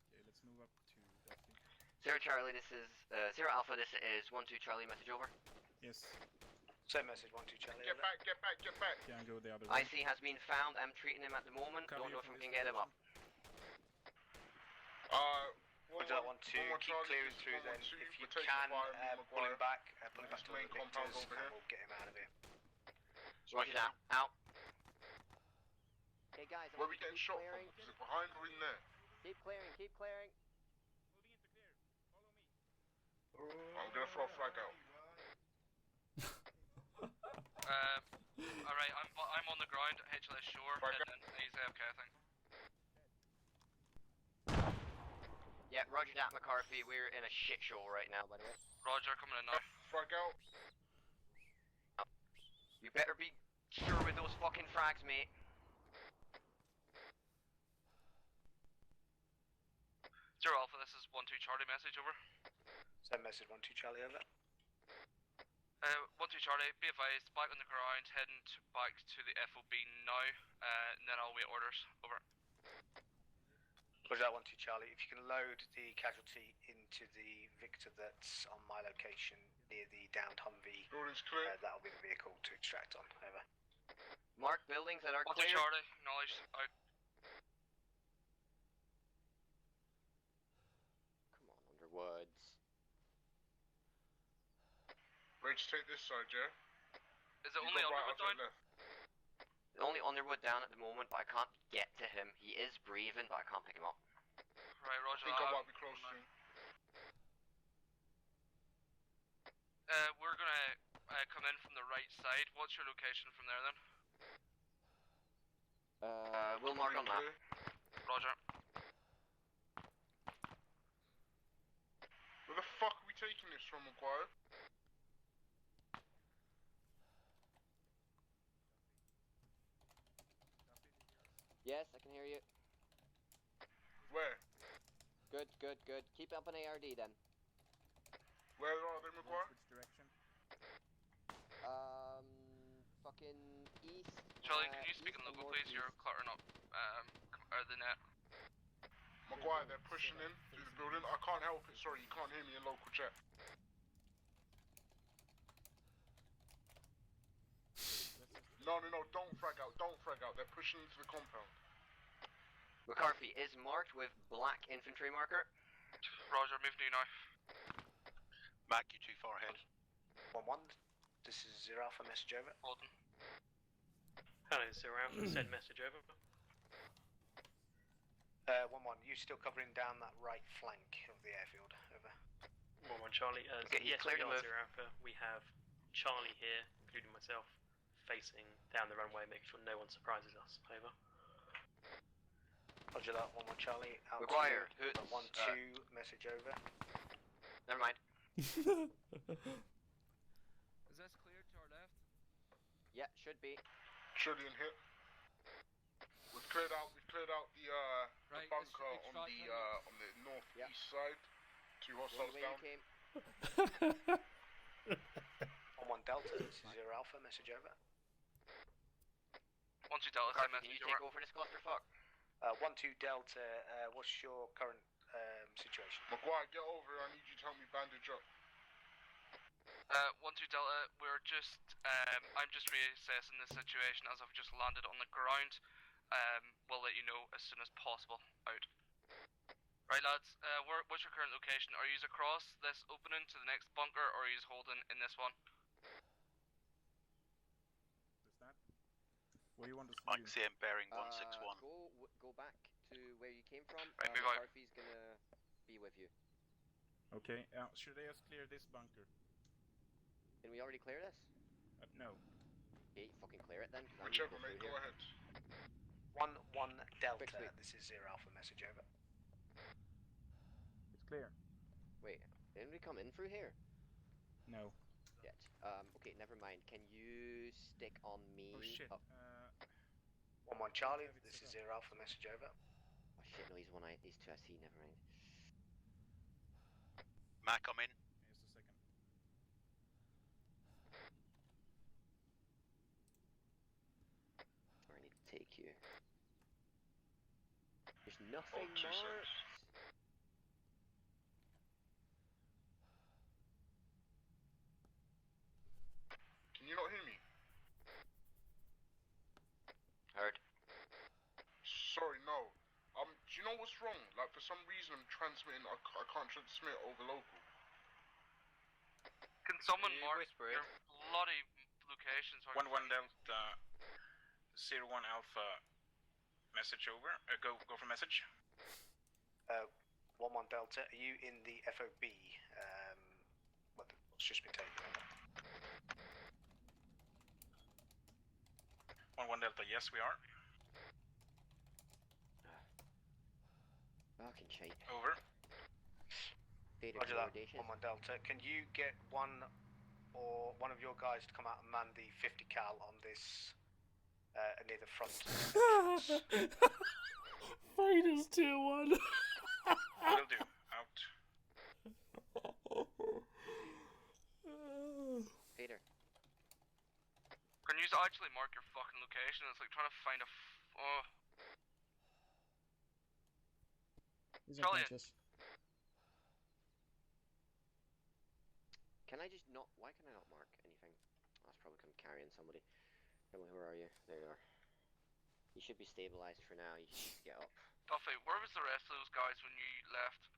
Speaker 14: Okay, let's move up to Duffy.
Speaker 3: Zero Charlie, this is Zero Alpha, this is 1-2 Charlie, message over.
Speaker 14: Yes.
Speaker 8: Same message, 1-2 Charlie.
Speaker 11: Get back, get back, get back!
Speaker 14: Can't go the other way.
Speaker 3: IC has been found, I'm treating him at the moment, don't know if we can get him up.
Speaker 8: Would that 1-2 keep clearing through then? If you can, pull him back to the victors, and we'll get him out of here.
Speaker 3: Roger that, out.
Speaker 12: Okay guys,
Speaker 11: Where are we getting shot from? Is it behind or in there?
Speaker 12: Keep clearing, keep clearing.
Speaker 11: I'm gonna throw a flag out.
Speaker 2: Alright, I'm on the ground at HLS Shore, heading in. He's AFK, I think.
Speaker 3: Yeah, roger that, McCarthy, we're in a shit show right now, by the way.
Speaker 2: Roger, coming in now.
Speaker 11: Frag out.
Speaker 3: You better be sure with those fucking frags, mate.
Speaker 2: Zero Alpha, this is 1-2 Charlie, message over.
Speaker 8: Same message, 1-2 Charlie, over.
Speaker 2: 1-2 Charlie, be advised, back on the ground, heading back to the FOB now, and then I'll wait orders, over.
Speaker 8: Roger that, 1-2 Charlie. If you can load the casualty into the Victor that's on my location near the downed Humvee, that'll be the vehicle to extract on, over.
Speaker 3: Mark buildings that are
Speaker 2: 1-2
Speaker 3: clear.
Speaker 2: Charlie, acknowledged, out.
Speaker 12: Come on, Underwoods.
Speaker 11: Ready to take this side, yeah?
Speaker 2: Is it only Underwood down?
Speaker 3: Only Underwood down at the moment, but I can't get to him. He is breathing, but I can't pick him up.
Speaker 2: Right, roger
Speaker 11: I think
Speaker 2: that.
Speaker 11: I might be close to him.
Speaker 2: We're gonna come in from the right side. What's your location from there then?
Speaker 3: We'll mark on map.
Speaker 2: Roger.
Speaker 11: Where the fuck are we taking this from, McGuire?
Speaker 12: Yes, I can hear you.
Speaker 11: Where?
Speaker 12: Good, good, good. Keep up an ARD then.
Speaker 11: Where are they, McGuire?
Speaker 14: Which direction?
Speaker 12: Fucking east.
Speaker 2: Charlie, can you speak in local, please? You're cluttering up the net.
Speaker 11: McGuire, they're pushing in through the building. I can't help it, sorry, you can't hear me in local chat. No, don't frag out, they're pushing into the compound.
Speaker 3: McCarthy is marked with black infantry marker.
Speaker 2: Roger, moving to you now.
Speaker 16: Mac, you're too far ahead.
Speaker 8: 1-1, this is Zero Alpha, message over.
Speaker 2: Holden.
Speaker 13: Hello, Zero Alpha, send message over.
Speaker 8: 1-1, you still covering down that right flank of the airfield, over.
Speaker 13: 1-1 Charlie,
Speaker 3: Okay,
Speaker 13: yes,
Speaker 3: clear
Speaker 13: we
Speaker 3: to
Speaker 13: are
Speaker 3: move.
Speaker 13: Zero Alpha. We have Charlie here. Can including myself, facing down the runway, making sure no one surprises us. Over.
Speaker 8: Roger that, 1-1 Charlie. Out
Speaker 3: Required.
Speaker 8: 1-2, message over.
Speaker 3: Never mind.
Speaker 19: Is this clear to our left?
Speaker 12: Yeah, should be.
Speaker 11: Should in hit. We've cleared out the bunker on the northeast side. 2 hostiles down.
Speaker 8: 1-1 Delta, this is 0 Alpha, message over.
Speaker 2: 1-2 Delta, same
Speaker 3: Can
Speaker 2: message
Speaker 3: you
Speaker 2: over.
Speaker 3: take over this clusterfuck?
Speaker 8: 1-2 Delta, what's your current situation?
Speaker 11: Maguire, get over here. I need you to help me bandage up.
Speaker 2: 1-2 Delta, we're just, I'm just reassessing the situation as I've just landed on the ground. We'll let you know as soon as possible. Out. Right lads, what's your current location? Are you across this opening to the next bunker, or are you holding in this one?
Speaker 20: Where you want us to
Speaker 16: I can see him bearing 161.
Speaker 12: Go back to where you came from.
Speaker 2: Right, move out.
Speaker 12: Harvey's gonna be with you.
Speaker 20: Okay, should I just clear this bunker?
Speaker 12: Can we already clear this?
Speaker 20: No.
Speaker 12: Okay, fucking clear it then.
Speaker 11: Whichever, mate, go ahead.
Speaker 8: 1-1 Delta, this is 0 Alpha, message over.
Speaker 20: It's clear.
Speaker 12: Wait, didn't we come in through here?
Speaker 20: No.
Speaker 12: Yet. Okay, never mind. Can you stick on me?
Speaker 20: Oh shit.
Speaker 8: 1-1 Charlie, this is 0 Alpha, message over.
Speaker 12: Oh shit, no, he's one eye. These two I see, never mind.
Speaker 16: Mac, I'm in.
Speaker 20: Just a second.
Speaker 12: Where I need to take you. There's nothing marked.
Speaker 11: Can you not hear me?
Speaker 3: Heard.
Speaker 11: Sorry, no. Do you know what's wrong? Like, for some reason I'm transmitting, I can't transmit over local.
Speaker 2: Can someone mark your bloody locations?
Speaker 20: 1-1 Delta, 0-1 Alpha, message over. Go for message.
Speaker 8: 1-1 Delta, are you in the FOB? What's just been taken over?
Speaker 20: 1-1 Delta, yes we are.
Speaker 12: Fucking shite.
Speaker 20: Over.
Speaker 8: Roger that, 1-1 Delta. Can you get one of your guys to come out and man the 50 cal on this near the front?
Speaker 1: Fighters tier 1.
Speaker 20: Will do. Out.
Speaker 12: Peter.
Speaker 2: Can you actually mark your fucking location? It's like trying to find a
Speaker 5: He's
Speaker 2: Charlie.
Speaker 5: unconscious.
Speaker 12: Can I just not? Why can I not mark anything? Oh, that's probably 'cause I'm carrying somebody. Come on, where are you? There you are. You should be stabilized for now. You should get up.
Speaker 2: Duffy, where was the rest of those guys when you left?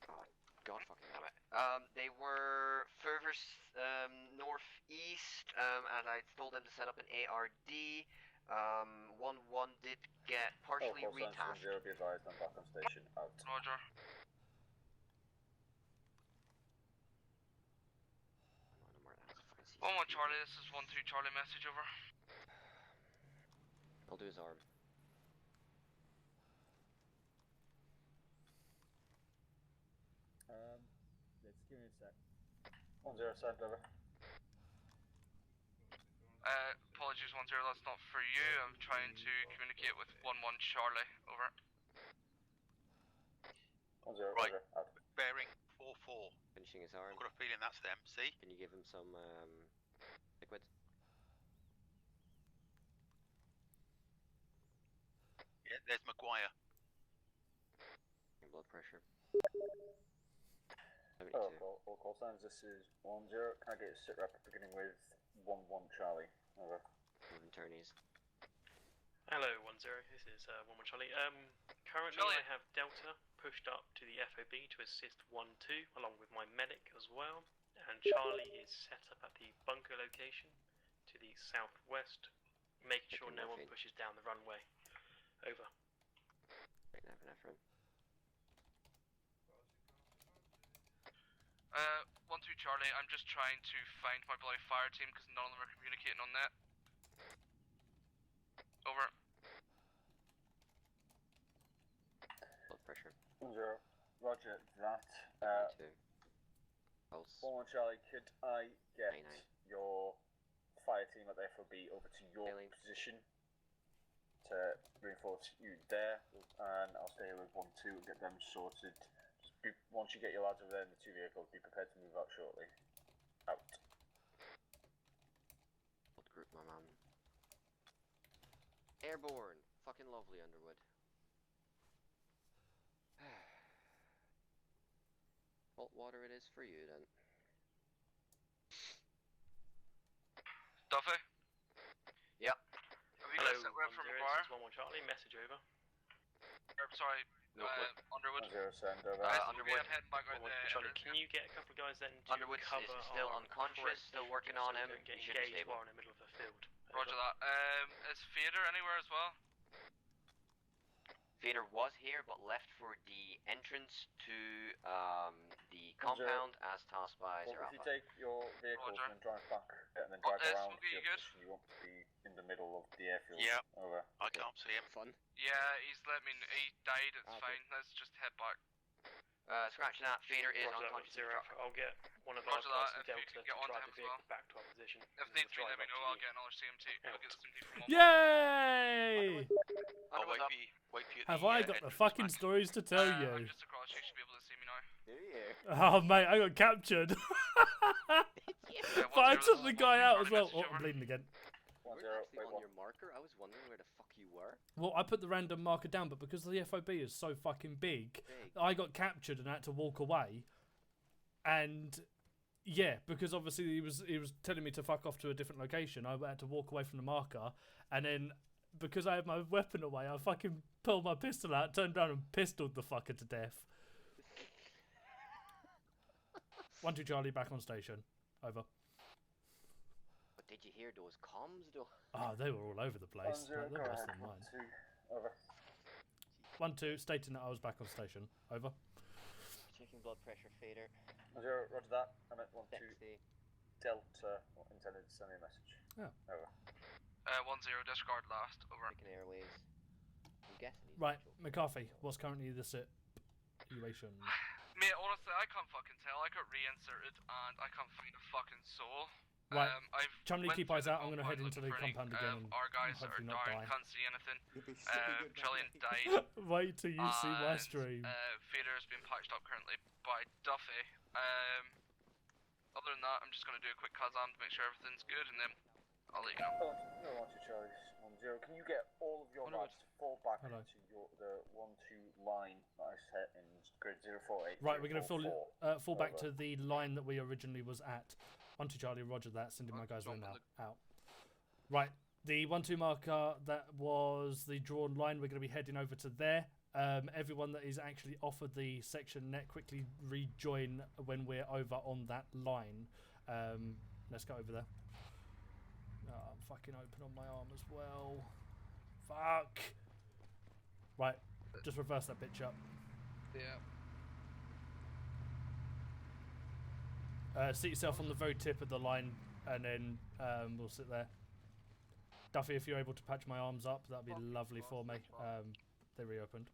Speaker 12: Oh, God fucking damn it.
Speaker 3: They were further northeast, and I told them to set up an ARD. 1-1 did get partially retasked.
Speaker 4: 0 be advised, I'm back on station. Out.
Speaker 2: Roger.
Speaker 12: I
Speaker 2: 1-1 Charlie, this is 1-2 Charlie, message over.
Speaker 12: I'll do his arm.
Speaker 7: Let's give me a sec.
Speaker 4: 1-0 sent over.
Speaker 2: Apologies 1-0, that's not for you. I'm trying to communicate with 1-1 Charlie, over.
Speaker 4: 1-0,
Speaker 16: Right.
Speaker 4: over. Out.
Speaker 16: Bearing 4-4.
Speaker 12: Finishing his arm.
Speaker 16: I've got a feeling that's them. See?
Speaker 12: Can you give him some liquid?
Speaker 16: Yeah, there's Maguire.
Speaker 12: Blood pressure.
Speaker 4: Oh, all call signs, this is 1-0. Can I get a sit rep beginning with 1-1 Charlie? Over.
Speaker 12: Moving turnies.
Speaker 13: Hello, 1-0. This is 1-1 Charlie. Currently
Speaker 2: Charlie.
Speaker 13: I have Delta pushed up to the FOB to assist 1-2, along with my medic as well. And Charlie is set up at the bunker location to the southwest, making sure no one pushes down the runway. Over.
Speaker 12: Right now, for him.
Speaker 2: 1-2 1-2 Charlie, I'm just trying to find my bloody fire team because none of them are communicating on that. Over.
Speaker 12: Blood pressure.
Speaker 4: 0. Roger that.
Speaker 12: 2. Pulse.
Speaker 4: 1-1 Charlie, could I get your fire team at the FOB over to your position to reinforce you there, and I'll stay here with 1-2 and get them sorted. Once you get your lads over there in the 2 vehicles, be prepared to move out shortly. Out.
Speaker 12: What group, my man? Airborne. Fucking lovely, Underwood. Hot water it is for you, then.
Speaker 2: Duffy?
Speaker 3: Yep.
Speaker 2: Have you guys set rep from Bar?
Speaker 13: 1-1 Charlie, message over.
Speaker 2: Sorry, Underwood.
Speaker 4: 1-0 send over.
Speaker 2: Underwood. Heading back out there.
Speaker 13: Charlie, can you get a couple of guys then to
Speaker 3: Underwood
Speaker 13: cover
Speaker 3: is still unconscious, still working on him.
Speaker 13: Get
Speaker 3: He should be
Speaker 13: engaged
Speaker 3: stable.
Speaker 13: while in the middle of a field.
Speaker 2: Roger that. Is Fader anywhere as well?
Speaker 3: Vader was here, but left for the entrance to the compound as tasked by
Speaker 4: Well,
Speaker 3: Zero
Speaker 4: if you
Speaker 3: Alpha.
Speaker 4: take your vehicles and drive back, and then drive around to your position, you want to be in the middle of the airfield.
Speaker 16: Yeah.
Speaker 4: Over.
Speaker 16: I can't see him.
Speaker 12: Fun.
Speaker 2: Yeah, he's let me. He died. It's fine. Let's just head back.
Speaker 3: Scratch that. Vader is
Speaker 13: Roger that,
Speaker 3: unconscious.
Speaker 13: Zero Alpha. I'll get one of our
Speaker 2: Roger
Speaker 13: guys
Speaker 2: that,
Speaker 13: from
Speaker 2: if you
Speaker 13: Delta
Speaker 2: can
Speaker 13: to
Speaker 2: get on
Speaker 13: drive
Speaker 2: him
Speaker 13: the
Speaker 2: as well.
Speaker 13: vehicle back to our position.
Speaker 2: If needs be, let me know. I'll get another CMT. I'll get the CMT from one.
Speaker 1: Yay!
Speaker 16: I'll wait for you.
Speaker 1: Have I got the fucking stories to tell you?
Speaker 2: I'm just across. You should be able to see me now.
Speaker 12: Do you?
Speaker 1: Oh mate, I got captured. But I took the guy out as well. Oh, I'm bleeding again.
Speaker 12: You weren't actually on your marker. I was wondering where the fuck you were.
Speaker 1: Well, I put the random marker down, but because the FOB is so fucking big, I got captured and had to walk away. And yeah, because obviously he was telling me to fuck off to a different location. I had to walk away from the marker, and then because I had my weapon away, I fucking pulled my pistol out, turned around and pistoled the fucker to death. 1-2 Charlie, back on station. Over.
Speaker 12: But did you hear those comms though?
Speaker 1: Ah, they were all over the place. Like, they're worse than mine.
Speaker 4: Over.
Speaker 1: 1-2, stating that I was back on station. Over.
Speaker 12: Checking blood pressure, Fader.
Speaker 4: 0, roger that. I'm at 1-2
Speaker 12: Sexy.
Speaker 4: Delta. Intended to send me a message.
Speaker 1: Yeah.
Speaker 4: Over.
Speaker 2: 1-0, discard last. Over.
Speaker 12: Checking airways. I'm guessing he's
Speaker 1: Right, McCarthy, what's currently the situation?
Speaker 2: Mate, honestly, I can't fucking tell. I got reinserted and I can't find a fucking soul.
Speaker 1: Right,
Speaker 2: I've
Speaker 1: Chumley,
Speaker 2: went
Speaker 1: keep
Speaker 2: through
Speaker 1: eyes
Speaker 2: the
Speaker 1: out. I'm going to head into the compound again and
Speaker 2: our guys are
Speaker 1: hopefully
Speaker 2: down,
Speaker 1: not die.
Speaker 2: can't see anything. Julian died.
Speaker 1: Wait till you see my stream.
Speaker 2: Fader has been patched up currently by Duffy. Other than that, I'm just going to do a quick Kazam to make sure everything's good, and then I'll let you know.
Speaker 4: No, 1-2 Charlie. 1-0. Can you get all of your lads to fall back into the 1-2 line that I set in grid 048?
Speaker 1: Right, we're going to fall back to the line that we originally was at. 1-2 Charlie, roger that. Sending my guys in now. Out. Right, the 1-2 marker, that was the drawn line. We're going to be heading over to there. Everyone that is actually offered the section net, quickly rejoin when we're over on that line. Let's go over there. Oh, I'm fucking open on my arm as well. Fuck. Right, just reverse that bitch up.
Speaker 2: Yeah.
Speaker 1: Seat yourself on the very tip of the line, and then we'll sit there. Duffy, if you're able to patch my arms up, that'd be lovely for me. They reopened.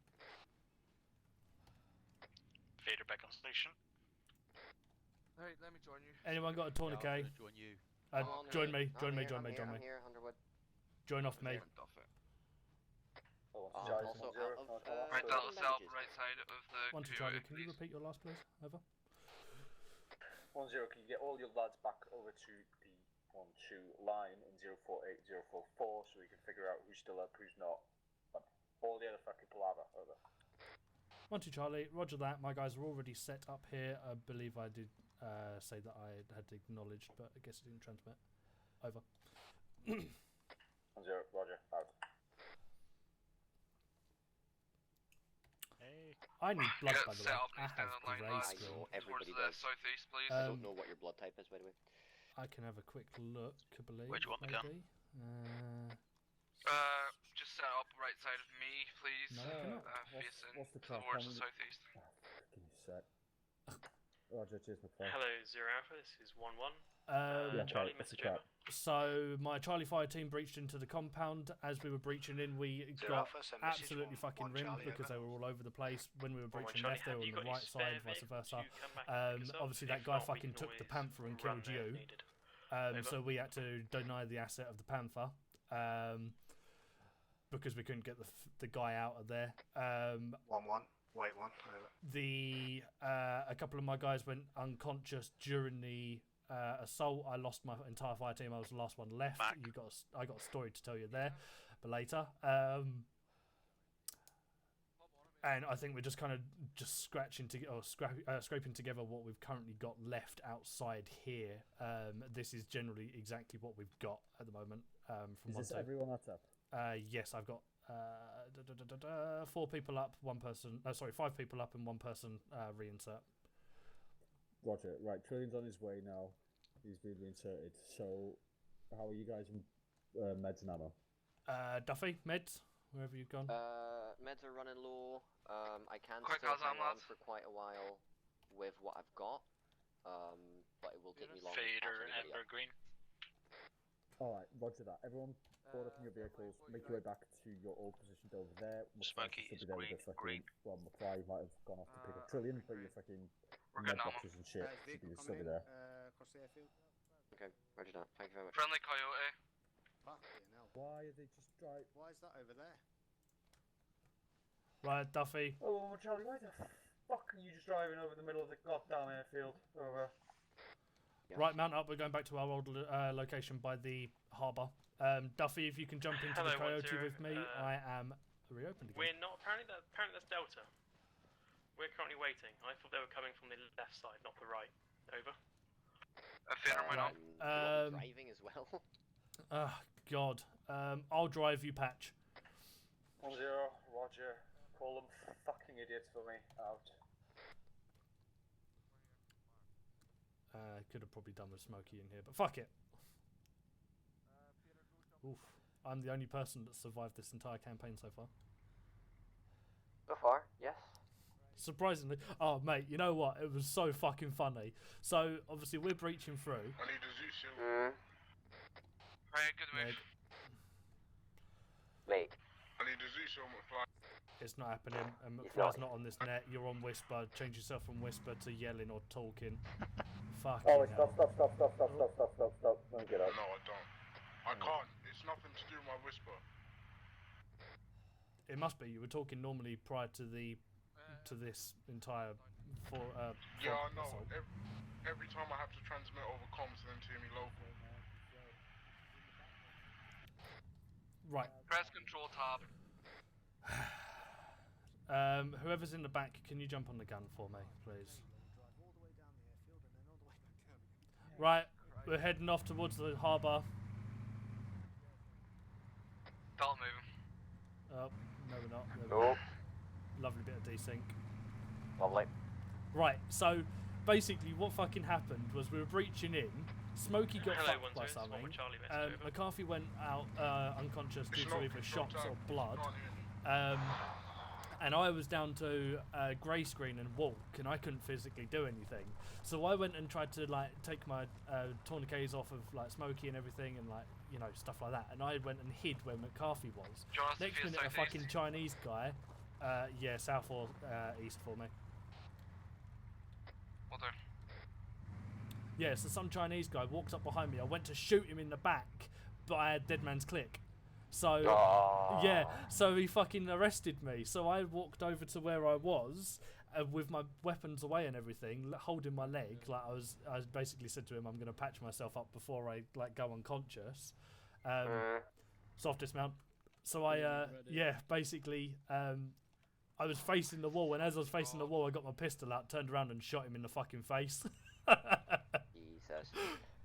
Speaker 10: Vader back on station.
Speaker 19: Alright, let me join you.
Speaker 1: Anyone got a tourniquet?
Speaker 16: Join you.
Speaker 1: Join me.
Speaker 12: I'm here, Underwood.
Speaker 1: Join off me.
Speaker 2: Right, that'll set up right side of the
Speaker 1: 1-2 Charlie, can you repeat your last, please? Over.
Speaker 4: 1-0, can you get all your lads back over to the 1-2 line in 048, 044 so we can figure out who's still up, who's not. All the other fucking palaver. Over.
Speaker 1: 1-2 Charlie, roger that. My guys are already set up here. I believe I did say that I had acknowledged, but I guess it didn't transmit. Over.
Speaker 4: 1-0, roger, out.
Speaker 14: Hey.
Speaker 1: I need blood, by the way. I have
Speaker 12: I know, everybody does.
Speaker 2: Southeast, please.
Speaker 12: I don't know what your blood type is, by the way.
Speaker 1: I can have a quick look, I believe.
Speaker 16: Where do you want the gun?
Speaker 2: Just set up right side of me, please.
Speaker 7: No,
Speaker 2: Facing
Speaker 7: what's the
Speaker 2: towards the southeast.
Speaker 7: Fucking set. Roger, cheers, McFly.
Speaker 13: Hello, Zero Alpha. This is 1-1.
Speaker 7: Yeah,
Speaker 13: Charlie,
Speaker 7: okay,
Speaker 13: message over.
Speaker 1: So my Charlie Fire team breached into the compound. As we were breaching in, we got absolutely fucking rimmed because they were all over the place. When we were breaching left, they were on the right side, vice versa. Obviously, that guy fucking took the Panther and killed you. So we had to deny the asset of the Panther because we couldn't get the guy out of there.
Speaker 8: 1-1. Wait, 1. Over.
Speaker 1: A couple of my guys went unconscious during the assault. I lost my entire fire team. I was the last one left. I got a story to tell you there, but later. And I think we're just kind of scraping together what we've currently got left outside here. This is generally exactly what we've got at the moment. From
Speaker 7: Is this everyone that's up?
Speaker 1: Yes, I've got 4 people up, 1 person. 5 people up and 1 person reinsert.
Speaker 7: Roger. Right, Trillion's on his way now. He's been reinserted. So, how are you guys in meds and ammo?
Speaker 1: Duffy, meds, wherever you've gone.
Speaker 12: Meds are running low. I can still hang on for quite a while with what I've got, but it will take me longer.
Speaker 10: Fader, Amber, Green.
Speaker 7: Alright, roger that. Everyone, board up in your vehicles, make your way back to your old positions over there.
Speaker 16: Smoky is green,
Speaker 7: Well, McFly might have gone off to pick up Trillion, but your fucking med boxes and shit should be still be there.
Speaker 8: Across the airfield.
Speaker 12: Okay, roger that. Thank you very much.
Speaker 2: Friendly Coyote.
Speaker 7: Why are they just driving?
Speaker 8: Why is that over there?
Speaker 1: Right, Duffy.
Speaker 4: Oh, Charlie, why the fuck are you just driving over the middle of the goddamn airfield? Over.
Speaker 1: Right, mount up. We're going back to our old location by the harbour. Duffy, if you can jump into the Coyote with me, I am reopened again.
Speaker 13: We're not. Apparently that's Delta. We're currently waiting. I thought they were coming from the left side, not the right. Over.
Speaker 12: Driving as well.
Speaker 1: Oh God. I'll drive you, Patch.
Speaker 4: 1-0, Roger. Call them fucking idiots for me. Out.
Speaker 1: Could have probably done with Smokey in here, but fuck it. Oof. I'm the only person that survived this entire campaign so far.
Speaker 12: So far, yes.
Speaker 1: Surprisingly. Oh, mate, you know what? It was so fucking funny. So, obviously, we're breaching through.
Speaker 11: I need a zoo shield.
Speaker 2: Right, good move.
Speaker 12: Wait.
Speaker 11: I need a zoo shield, McFly.
Speaker 1: It's not happening, and McFly's not on this net. You're on Whisper. Change yourself from Whisper to yelling or talking. Fucking
Speaker 7: Oh, stop. Don't get out.
Speaker 11: No, I don't. I can't. It's nothing to do with my Whisper.
Speaker 1: It must be. You were talking normally prior to this entire
Speaker 11: yeah, I know. Every time I have to transmit over comms and then to me local.
Speaker 1: Right.
Speaker 2: Press control tab.
Speaker 1: Whoever's in the back, can you jump on the gun for me, please? Right, we're heading off towards the harbour.
Speaker 2: Don't move.
Speaker 1: Oh, no we're not. There we go. Lovely bit of desync.
Speaker 12: Lovely.
Speaker 1: Right, so basically what fucking happened was we were breaching in. Smokey got fucked by something. McCarthy went out unconscious due to either shocks or blood. And I was down to grey screen and walk, and I couldn't physically do anything. So I went and tried to take my tourniquets off of Smokey and everything, and stuff like that. And I went and hid where McCarthy was. Next minute, a fucking Chinese guy, south or east for me.
Speaker 2: What there?
Speaker 1: Yeah, so some Chinese guy walks up behind me. I went to shoot him in the back, but I had dead man's click. So, yeah, so he fucking arrested me. So I walked over to where I was with my weapons away and everything, holding my leg. I basically said to him, I'm going to patch myself up before I go unconscious. Soft dismount. So I, basically, I was facing the wall, and as I was facing the wall, I got my pistol out, turned around and shot him in the fucking face.
Speaker 12: Jesus.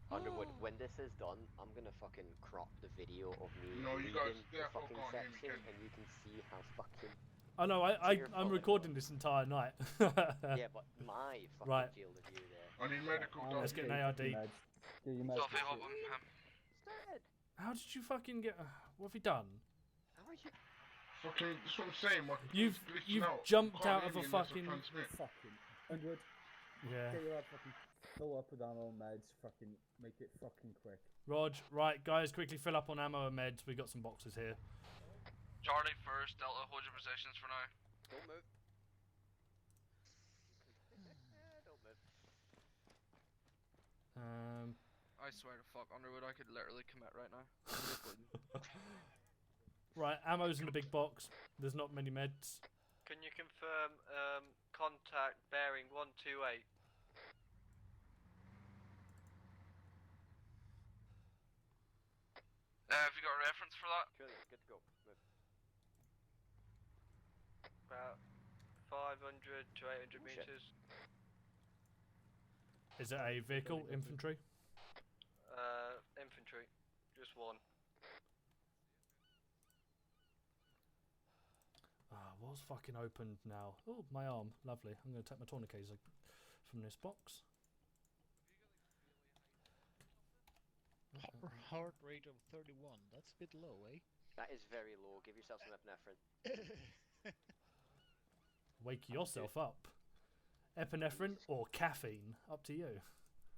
Speaker 12: Underwood, when this is done, I'm gonna fucking crop the video of me
Speaker 11: you guys,
Speaker 12: the fucking section, and you can see how fucking...
Speaker 1: I know, I'm recording this entire night.
Speaker 12: Yeah, but my fucking field of view there.
Speaker 11: I need medical.
Speaker 1: Let's get an ARD. How did you fucking get... what have you done?
Speaker 12: How are you...
Speaker 11: Fucking, that's what I'm saying.
Speaker 1: You've jumped out of a fucking...
Speaker 7: Underwood.
Speaker 1: Yeah.
Speaker 7: Get your lad fucking fill up with ammo, meds, fucking make it fucking quick.
Speaker 1: Rog, right, guys, quickly fill up on ammo and meds. We got some boxes here.
Speaker 2: Charlie first, Delta, hold your positions for now.
Speaker 12: Don't move. Don't move.
Speaker 19: I swear to fuck, Underwood, I could literally commit right now.
Speaker 1: Right, ammo's in the big box. There's not many meds.
Speaker 15: Can you confirm contact bearing 128?
Speaker 2: Have you got a reference for that?
Speaker 12: Cool, good to go. Move.
Speaker 15: About 500 to 800 meters.
Speaker 1: Is it a vehicle? Infantry?
Speaker 15: Infantry. Just one.
Speaker 1: What's fucking opened now? Oh, my arm. Lovely. I'm going to take my tourniquets from this box.
Speaker 14: Heart rate of 31. That's a bit low, eh?
Speaker 12: That is very low. Give yourself some epinephrine.
Speaker 1: Wake yourself up. Epinephrine or caffeine? Up to you.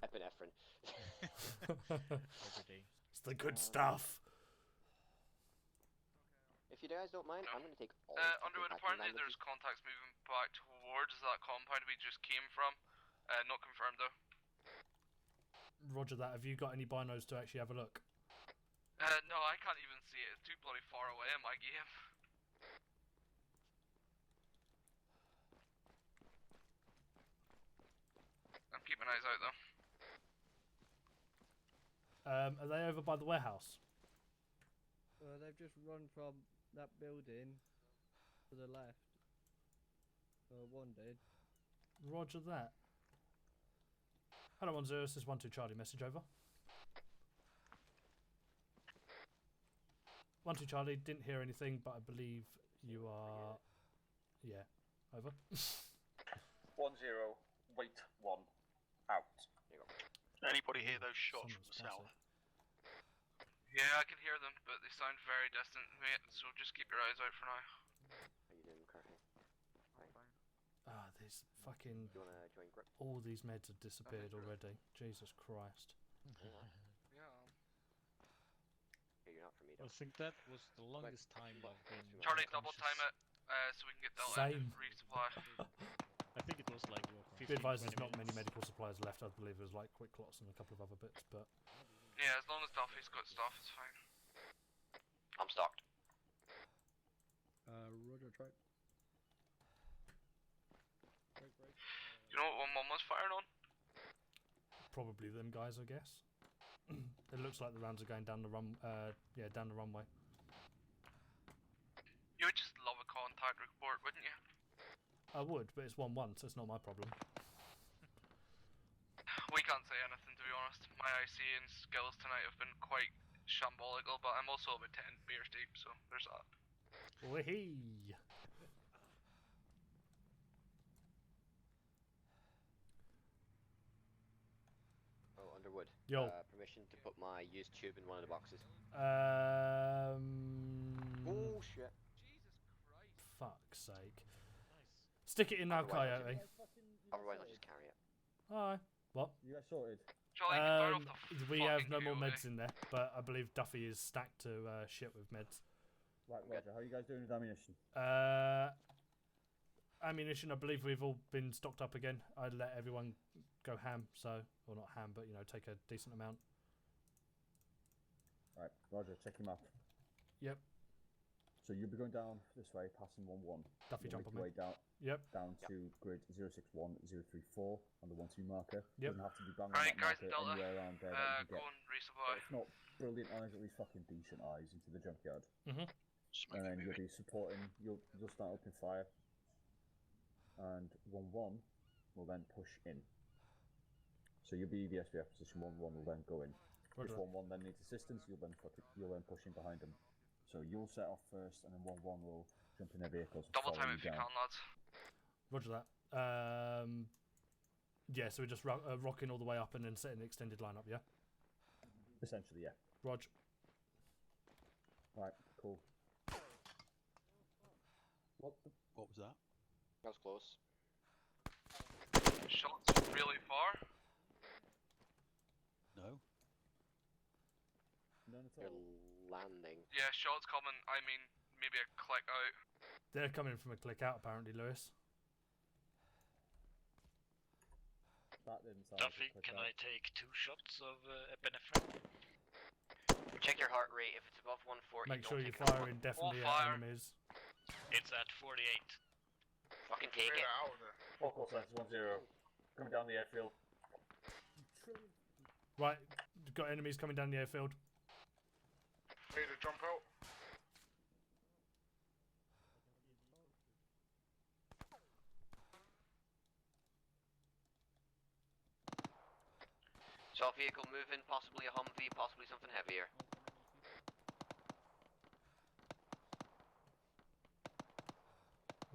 Speaker 12: Epinephrine.
Speaker 1: It's the good stuff.
Speaker 12: If you guys don't mind, I'm going to take all
Speaker 2: Underwood, apparently there's contacts moving back towards that compound we just came from. Not confirmed though.
Speaker 1: Roger that. Have you got any binos to actually have a look?
Speaker 2: No, I can't even see it. It's too bloody far away in my game. I'm keeping eyes out though.
Speaker 1: Are they over by the warehouse?
Speaker 21: They've just run from that building to the left. One did.
Speaker 1: Roger that. Hello, 10, this is 12 Charlie, message over. 12 Charlie, didn't hear anything, but I believe you are... Yeah, over.
Speaker 4: 10, wait 1, out.
Speaker 16: Anybody hear those shots from the south?
Speaker 2: Yeah, I can hear them, but they sound very distant, mate, so just keep your eyes out for now.
Speaker 12: How you doing, McCarthy?
Speaker 1: These fucking...
Speaker 12: You wanna join grip?
Speaker 1: All these meds have disappeared already. Jesus Christ.
Speaker 19: Yeah.
Speaker 12: Okay, you're not for me,
Speaker 14: I think that was the longest time I've been...
Speaker 2: Charlie, double time it, so we can get Delta
Speaker 1: Same.
Speaker 2: resupply.
Speaker 14: I think it was like, what, 15,
Speaker 1: Be advised,
Speaker 14: 20
Speaker 1: there's not many
Speaker 14: minutes.
Speaker 1: medical supplies left. I believe it was like quick clots and a couple of other bits, but...
Speaker 2: Yeah, as long as Duffy's got stuff, it's fine.
Speaker 3: I'm stocked.
Speaker 14: Roger, try.
Speaker 2: You know what one was firing on?
Speaker 1: Probably them guys, I guess. It looks like the rounds are going down the down the runway.
Speaker 2: You would just love a contact report, wouldn't you?
Speaker 1: I would, but it's 1-1, so it's not my problem.
Speaker 2: We can't say anything, to be honest. My IC and skills tonight have been quite shambolical, but I'm also about 10 beers deep, so there's that.
Speaker 1: Wahee!
Speaker 12: Oh, Underwood.
Speaker 1: Yo.
Speaker 12: Permission to put my used tube in one of the boxes.
Speaker 1: Oh
Speaker 12: shit.
Speaker 1: Fuck's sake. Stick it in now, Coyote.
Speaker 12: Otherwise I'll just carry it.
Speaker 1: Alright. What?
Speaker 7: You guys sorted?
Speaker 1: We have no more meds in there, but I believe Duffy is stacked to shit with meds.
Speaker 7: Right, Roger, how are you guys doing with ammunition?
Speaker 1: Ammunition, I believe we've all been stocked up again. I'd let everyone go ham, or not ham, but take a decent amount.
Speaker 7: Right, Roger, check your map.
Speaker 1: Yep.
Speaker 7: So you'll be going down this way, passing 1-1.
Speaker 1: Duffy, jump on me.
Speaker 7: Way down.
Speaker 1: Yep.
Speaker 7: Down to grid 061034 on the 1-2 marker.
Speaker 1: Yep.
Speaker 7: Doesn't have to be bang on that marker anywhere around there that you
Speaker 2: Go
Speaker 7: get.
Speaker 2: and resupply.
Speaker 7: If not brilliant eyes, at least fucking decent eyes into the junkyard.
Speaker 1: Mhm.
Speaker 7: And then you'll be supporting. You'll start opening fire. And 1-1 will then push in. So you'll be the SBF position. 1-1 will then go in. If 1-1 then needs assistance, you'll then push in behind them. So you'll set off first, and then 1-1 will jump in their vehicles.
Speaker 2: Double time if you can, lads.
Speaker 1: Roger that. Yeah, so we're just rocking all the way up and then setting the extended lineup, yeah?
Speaker 7: Essentially, yeah.
Speaker 1: Rog.
Speaker 7: Right, cool. What
Speaker 16: was that?
Speaker 12: That was close.
Speaker 2: Shots really far?
Speaker 16: No.
Speaker 7: None at
Speaker 12: They're
Speaker 7: all.
Speaker 12: landing.
Speaker 2: Yeah, shots coming. I mean, maybe a click out.
Speaker 1: They're coming from a click out, apparently, Lewis.
Speaker 7: That didn't sound like a
Speaker 6: Duffy,
Speaker 7: click
Speaker 6: can
Speaker 7: out.
Speaker 6: I take 2 shots of epinephrine?
Speaker 3: Check your heart rate. If it's above 140,
Speaker 1: Make
Speaker 3: don't
Speaker 1: sure you
Speaker 3: take
Speaker 1: fire
Speaker 3: it.
Speaker 1: indefinitely at enemies.
Speaker 6: It's at 48.
Speaker 3: Fucking take it.
Speaker 4: Four call signs, 1-0. Coming down the airfield.
Speaker 1: Right, got enemies coming down the airfield.
Speaker 11: Hey, to jump out.
Speaker 3: Saw a vehicle moving, possibly a Humvee, possibly something heavier.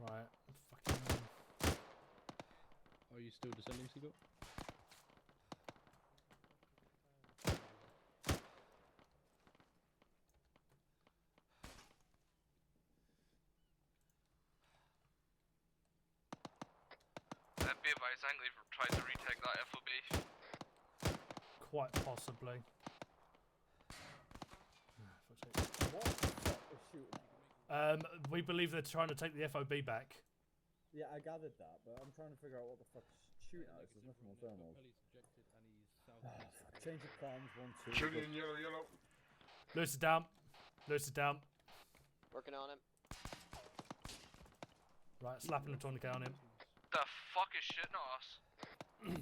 Speaker 1: Right, fucking.
Speaker 21: Are you still descending, Seagull?
Speaker 2: Be advised, I think they've tried to retake that FOB.
Speaker 1: Quite possibly.
Speaker 7: What the fuck is shooting?
Speaker 1: We believe they're trying to take the FOB back.
Speaker 7: Yeah, I gathered that, but I'm trying to figure out what the fuck's shooting at. There's nothing on thermals. Change of plans, 1-2.
Speaker 11: Shooting yellow, yellow.
Speaker 1: Lewis is down. Lewis is down.
Speaker 12: Working on him.
Speaker 1: Right, slapping a tourniquet on him.
Speaker 2: The fuck is shitting at us?
Speaker 7: I'm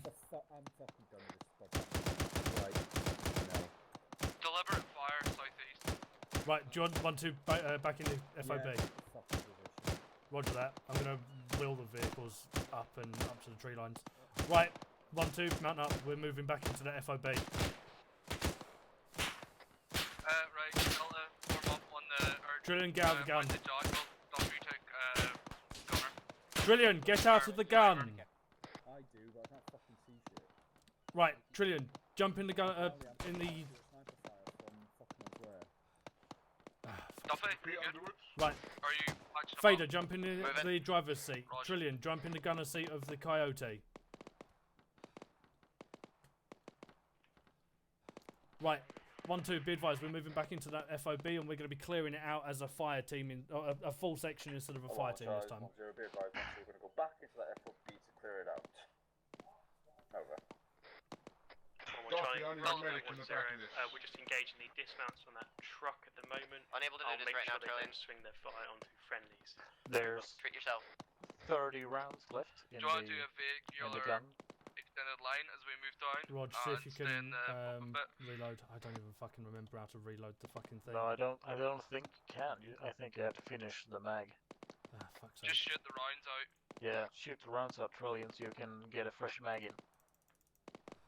Speaker 7: fucking done with this podcast. Right. No.
Speaker 2: Deliberate fire, southeast.
Speaker 1: Right, do you want 1-2 back in the FOB?
Speaker 7: Yeah, fucking position.
Speaker 1: Roger that. I'm going to wheel the vehicles up and up to the tree lines. Right, 1-2, mount up. We're moving back into the FOB.
Speaker 2: Right, Delta, form up on the...
Speaker 1: Trillion, get out of the gun.
Speaker 2: Don't retake, gunner.
Speaker 1: Trillion, get out of the gun!
Speaker 7: I do, but I can't fucking see shit.
Speaker 1: Right, Trillion, jump in the gun, in the...
Speaker 7: Sniper fire from fuck knows where.
Speaker 2: Duffy, you good?
Speaker 1: Right.
Speaker 2: Are you patching
Speaker 1: Fader,
Speaker 2: up?
Speaker 1: jump in the driver's seat.
Speaker 2: Roger.
Speaker 1: Trillion, jump in the gunner seat of the Coyote. Right, 1-2, be advised, we're moving back into that FOB and we're going to be clearing it out as a fire team, a full section instead of a fire team this time.
Speaker 4: 1-0, be advised, 1-2, we're going to go back into that FOB to clear it out. Over.
Speaker 13: We're just engaging the dismounts on that truck at the moment.
Speaker 3: Unable to do this right now, Charlie.
Speaker 13: They swing their fire onto friendlies.
Speaker 6: There's
Speaker 3: Treat yourself.
Speaker 6: 30 rounds left in
Speaker 2: Do you want to do
Speaker 6: the,
Speaker 2: a vehicular
Speaker 6: in the gun.
Speaker 2: extended line as we move down?
Speaker 1: Roger, see if you
Speaker 2: stay
Speaker 1: can
Speaker 2: in the
Speaker 1: reload. I don't even fucking remember how to reload the fucking thing.
Speaker 6: No, I don't think you can. I think you have to finish the mag.
Speaker 1: Ah, fuck's sake.
Speaker 2: Just shoot the rounds out.
Speaker 6: Yeah, shoot the rounds out, Trillion, so you can get a fresh mag in.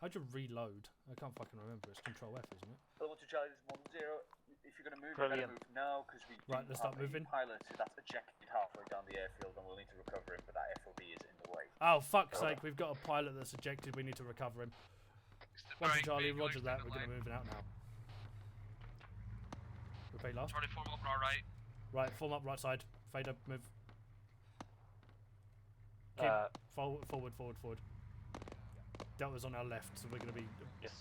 Speaker 1: How'd you reload? I can't fucking remember. It's Control F, isn't it?
Speaker 4: Hello, 1-2 Charlie, this is 1-0. If you're going to move,
Speaker 6: Brilliant.
Speaker 4: you're going to move now, because we
Speaker 1: Right, let's start
Speaker 4: have
Speaker 1: moving.
Speaker 4: a pilot that's ejected halfway down the airfield and we'll need to recover him, but that FOB is in the way.
Speaker 1: Oh, fuck's sake, we've got a pilot that's ejected. We need to recover him. 1-2 Charlie, roger that. We're going to move it out now. Repeat last.
Speaker 2: Charlie, form up our right.
Speaker 1: Right, form up right side. Fader, move. Keep forward. Delta's on our left, so we're going to be...
Speaker 6: Yes.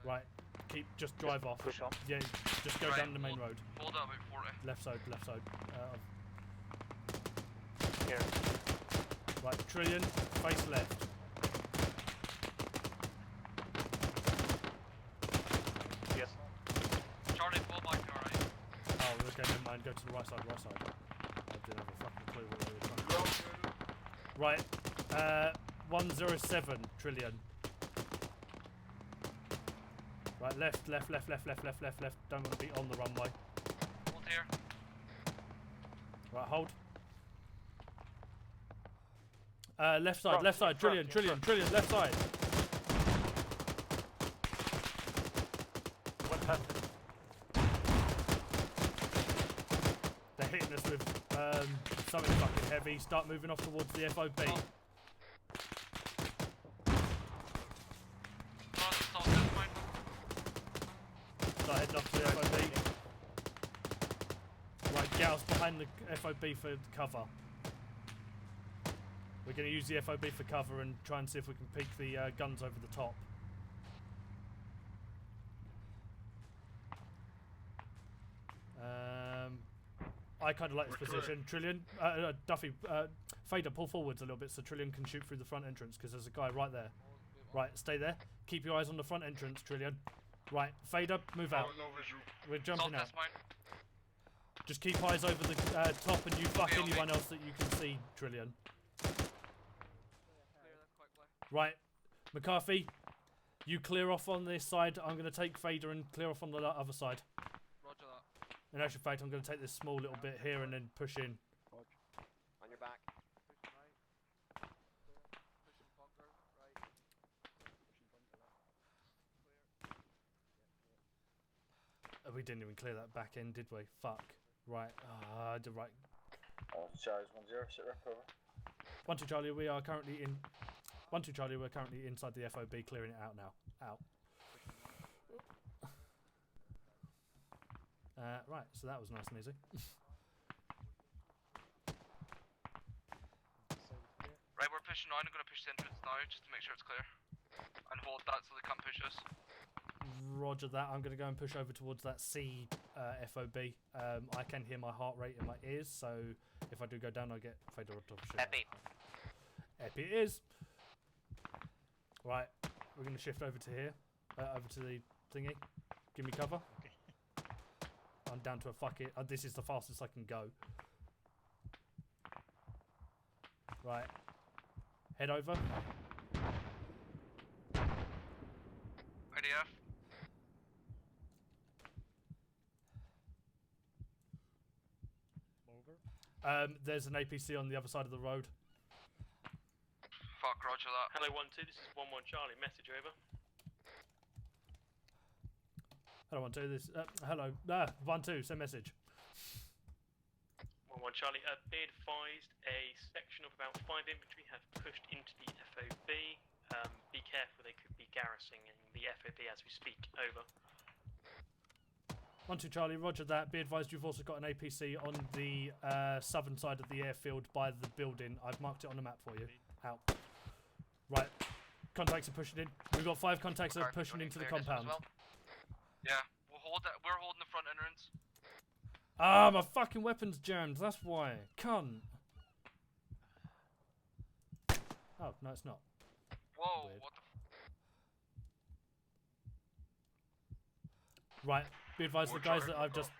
Speaker 1: Right, just drive off.
Speaker 6: Push on.
Speaker 1: Yeah, just go down the main road.
Speaker 2: Hold up about 40.
Speaker 1: Left side.
Speaker 6: Here.
Speaker 1: Right, Trillion, face left.
Speaker 6: Yes.
Speaker 2: Charlie, fall back to our right.
Speaker 1: Oh, okay, never mind. Go to the right side. I didn't have a fucking clue what they were trying to do. Right, 107, Trillion. Right, left. Don't want to be on the runway.
Speaker 2: Hold here.
Speaker 1: Right, hold. Left side, Trillion, left side.
Speaker 6: What happened?
Speaker 1: They're hitting us with something fucking heavy. Start moving off towards the FOB. Start heading off to the FOB. Right, get us behind the FOB for cover. We're going to use the FOB for cover and try and see if we can peek the guns over the top. I kind of like this position. Trillion, Duffy, Fader, pull forwards a little bit so Trillion can shoot through the front entrance because there's a guy right there. Right, stay there. Keep your eyes on the front entrance, Trillion. Right, Fader, move out. We're jumping out. Just keep eyes over the top and you fuck anyone else that you can see, Trillion. Right, McCarthy, you clear off on this side. I'm going to take Fader and clear off on the other side.
Speaker 19: Roger that.
Speaker 1: In actual fact, I'm going to take this small little bit here and then push in.
Speaker 3: On your back.
Speaker 1: We didn't even clear that back end, did we? Fuck. Right. Right.
Speaker 4: Charlie 1-0, sit rep over.
Speaker 1: 1-2 Charlie, we are currently in. 1-2 Charlie, we're currently inside the FOB, clearing it out now. Out. Right, so that was nice and easy.
Speaker 2: Right, we're pushing on. I'm going to push the entrance now, just to make sure it's clear. And hold that so they can't push us.
Speaker 1: Roger that. I'm going to go and push over towards that C FOB. I can hear my heart rate in my ears, so if I do go down, I get Fader on top of shit.
Speaker 3: Epi.
Speaker 1: Epi it is. Right, we're going to shift over to here. Over to the thingy. Give me cover. Okay. I'm down to a fuck it. This is the fastest I can go. Right. Head over.
Speaker 2: IDF.
Speaker 1: Over. There's an APC on the other side of the road.
Speaker 2: Fuck, roger that.
Speaker 13: Hello 1-2, this is 1-1 Charlie, message over.
Speaker 1: Hello 1-2, this, hello, 1-2, send message.
Speaker 13: 1-1 Charlie, be advised, a section of about 5 infantry have pushed into the FOB. Be careful, they could be garrisoning the FOB as we speak, over.
Speaker 1: 1-2 Charlie, roger that. Be advised you've also got an APC on the southern side of the airfield by the building. I've marked it on the map for you. Out. Right. Contacts are pushing in. We've got 5 contacts that are pushing into the compound.
Speaker 2: Well? Yeah, we'll hold it. We're holding the front entrance.
Speaker 1: Ah, my fucking weapon's jammed. That's why. Cunt. Oh, no, it's not.
Speaker 2: Whoa,
Speaker 1: Weird.
Speaker 2: what the
Speaker 1: Right, be advised the guys that I've just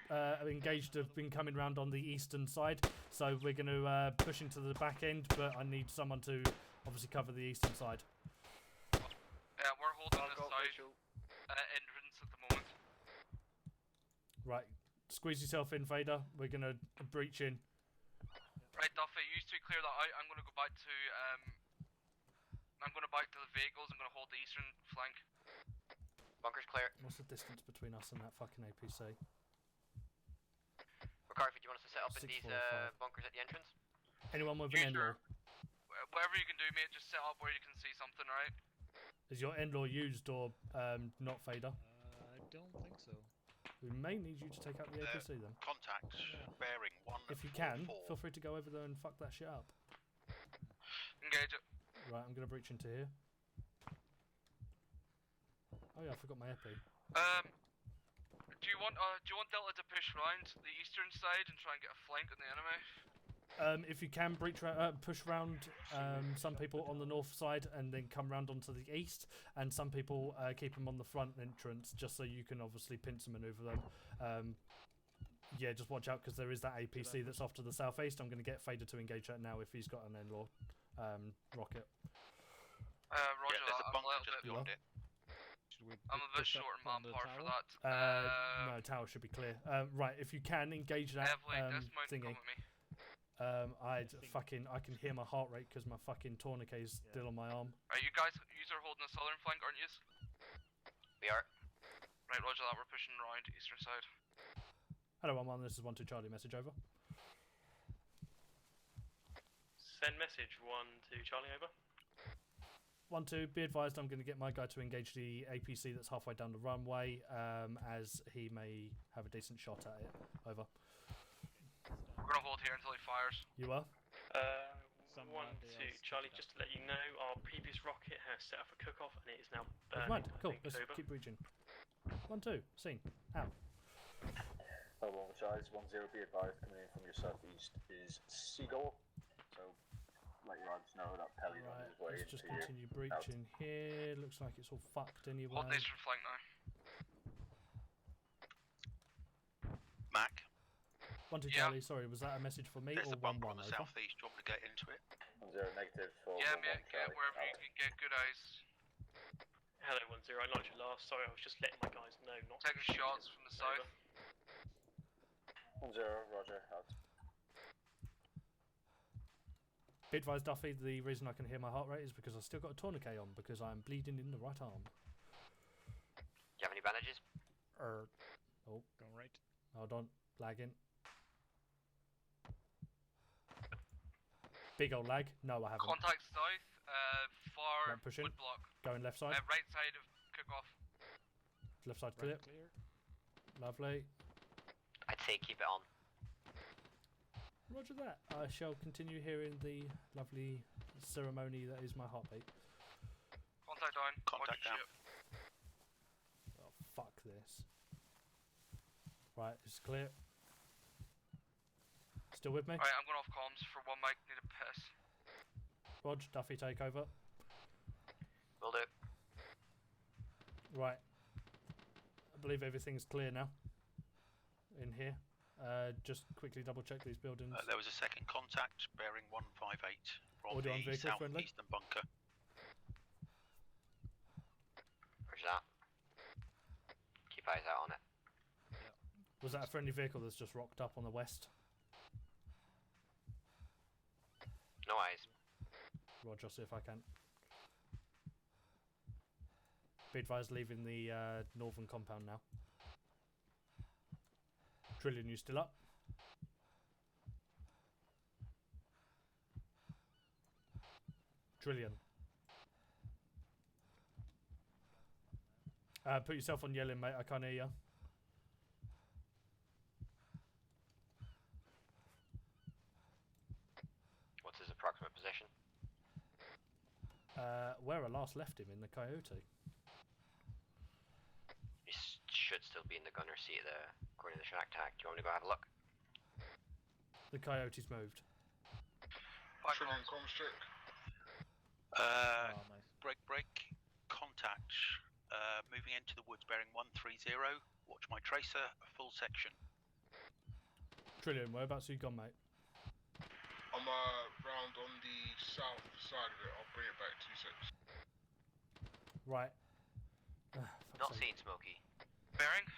Speaker 1: engaged have been coming round on the eastern side, so we're going to push into the back end, but I need someone to obviously cover the eastern side.
Speaker 2: Yeah, we're holding this side entrance at the moment.
Speaker 1: Right, squeeze yourself in, Vader. We're going to breach in.
Speaker 2: Right, Duffy, you two clear that out. I'm going to go back to the vehicles. I'm going to hold the eastern flank.
Speaker 3: Bunker's clear.
Speaker 1: What's the distance between us and that fucking APC?
Speaker 3: McCarthy, do you want us to set up in these bunkers at the entrance?
Speaker 1: Anyone with an N-law?
Speaker 2: Whatever you can do, mate, just set up where you can see something, right?
Speaker 1: Is your N-law used or not, Fader?
Speaker 14: I don't think so.
Speaker 1: We may need you to take out the APC then.
Speaker 16: Contact bearing 1.
Speaker 1: If you can, feel free to go over there and fuck that shit up.
Speaker 2: Engage it.
Speaker 1: Right, I'm going to breach into here. Oh yeah, I forgot my epi.
Speaker 2: Do you want Delta to push round the eastern side and try and get a flank on the enemy?
Speaker 1: If you can push round some people on the north side and then come round onto the east, and some people keep them on the front entrance just so you can obviously pincer maneuver them. Yeah, just watch out because there is that APC that's off to the southeast. I'm going to get Fader to engage that now if he's got an N-law rocket.
Speaker 2: Roger
Speaker 16: there's
Speaker 2: that.
Speaker 16: a bunker just beyond it.
Speaker 2: I'm a bit short on manpower for that.
Speaker 1: No, tower should be clear. Right, if you can engage that thingy. I can hear my heart rate because my fucking tourniquet is still on my arm.
Speaker 2: Right, you guys, you are holding the southern flank, aren't you?
Speaker 3: We are.
Speaker 2: Right, roger that. We're pushing around eastern side.
Speaker 1: Hello, 1-1. This is 1-2 Charlie. Message over.
Speaker 13: Send message 1-2 Charlie over.
Speaker 1: 1-2, be advised I'm going to get my guy to engage the APC that's halfway down the runway, as he may have a decent shot at it. Over.
Speaker 2: We're going to hold here until he fires.
Speaker 1: You are?
Speaker 14: somewhere.
Speaker 13: 1-2, Charlie, just to let you know, our previous rocket has set up a cook-off and it is now
Speaker 1: Never
Speaker 13: burning.
Speaker 1: mind. Cool. Let's keep breaching. 1-2. Seen. Out.
Speaker 4: Hello, guys. 1-0. Be advised, coming in from your southeast is Seagull. So, let your lads know that Pelly's on his way
Speaker 1: Let's
Speaker 4: into
Speaker 1: just continue breaching here. Looks like it's all fucked anyway.
Speaker 2: Hold this from flank now.
Speaker 16: Mac?
Speaker 1: 1-2 Charlie, sorry, was that a message for me
Speaker 16: There's
Speaker 1: or
Speaker 16: a bunker
Speaker 1: 1-1
Speaker 16: on the
Speaker 1: over?
Speaker 16: southeast. Do you want me to get into it?
Speaker 4: 1-0 negative for
Speaker 2: Yeah, mate, get wherever you can get good eyes.
Speaker 13: Hello, 1-0, I knocked you last. Sorry, I was just letting my guys know not
Speaker 2: Taking
Speaker 13: to shoot
Speaker 2: shots from the south.
Speaker 4: 1-0, roger, out.
Speaker 1: Be advised, Duffy, the reason I can hear my heart rate is because I've still got a tourniquet on because I'm bleeding in the right arm.
Speaker 3: Do you have any bandages?
Speaker 1: Oh.
Speaker 14: Going right.
Speaker 1: Hold on, lagging. Big old lag. No, I haven't.
Speaker 2: Contact south, far
Speaker 1: Right, pushing.
Speaker 2: wood block.
Speaker 1: Going left side.
Speaker 2: Right side of cook-off.
Speaker 1: Left side clear. Lovely.
Speaker 3: I'd say keep it on.
Speaker 1: Roger that. I shall continue hearing the lovely ceremony that is my heartbeat.
Speaker 2: Contact down.
Speaker 16: Contact down.
Speaker 1: Oh, fuck this. Right, it's clear. Still with me?
Speaker 2: Alright, I'm going off comms for 1 mic, need a piss.
Speaker 1: Rog, Duffy, take over.
Speaker 3: Will do.
Speaker 1: Right. I believe everything's clear now. In here. Just quickly double check these buildings.
Speaker 16: There was a second contact bearing 158 from
Speaker 1: Audio on
Speaker 16: the
Speaker 1: vehicle friendly.
Speaker 16: southeastern bunker.
Speaker 3: Where's that? Keep eyes out on it.
Speaker 1: Was that a friendly vehicle that's just rocked up on the west?
Speaker 3: No eyes.
Speaker 1: Roger, see if I can. Be advised, leaving the northern compound now. Trillion, you still up? Trillion. Put yourself on yelling, mate. I can't hear you.
Speaker 3: What's his approximate position?
Speaker 1: Where I last left him, in the Coyote.
Speaker 3: He should still be in the gunner seat there, according to the shack tag. Do you want me to go have a look?
Speaker 1: The Coyote's moved.
Speaker 11: Trillion comms check.
Speaker 16: Break. Contact. Moving into the woods bearing 130. Watch my tracer, full section.
Speaker 1: Trillion, whereabouts are you gone, mate?
Speaker 11: I'm round on the south side of it. I'll bring it back 2 seconds.
Speaker 1: Right.
Speaker 3: Not seen Smokey.
Speaker 2: Bearing?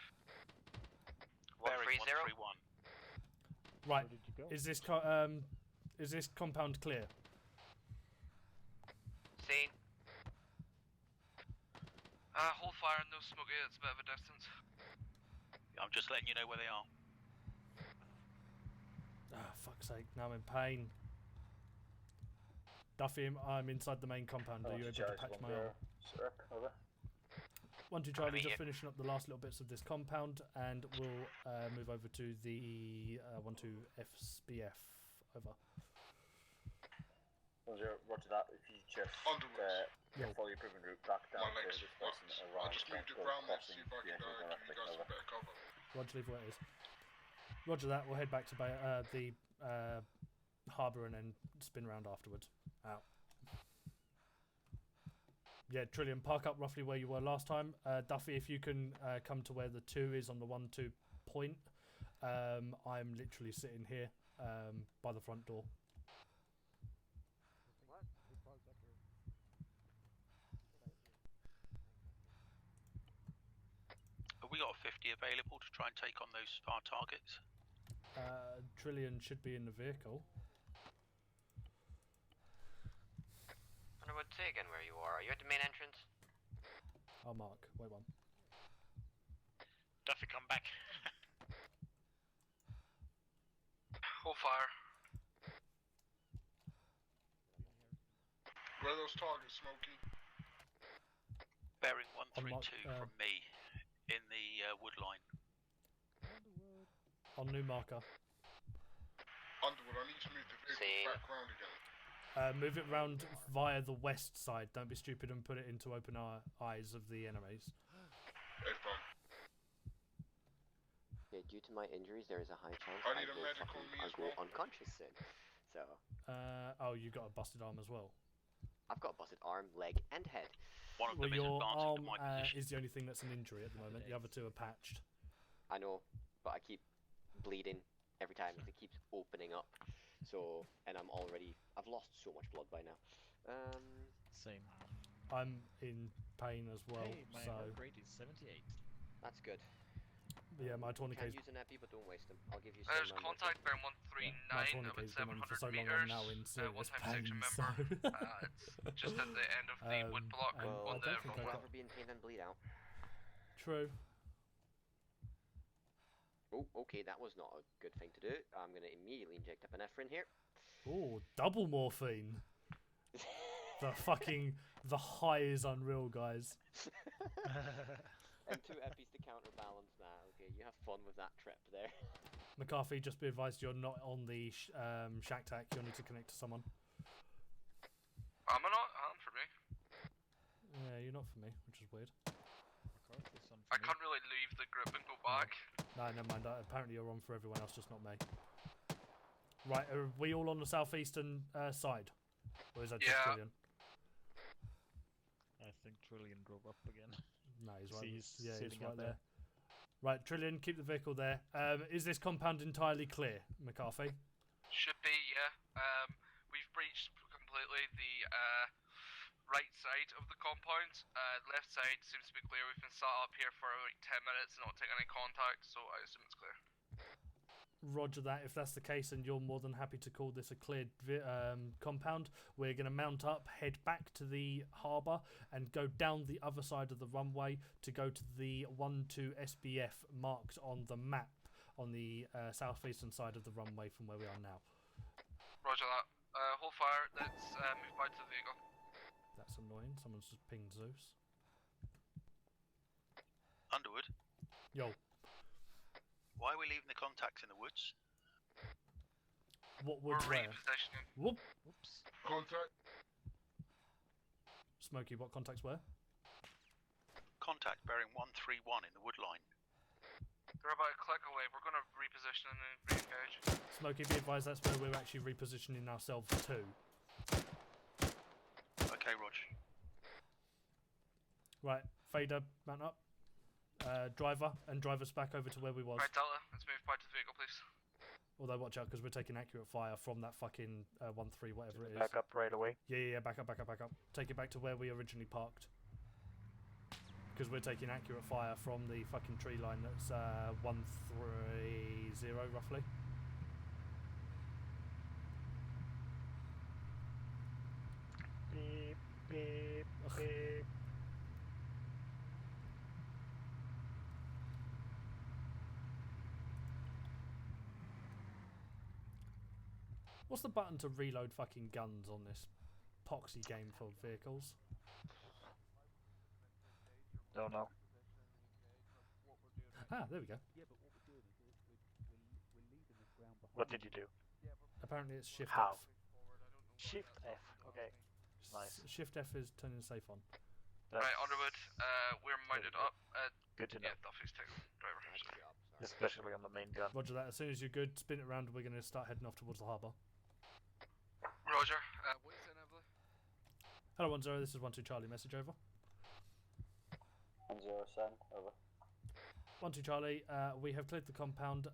Speaker 16: Bearing
Speaker 3: 130.
Speaker 16: 131.
Speaker 1: Right. Is this compound clear?
Speaker 3: Seen.
Speaker 2: Hold fire and no Smokey, it's a bit of a distance.
Speaker 16: I'm just letting you know where they are.
Speaker 1: Ah, fuck's sake, now I'm in pain. Duffy, I'm inside the main compound. Are you able to patch my arm?
Speaker 4: Over.
Speaker 1: 1-2 Charlie, just finishing up the last little bits of this compound, and we'll move over to the 1-2 FSBF. Over.
Speaker 4: 1-0, roger that. If you just follow your proven route back down to this place and around.
Speaker 11: I just moved it round there to see if I can give you guys some better cover.
Speaker 1: Roger, leave where it is. Roger that. We'll head back to the harbour and then spin round afterwards. Out. Yeah, Trillion, park up roughly where you were last time. Duffy, if you can come to where the 2 is on the 1-2 point. I'm literally sitting here by the front door.
Speaker 16: Have we got a 50 available to try and take on those far targets?
Speaker 1: Trillion should be in the vehicle.
Speaker 3: Underwood, say again where you are. Are you at the main entrance?
Speaker 1: I'll mark. Wait one.
Speaker 10: Duffy, come back.
Speaker 2: Hold fire.
Speaker 11: Where are those targets, Smokey?
Speaker 16: Bearing 132 from me in the wood line.
Speaker 1: On new marker.
Speaker 11: Underwood, I need to move the vehicle back round again.
Speaker 1: Move it round via the west side. Don't be stupid and put it into open eyes of the enemies.
Speaker 12: Okay, due to my injuries, there is a high chance
Speaker 11: I need a medic on me
Speaker 12: I'll
Speaker 11: as
Speaker 12: go
Speaker 11: well.
Speaker 12: unconscious soon. So.
Speaker 1: Oh, you got a busted arm as well.
Speaker 12: I've got a busted arm, leg, and head.
Speaker 10: One of them is
Speaker 1: your
Speaker 10: advancing
Speaker 1: arm
Speaker 10: to my position.
Speaker 1: is the only thing that's an injury at the moment. The other two are patched.
Speaker 12: I know, but I keep bleeding every time. It keeps opening up. So, and I've lost so much blood by now.
Speaker 14: Same.
Speaker 1: I'm in pain as well.
Speaker 14: Hey, my heart rate is 78.
Speaker 12: That's good.
Speaker 1: Yeah, my tourniquet.
Speaker 12: Can't use an epi, but don't waste them. I'll give you some.
Speaker 2: There's contact bearing 139
Speaker 1: my
Speaker 2: with
Speaker 1: tourniquet's been on for
Speaker 2: 700
Speaker 1: so long.
Speaker 2: meters.
Speaker 1: I'm now in serious
Speaker 2: 1 times
Speaker 1: pain.
Speaker 2: 6, remember? It's just at the end of the wood block
Speaker 12: Well,
Speaker 2: on the
Speaker 12: I'll
Speaker 2: runway.
Speaker 12: never be in pain and bleed out.
Speaker 1: True.
Speaker 12: Oh, okay, that was not a good thing to do. I'm going to immediately inject epinephrine here.
Speaker 1: Oh, double morphine. The high is unreal, guys.
Speaker 12: And 2 epis to counterbalance that. Okay, you have fun with that trip there.
Speaker 1: McCarthy, just be advised you're not on the shack tack. You'll need to connect to someone.
Speaker 2: Am I not? For me.
Speaker 1: Yeah, you're not for me, which is weird.
Speaker 2: I can't really leave the grip and go back.
Speaker 1: No, never mind. Apparently you're on for everyone else, just not me. Right, are we all on the southeastern side? Or is that just Trillion?
Speaker 14: I think Trillion drove up again.
Speaker 1: No, he's right.
Speaker 14: He's
Speaker 1: He's right there. Right, Trillion, keep the vehicle there. Is this compound entirely clear, McCarthy?
Speaker 2: Should be, yeah. We've breached completely the right side of the compound. Left side seems to be clear. We've been sat up here for like 10 minutes and not taking any contact, so I assume it's clear.
Speaker 1: Roger that. If that's the case, and you're more than happy to call this a cleared compound, we're going to mount up, head back to the harbour, and go down the other side of the runway to go to the 1-2 SBF marked on the map on the southeastern side of the runway from where we are now.
Speaker 2: Roger that. Hold fire. Let's move back to the vehicle.
Speaker 1: That's annoying. Someone's just pinged Zeus.
Speaker 16: Underwood.
Speaker 1: Yo.
Speaker 16: Why are we leaving the contacts in the woods?
Speaker 1: What woods where? Whoop.
Speaker 14: Whoops.
Speaker 11: Contact.
Speaker 1: Smokey, what contacts where?
Speaker 16: Contact bearing 131 in the wood line.
Speaker 2: They're about a click away. We're going to reposition and then re-engage.
Speaker 1: Smokey, be advised that's where we're actually repositioning ourselves to.
Speaker 16: Okay, Rog.
Speaker 1: Right, Fader, mount up. Driver, and drive us back over to where we was.
Speaker 2: Right, Delta, let's move back to the vehicle, please.
Speaker 1: Although, watch out, because we're taking accurate fire from that fucking 1-3, whatever it is.
Speaker 6: Back up right away.
Speaker 1: Yeah, back up. Take it back to where we originally parked. Because we're taking accurate fire from the fucking tree line that's 130, roughly.
Speaker 6: Beep, beep, beep.
Speaker 1: What's the button to reload fucking guns on this poxy game for vehicles?
Speaker 6: Don't know.
Speaker 1: Ah, there we go.
Speaker 6: What did you do?
Speaker 1: Apparently it's Shift
Speaker 6: How?
Speaker 1: F.
Speaker 6: Shift F. Okay. Nice.
Speaker 1: Shift F is turning safe on.
Speaker 2: Right, Underwood, we're mounted up.
Speaker 6: Good to know.
Speaker 2: Yeah, Duffy's taking driver.
Speaker 6: Especially on the main gun.
Speaker 1: Roger that. As soon as you're good, spin it around. We're going to start heading off towards the harbour.
Speaker 2: Roger. What are you saying, Evelyn?
Speaker 1: Hello, 1-0. This is 1-2 Charlie. Message over.
Speaker 4: 1-0, send. Over.
Speaker 1: 1-2 Charlie. We have cleared the compound,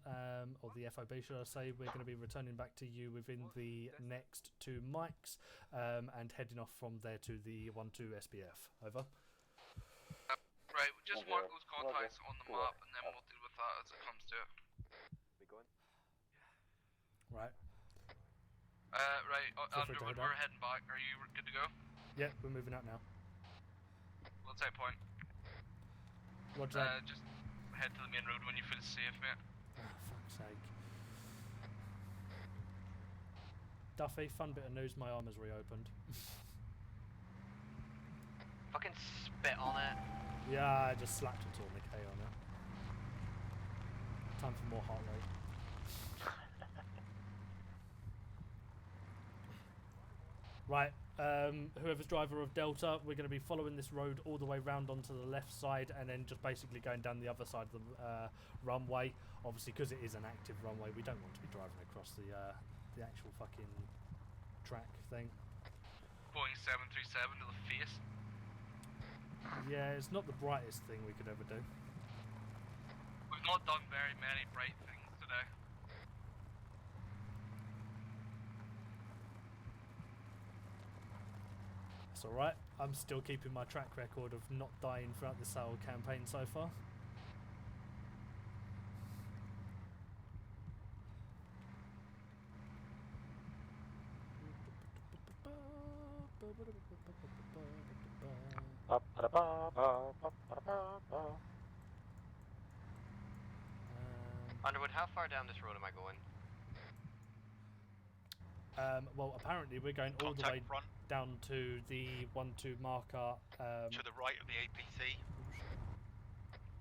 Speaker 1: or the FOB, should I say. We're going to be returning back to you within the next 2 mics, and heading off from there to the 1-2 SBF. Over.
Speaker 2: Right, just mark those contacts on the map, and then we'll deal with that as it comes to it.
Speaker 12: We going?
Speaker 1: Right.
Speaker 2: Right, Underwood, we're heading back. Are you good to go?
Speaker 1: Yeah, we're moving out now.
Speaker 2: Let's say point.
Speaker 1: Roger.
Speaker 2: Just head to the main road when you feel safe, mate.
Speaker 1: Oh, fuck's sake. Duffy, fun bit of news, my arm has reopened.
Speaker 3: Fucking spit on it.
Speaker 1: Yeah, I just slapped a tourniquet on it. Time for more heart rate. Right, whoever's driver of Delta, we're going to be following this road all the way round onto the left side and then just basically going down the other side of the runway. Obviously, because it is an active runway, we don't want to be driving across the actual fucking track thing.
Speaker 2: Boeing 737 to the face.
Speaker 1: Yeah, it's not the brightest thing we could ever do.
Speaker 2: We've not done very many bright things today.
Speaker 1: It's alright, I'm still keeping my track record of not dying throughout the sale campaign so far.
Speaker 3: Underwood, how far down this road am I going?
Speaker 1: Well, apparently we're going all the way down to the 1-2 marker.
Speaker 16: To the right of the APC.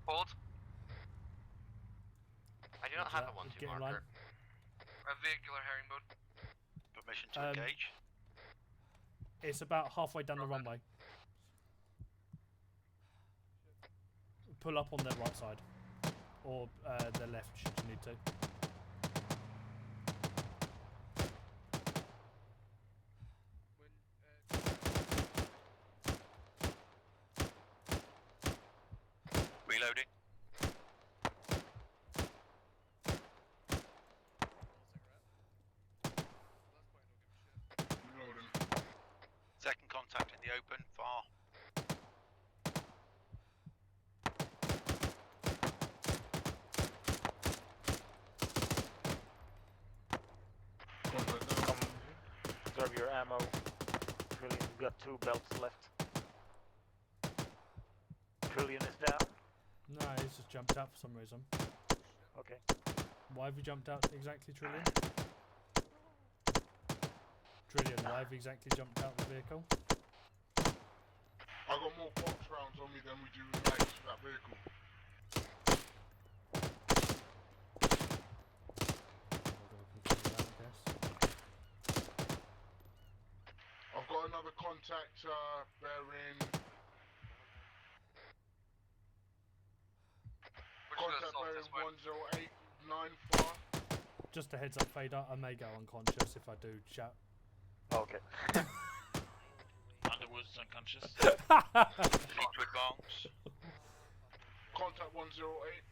Speaker 2: Hold.
Speaker 3: I do not have a 1-2 marker.
Speaker 2: A vehicular herringbone.
Speaker 16: Permission to engage.
Speaker 1: It's about halfway down the runway. Pull up on their right side. Or their left, should you need to.
Speaker 16: Reloading. Second contact in the open, far.
Speaker 6: Conserve your ammo. Trillion, you've got 2 belts left. Trillion is down.
Speaker 1: No, he's just jumped out for some reason.
Speaker 6: Okay.
Speaker 1: Why have you jumped out exactly, Trillion? Trillion, why have you exactly jumped out the vehicle?
Speaker 11: I got more box rounds on me than we do mags for that vehicle. I've got another contact bearing. Contact bearing 1089 far.
Speaker 1: Just a heads up, Fader, I may go unconscious if I do shout.
Speaker 6: Okay.
Speaker 10: Underwood's unconscious.
Speaker 16: Need to advance.
Speaker 11: Contact 108.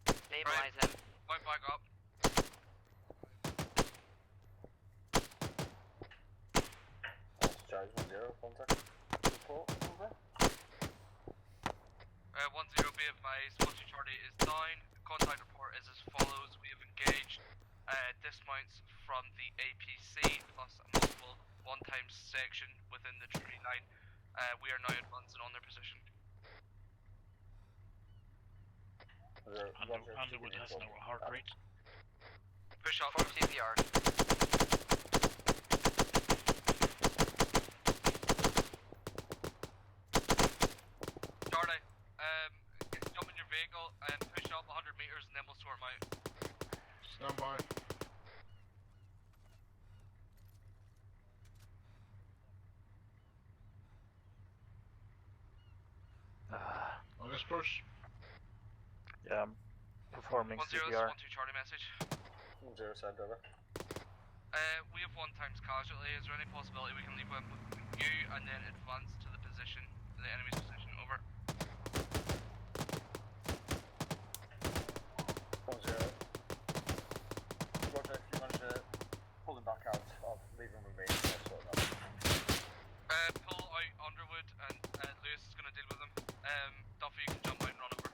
Speaker 3: Stabilize him.
Speaker 2: Point back up.
Speaker 4: Charge 10, contact. Report, over.
Speaker 2: 10, be advised, 12 Charlie is down. Contact report is as follows. We have engaged dismounts from the APC plus a multiple one-time section within the tree line. We are now advancing on their position.
Speaker 10: Underwood has no heart rate.
Speaker 2: Push up.
Speaker 3: For CPR.
Speaker 2: Charlie, jump in your vehicle and push up 100 meters and then we'll sort them out.
Speaker 11: Stand by. Let's push.
Speaker 6: Yeah, I'm performing
Speaker 2: 10,
Speaker 6: CPR.
Speaker 2: 12 Charlie message.
Speaker 4: 10 send over.
Speaker 2: We have 1 times casualty. Is there any possibility we can leave with you and then advance to the position, the enemy's position? Over.
Speaker 4: 10. Roger, if you manage to pull him back out, I'll leave him with me. I'll sort that.
Speaker 2: Pull out Underwood and Lewis is going to deal with him. Duffy, you can jump out and run over.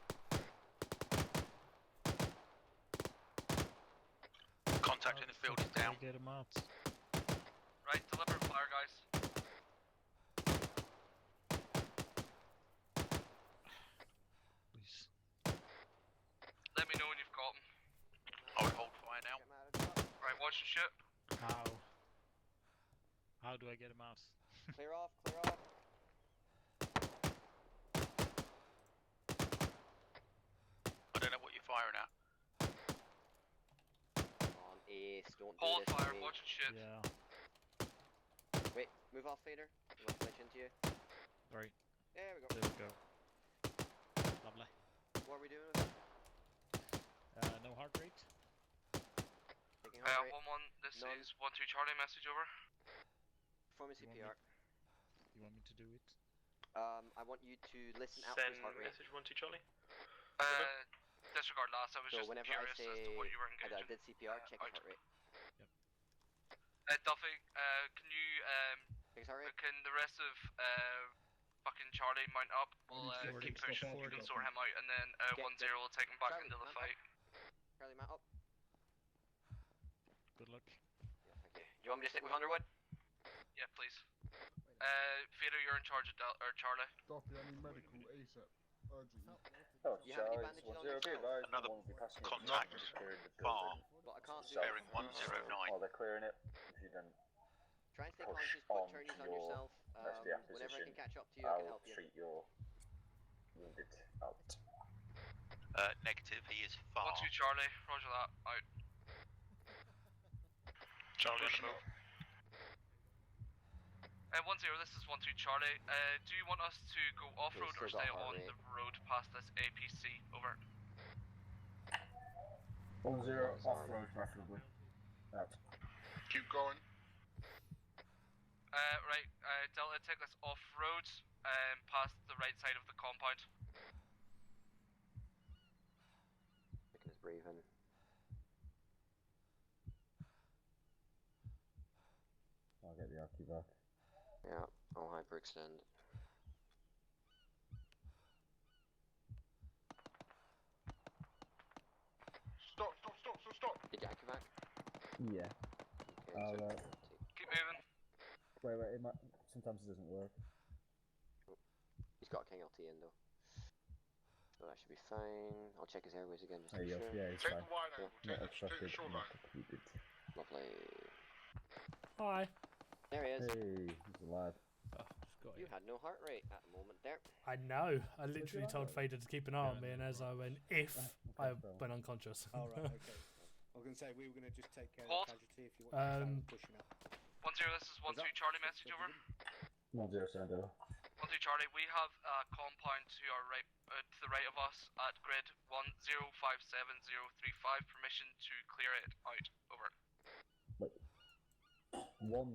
Speaker 16: Contact in the field is down.
Speaker 14: Get him out.
Speaker 2: Right, deliver fire, guys.
Speaker 14: Please.
Speaker 2: Let me know when you've got him.
Speaker 16: I would hold fire now.
Speaker 2: Right, watch and shoot.
Speaker 14: How? How do I get him out?
Speaker 12: Clear off, clear off.
Speaker 16: I don't know what you're firing at.
Speaker 12: Come on, Ace, don't do
Speaker 2: Hold
Speaker 12: this to
Speaker 2: fire,
Speaker 12: me.
Speaker 2: watch and shoot.
Speaker 14: Yeah.
Speaker 12: Wait, Move off, Fader. I'm gonna glitch into you.
Speaker 14: Right.
Speaker 12: There we go.
Speaker 14: There we go. Lovely.
Speaker 12: What are we doing with it?
Speaker 14: No heart rate.
Speaker 12: Taking heart rate.
Speaker 2: 1-1, this is 1-2 Charlie, message over.
Speaker 12: Performing CPR.
Speaker 14: You want me to do it?
Speaker 12: I want you to listen out for his heart rate.
Speaker 13: Message 1-2 Charlie.
Speaker 2: Disregard last, I was
Speaker 12: So
Speaker 2: just
Speaker 12: whenever
Speaker 2: curious
Speaker 12: I say
Speaker 2: as to what you were engaging.
Speaker 12: I did CPR, check his heart rate.
Speaker 2: Duffy, can you, can the rest of, fucking Charlie mount up? We'll keep pushing, you can sort him out, and then 1-0 will take him back into the fight.
Speaker 12: Charlie, mount up.
Speaker 14: Good luck.
Speaker 12: Yeah, thank you. You want me to stick with Underwood?
Speaker 2: Yeah, please. Feeder, you're in charge of Charlie.
Speaker 9: Duffy, I need medical ASAP. Urgent.
Speaker 4: Oh,
Speaker 12: You have any bandages on yourself?
Speaker 16: Another contact bar.
Speaker 12: But I can't do
Speaker 16: Bearing
Speaker 12: it.
Speaker 16: 109.
Speaker 4: Oh, they're clearing it. If you then
Speaker 12: Try and stay
Speaker 4: push
Speaker 12: conscious, put
Speaker 4: on
Speaker 12: turnies on
Speaker 4: your
Speaker 12: yourself.
Speaker 4: rest of the
Speaker 12: Whenever I
Speaker 4: position,
Speaker 12: can catch up to you, I can
Speaker 4: I'll
Speaker 12: help you.
Speaker 4: treat your wounded out.
Speaker 16: Negative, he is far.
Speaker 2: 1-2 Charlie, roger that, out.
Speaker 10: Charlie on the move.
Speaker 2: 1-0, this is 1-2 Charlie. Do you want us to go off-road or stay on the road past this APC? Over.
Speaker 4: 1-0, off-road preferably. Out.
Speaker 11: Keep going.
Speaker 2: Right, Delta, take us off-road, past the right side of the compound.
Speaker 12: Checking his breathing.
Speaker 7: I'll get the Aki back.
Speaker 12: Yeah, I'll hyperextend.
Speaker 11: Stop.
Speaker 12: Did you Aki back?
Speaker 7: Yeah.
Speaker 12: Okay,
Speaker 7: I'll,
Speaker 2: keep moving.
Speaker 7: Wait, sometimes it doesn't work.
Speaker 12: He's got a King LT in though. So that should be fine. I'll check his airways again just to be
Speaker 7: Yeah,
Speaker 12: sure.
Speaker 7: yeah, it's
Speaker 11: Take
Speaker 7: fine.
Speaker 11: the wide angle,
Speaker 7: Not
Speaker 11: take the
Speaker 7: obstructed,
Speaker 11: shoreline.
Speaker 7: not occluded.
Speaker 12: Lovely.
Speaker 1: Hi.
Speaker 12: There he is.
Speaker 7: Hey, he's alive.
Speaker 12: You had no heart rate at the moment there.
Speaker 1: I know. I literally told Fader to keep an eye on me, and as I went, I went unconscious.
Speaker 17: Oh, right, okay. I was going to say, we were going to just take care of the casualty if you want to pushing up.
Speaker 2: 1-0, this is 1-2 Charlie, message over.
Speaker 7: 1-0, send over.
Speaker 2: 1-2 Charlie, we have a compound to our right, to the right of us at grid 1057035. Permission to clear it out. Over.
Speaker 7: Wait. 1-0,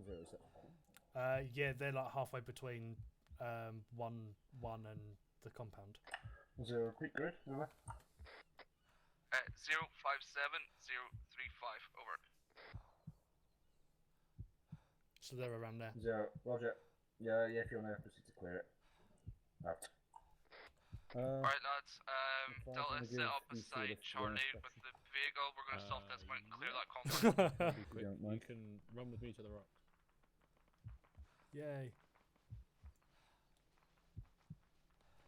Speaker 1: yeah, they're like halfway between 1-1 and the compound.
Speaker 4: 0, quick grid, over.
Speaker 2: 057035. Over.
Speaker 1: So they're around there.
Speaker 4: 0, roger. Yeah, if you want to proceed to clear it. Out.
Speaker 2: Alright lads, Delta
Speaker 7: gonna
Speaker 2: set
Speaker 7: give
Speaker 2: up
Speaker 7: these two
Speaker 2: beside
Speaker 7: the
Speaker 2: Charlie
Speaker 7: flash
Speaker 2: with the vehicle. We're going to self-dismount and clear that compound.
Speaker 14: You can run with me to the rocks.
Speaker 1: Yay.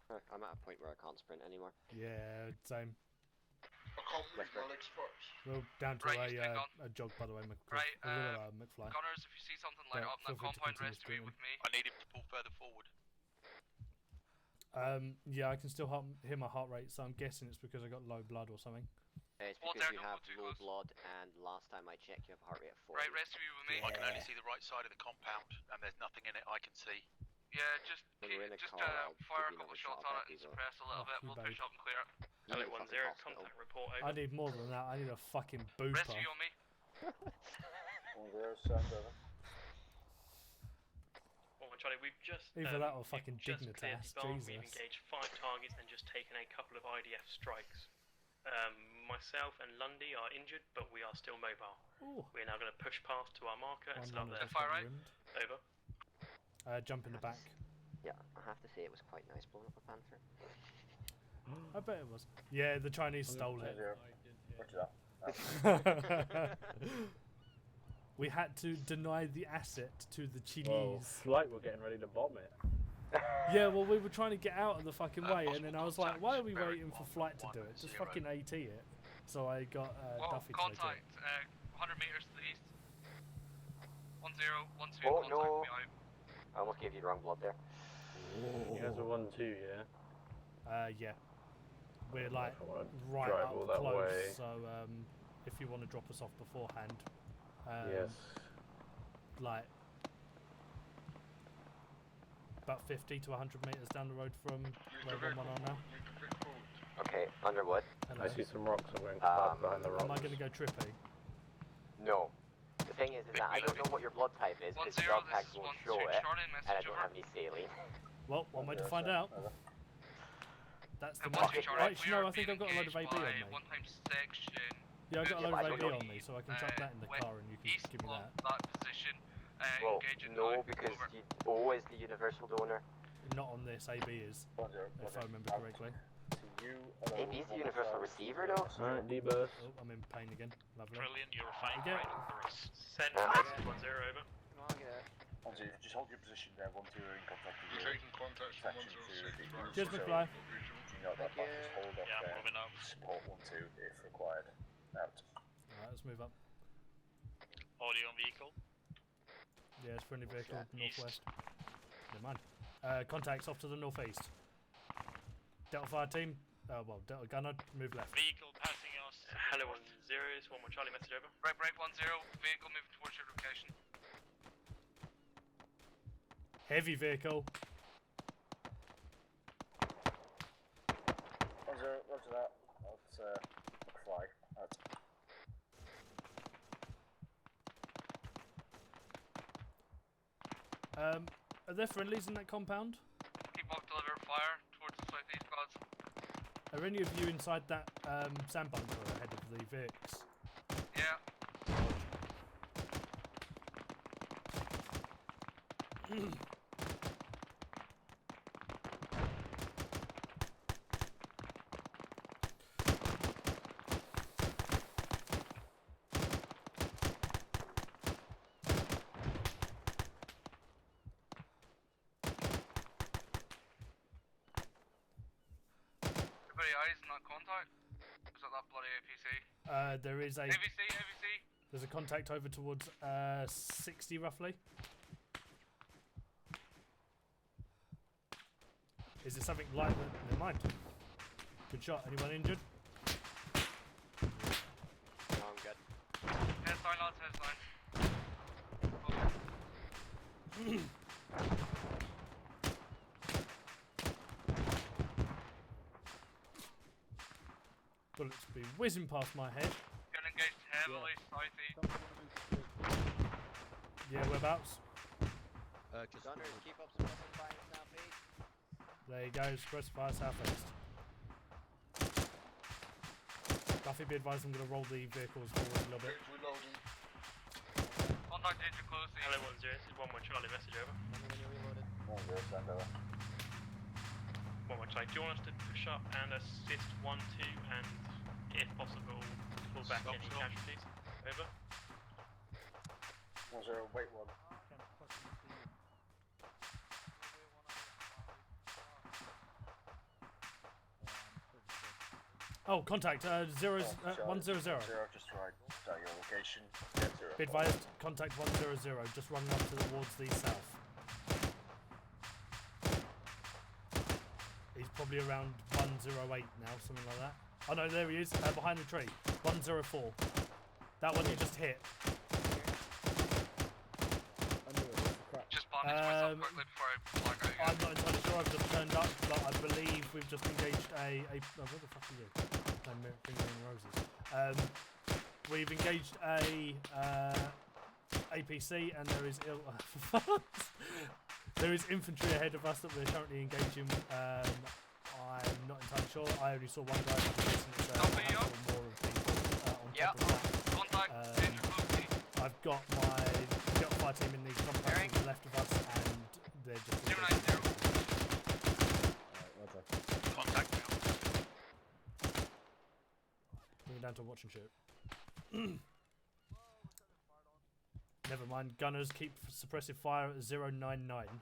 Speaker 12: I'm at a point where I can't sprint anymore.
Speaker 1: Yeah, same.
Speaker 11: I can't move, my legs fucked.
Speaker 1: Well, down to
Speaker 2: Right, you
Speaker 1: a jog, by the way,
Speaker 2: Right,
Speaker 1: McFly.
Speaker 2: Gunners, if you see something light
Speaker 1: Yeah,
Speaker 2: up in that
Speaker 1: feel free to
Speaker 2: compound,
Speaker 1: continue
Speaker 2: rest away
Speaker 1: screaming.
Speaker 2: with me.
Speaker 16: I need him to pull further forward.
Speaker 1: Yeah, I can still hear my heart rate, so I'm guessing it's because I got low blood or something.
Speaker 12: It's because you have low blood, and last time I checked, you have a heart rate of 40.
Speaker 2: Right, rest of you with me.
Speaker 16: I can only see the right side of the compound, and there's nothing in it I can see.
Speaker 2: Yeah, just fire a couple shots on it and suppress a little bit. We'll push up and clear it.
Speaker 13: Hello, 1-0, contact report over.
Speaker 1: I need more than that. I need a fucking booper.
Speaker 2: Rest of you on me.
Speaker 4: 1-0, send over.
Speaker 13: Charlie, we've just
Speaker 1: Either that or fucking
Speaker 13: cleared
Speaker 1: Dignitas,
Speaker 13: the bomb.
Speaker 1: Jesus.
Speaker 13: We've engaged 5 targets and just taken a couple of IDF strikes. Myself and Lundy are injured, but we are still mobile.
Speaker 1: Ooh.
Speaker 13: We're now going to push past to our marker and start there.
Speaker 2: Fire right.
Speaker 13: Over.
Speaker 1: Jump in the back.
Speaker 12: Yeah, I have to say it was quite nice blowing up a Panther.
Speaker 1: I bet it was. Yeah, the Chinese stole it. We had to deny the asset to the Chinese.
Speaker 6: Like we're getting ready to bomb it.
Speaker 1: Yeah, well, we were trying to get out of the fucking way, and then I was like, why are we waiting for flight to do it? Just fucking AT it. So I got Duffy to
Speaker 2: contact,
Speaker 1: AT it.
Speaker 2: 100 meters to the east. 1-0, 1-2,
Speaker 12: Oh,
Speaker 2: contact
Speaker 12: no.
Speaker 2: me out.
Speaker 12: I almost gave you the wrong blood there.
Speaker 6: You guys are 1-2, yeah?
Speaker 1: Yeah. We're like right
Speaker 6: drive
Speaker 1: up
Speaker 6: all that
Speaker 1: close,
Speaker 6: way.
Speaker 1: so if you want to drop us off beforehand,
Speaker 6: Yes.
Speaker 1: like about 50 to 100 metres down the road from where 1-1 are now.
Speaker 3: Okay, Underwood.
Speaker 1: Hello.
Speaker 18: I see some rocks. I'm going to park behind the rocks.
Speaker 1: Am I going to go trippy?
Speaker 3: No. The thing is that I don't know what your blood type is, because the dog tags won't show it, and I don't have any saline.
Speaker 1: Well, one way to find out. That's the magic. Actually, no, I think I've got a load of AB on me. Yeah, I've got a load of AB on me, so I can chuck that in the car and you can just give me that.
Speaker 3: Well, no, because O is the universal donor.
Speaker 1: Not on this, AB is, if I remember correctly.
Speaker 3: AB's the universal receiver, though.
Speaker 18: Alright, D-burst.
Speaker 1: Oh, I'm in pain again. Lovely.
Speaker 10: Brilliant, you're fine.
Speaker 1: Okay.
Speaker 13: Send message 10 over.
Speaker 4: Come on, get it. Just hold your position there. 1-2 are in contact with you.
Speaker 11: Taking contact from 106.
Speaker 1: Cheers, McFly.
Speaker 4: Do not that back. Just hold off there.
Speaker 10: Moving up.
Speaker 4: Support 1-2 if required. Out.
Speaker 1: Alright, let's move up.
Speaker 10: Audio on vehicle.
Speaker 1: Yeah, it's friendly vehicle northwest. Never mind. Contacts off to the northeast. Delta Fire team. Well, Delta Gunner, move left.
Speaker 10: Vehicle passing us.
Speaker 13: Hello 10, one more Charlie message over.
Speaker 2: Break 10, vehicle moving towards your location.
Speaker 1: Heavy vehicle.
Speaker 4: 1-0, roger that. That's McFly. Out.
Speaker 1: Are there friendlies in that compound?
Speaker 2: Keep off deliberate fire towards the southeast, guards.
Speaker 1: Are any of you inside that sand bunker ahead of the Vix?
Speaker 2: Yeah. Eyes in that contact? Is that bloody APC?
Speaker 1: There is a...
Speaker 2: AVC!
Speaker 1: There's a contact over towards 60 roughly. Is there something like that? Never mind. Good shot. Anyone injured?
Speaker 3: No, I'm good.
Speaker 2: Heads down, lads, heads down.
Speaker 1: Bullets be whizzing past my head.
Speaker 2: Getting engaged heavily southeast.
Speaker 1: Yeah, whereabouts?
Speaker 3: Just Gunners, keep up suppressive fire southeast.
Speaker 1: There you go, suppressive fire southeast. Duffy, be advised I'm going to roll the vehicles forward a little bit.
Speaker 2: Contact engine close.
Speaker 13: Hello 10, this is one more Charlie message over.
Speaker 4: Send over.
Speaker 13: One more Charlie. Do you want us to push up and assist 1-2 and, if possible, pull back any casualties? Over.
Speaker 4: 1-0, wait 1.
Speaker 1: Oh, contact 100.
Speaker 4: 0, just right. Your location. Yeah, 0.
Speaker 1: Be advised, contact 100, just running up towards the south. He's probably around 108 now, something like that. Oh no, there he is, behind the tree. 104. That one you just hit.
Speaker 2: Just bandage myself quickly before I flag out again.
Speaker 1: I'm not entirely sure, I've just turned up, but I believe we've just engaged oh, what the fuck are you? I'm fingering roses. We've engaged a APC and there is there is infantry ahead of us that we're currently engaging. I'm not entirely sure. I only saw one guy chasing more of people on top of that.
Speaker 2: Contact,
Speaker 1: I've got my fire team in the compound to the left of us and they're just...
Speaker 2: 090.
Speaker 16: Contact now.
Speaker 1: Moving down to watch and shoot. Never mind, gunners keep suppressive fire at 099.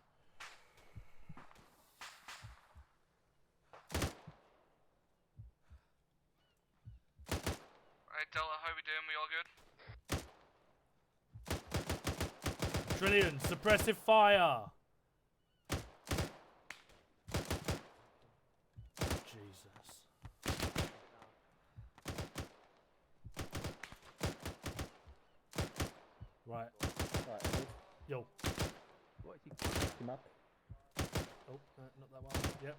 Speaker 2: Right, Delta, how we doing? We all good?
Speaker 1: Trillion, suppressive fire! Jesus. Right.
Speaker 7: Right.
Speaker 1: Yo.
Speaker 7: What if you come up?
Speaker 1: Oh, not that one. Yep.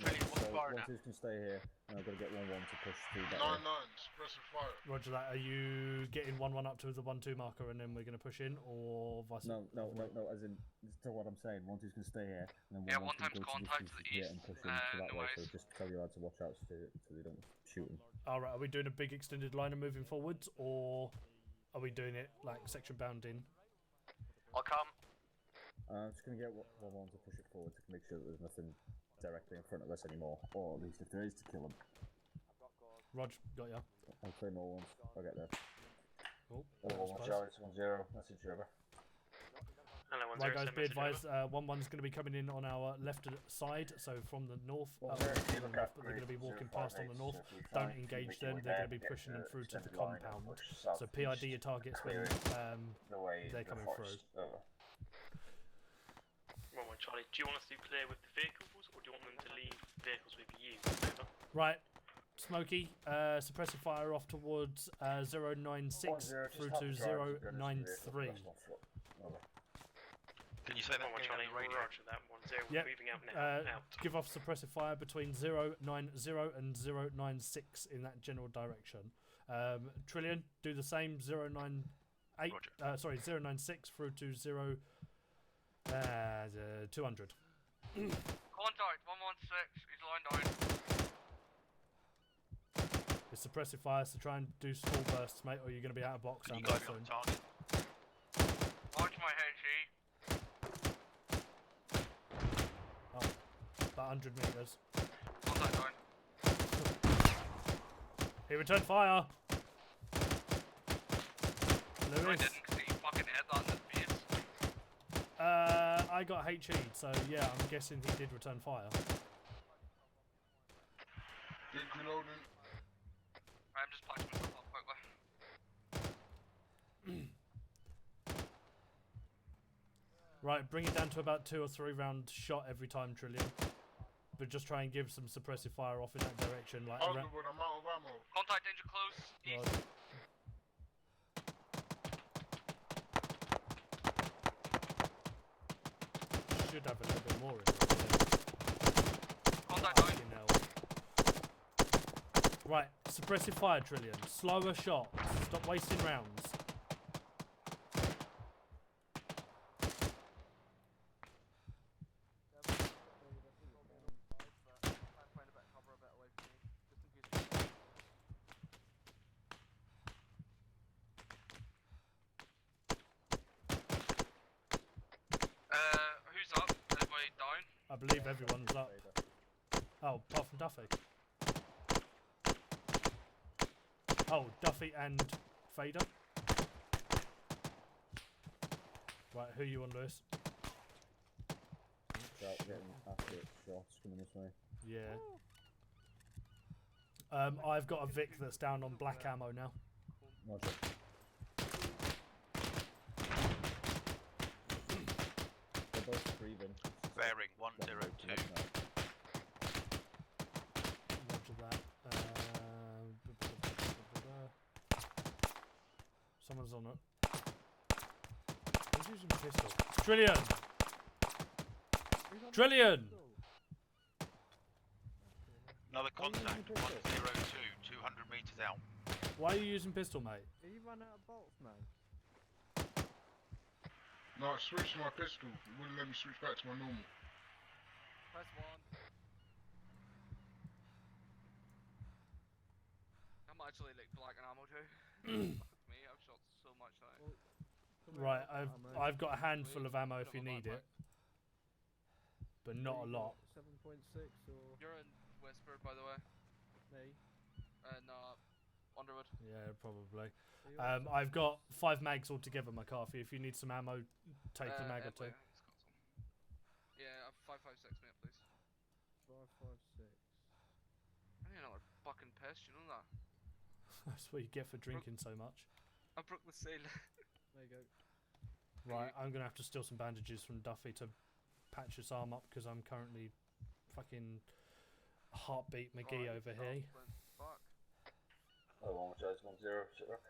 Speaker 7: So 1-2's can stay here, and I've got to get 1-1 to push through that way.
Speaker 11: 9-9, suppressive fire.
Speaker 1: Roger that. Are you getting 1-1 up to the 1-2 marker, and then we're going to push in, or vice versa?
Speaker 7: No. As in, to what I'm saying, 1-2's can stay here, and then 1-1's
Speaker 2: one time's
Speaker 7: go
Speaker 2: contact to the east.
Speaker 7: and push in to that way. So just tell your lads to watch out so they don't shoot them.
Speaker 1: All right. Are we doing a big extended line and moving forwards, or are we doing it like section bounding?
Speaker 3: I'll come.
Speaker 7: I'm just going to get 1-1 to push it forward to make sure that there's nothing directly in front of us anymore, or at least if there is, to kill them.
Speaker 1: Rog, got ya.
Speaker 7: I'll play more ones. I'll get there.
Speaker 1: Oh,
Speaker 4: Charlie, it's 1-0. Message over.
Speaker 13: Hello,
Speaker 1: Right, guys, be advised, 1-1's going to be coming in on our left side, so from the north, but they're going to be walking past on the north. Don't engage them, they're going to be pushing them through to the compound. So PID your targets when they're coming through.
Speaker 13: Well, Charlie, do you want us to clear with the vehicles, or do you want them to leave vehicles with you? Over.
Speaker 1: Right, Smokey, suppressive fire off towards 096 through to 093.
Speaker 16: Can you say that again on the radio?
Speaker 13: Roger that, 1-0,
Speaker 1: yep.
Speaker 13: moving out now. Out.
Speaker 1: Give off suppressive fire between 090 and 096 in that general direction. Trillion, do the same, 098, 096 through to 200.
Speaker 2: Contact, 116, he's lying down.
Speaker 1: It's suppressive fire, so try and do small bursts, mate, or you're going to be out of box.
Speaker 16: Can you guys be on target?
Speaker 2: Watch my HE.
Speaker 1: Oh, about 100 metres.
Speaker 2: Contact down.
Speaker 1: He returned fire!
Speaker 2: I
Speaker 1: Lewis.
Speaker 2: didn't, because he fucking hit that in the face.
Speaker 1: I got HE'd, so yeah, I'm guessing he did return fire.
Speaker 11: Big reloading.
Speaker 2: I'm just patching myself up quickly.
Speaker 1: Right, bring it down to about 2 or 3 round shot every time, Trillion. But just try and give some suppressive fire off in that direction. Like
Speaker 11: I'm out of ammo.
Speaker 2: Contact danger close. East.
Speaker 1: Should have a little bit more in it.
Speaker 2: Contact down.
Speaker 1: Right, suppressive fire, Trillion. Slower shots. Stop wasting rounds.
Speaker 2: Who's up? Everybody down?
Speaker 1: I believe everyone's up. Oh, apart from Duffy. Oh, Duffy and Fader. Right, who you on, Lewis?
Speaker 7: Start getting after it, shots coming this way.
Speaker 1: Yeah. I've got a Vic that's down on black ammo now.
Speaker 7: Roger. They're both breathing.
Speaker 16: Bearing 102.
Speaker 1: Roger that. Someone's on it. Who's using a pistol? Trillion! Trillion!
Speaker 16: Another contact, 102, 200 metres out.
Speaker 1: Why are you using pistol, mate?
Speaker 21: Are you run out of bolts, man?
Speaker 11: No, I switched to my pistol. It wouldn't let me switch back to my normal.
Speaker 19: Press 1. I'm actually like black and ammo too. Fuck me, I've shot so much now.
Speaker 1: Right, I've got a handful of ammo if you need it. But not a lot.
Speaker 21: 7.6 or...
Speaker 19: You're in Whisper, by the way.
Speaker 21: Me?
Speaker 19: No, Underwood.
Speaker 1: Yeah, probably. I've got 5 mags altogether, McCarthy. If you need some ammo, take the mag or 2.
Speaker 19: Yeah, 5.56, mate, please.
Speaker 21: 5.56.
Speaker 19: I need another fucking piss, you know that?
Speaker 1: That's what you get for drinking so much.
Speaker 19: I broke the seal.
Speaker 21: There you go.
Speaker 1: Right, I'm going to have to steal some bandages from Duffy to patch his arm up because I'm currently fucking heartbeat McGee over here.
Speaker 19: Fuck.
Speaker 4: Oh, 1-0,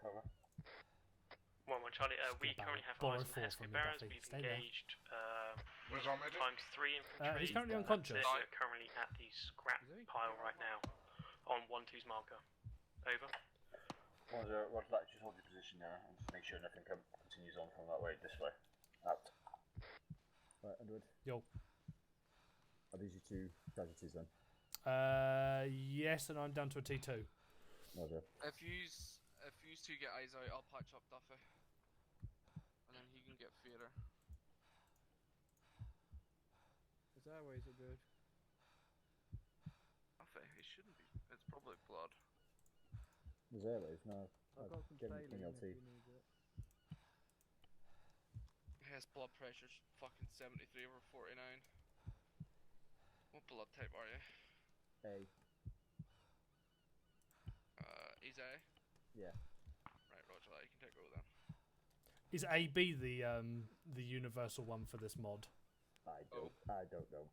Speaker 4: cover.
Speaker 13: 1-1 Charlie, we currently have eyes on Hesky Barrows. We've engaged
Speaker 11: Where's our medic?
Speaker 13: Times 3 infantry.
Speaker 1: He's currently unconscious.
Speaker 13: We're currently at the scrap pile right now on 1-2's marker. Over.
Speaker 4: 1-0, Roger that, just hold your position there and just make sure nothing continues on from that way, this way. Out.
Speaker 7: Right, Underwood.
Speaker 1: Yo.
Speaker 7: Are these your 2 casualties then?
Speaker 1: Yes, and I'm down to a T2.
Speaker 7: Roger.
Speaker 19: If you two get eyes out, I'll patch up Duffy. And then he can get fairer.
Speaker 21: His airways are good.
Speaker 19: Duffy, he shouldn't be. It's probably blood.
Speaker 7: There's airways, no.
Speaker 21: I've got some saline if you need it.
Speaker 19: His blood pressure's fucking 73 over 49. What blood type are you?
Speaker 7: A.
Speaker 19: He's A?
Speaker 7: Yeah.
Speaker 19: Right, roger that, you can take over then.
Speaker 1: Is AB the universal one for this mod?
Speaker 7: I don't know.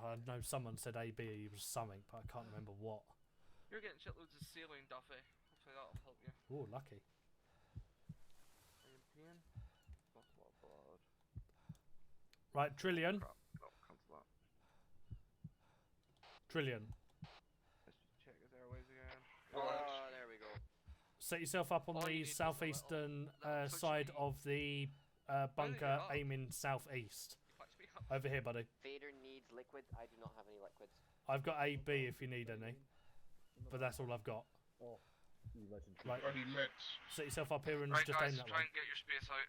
Speaker 1: I know someone said AB was something, but I can't remember what.
Speaker 19: You're getting shitloads of saline, Duffy. Hopefully that'll help you.
Speaker 1: Oh, lucky.
Speaker 19: Are you in pain? Lost a lot of blood.
Speaker 1: Right, Trillion.
Speaker 19: Crap. No, cancel that.
Speaker 1: Trillion.
Speaker 19: Let's just check his airways again.
Speaker 3: Oh, there we go.
Speaker 1: Set yourself up on the southeastern side of the bunker, aiming southeast. Over here, buddy.
Speaker 12: Vader needs liquid. I do not have any liquids.
Speaker 1: I've got AB if you need any, but that's all I've got.
Speaker 7: Oh, you legend.
Speaker 1: Right.
Speaker 11: I need meds.
Speaker 1: Set yourself up here and
Speaker 2: Right,
Speaker 1: just
Speaker 2: guys,
Speaker 1: aim that
Speaker 2: try
Speaker 1: way.
Speaker 2: and get your space out a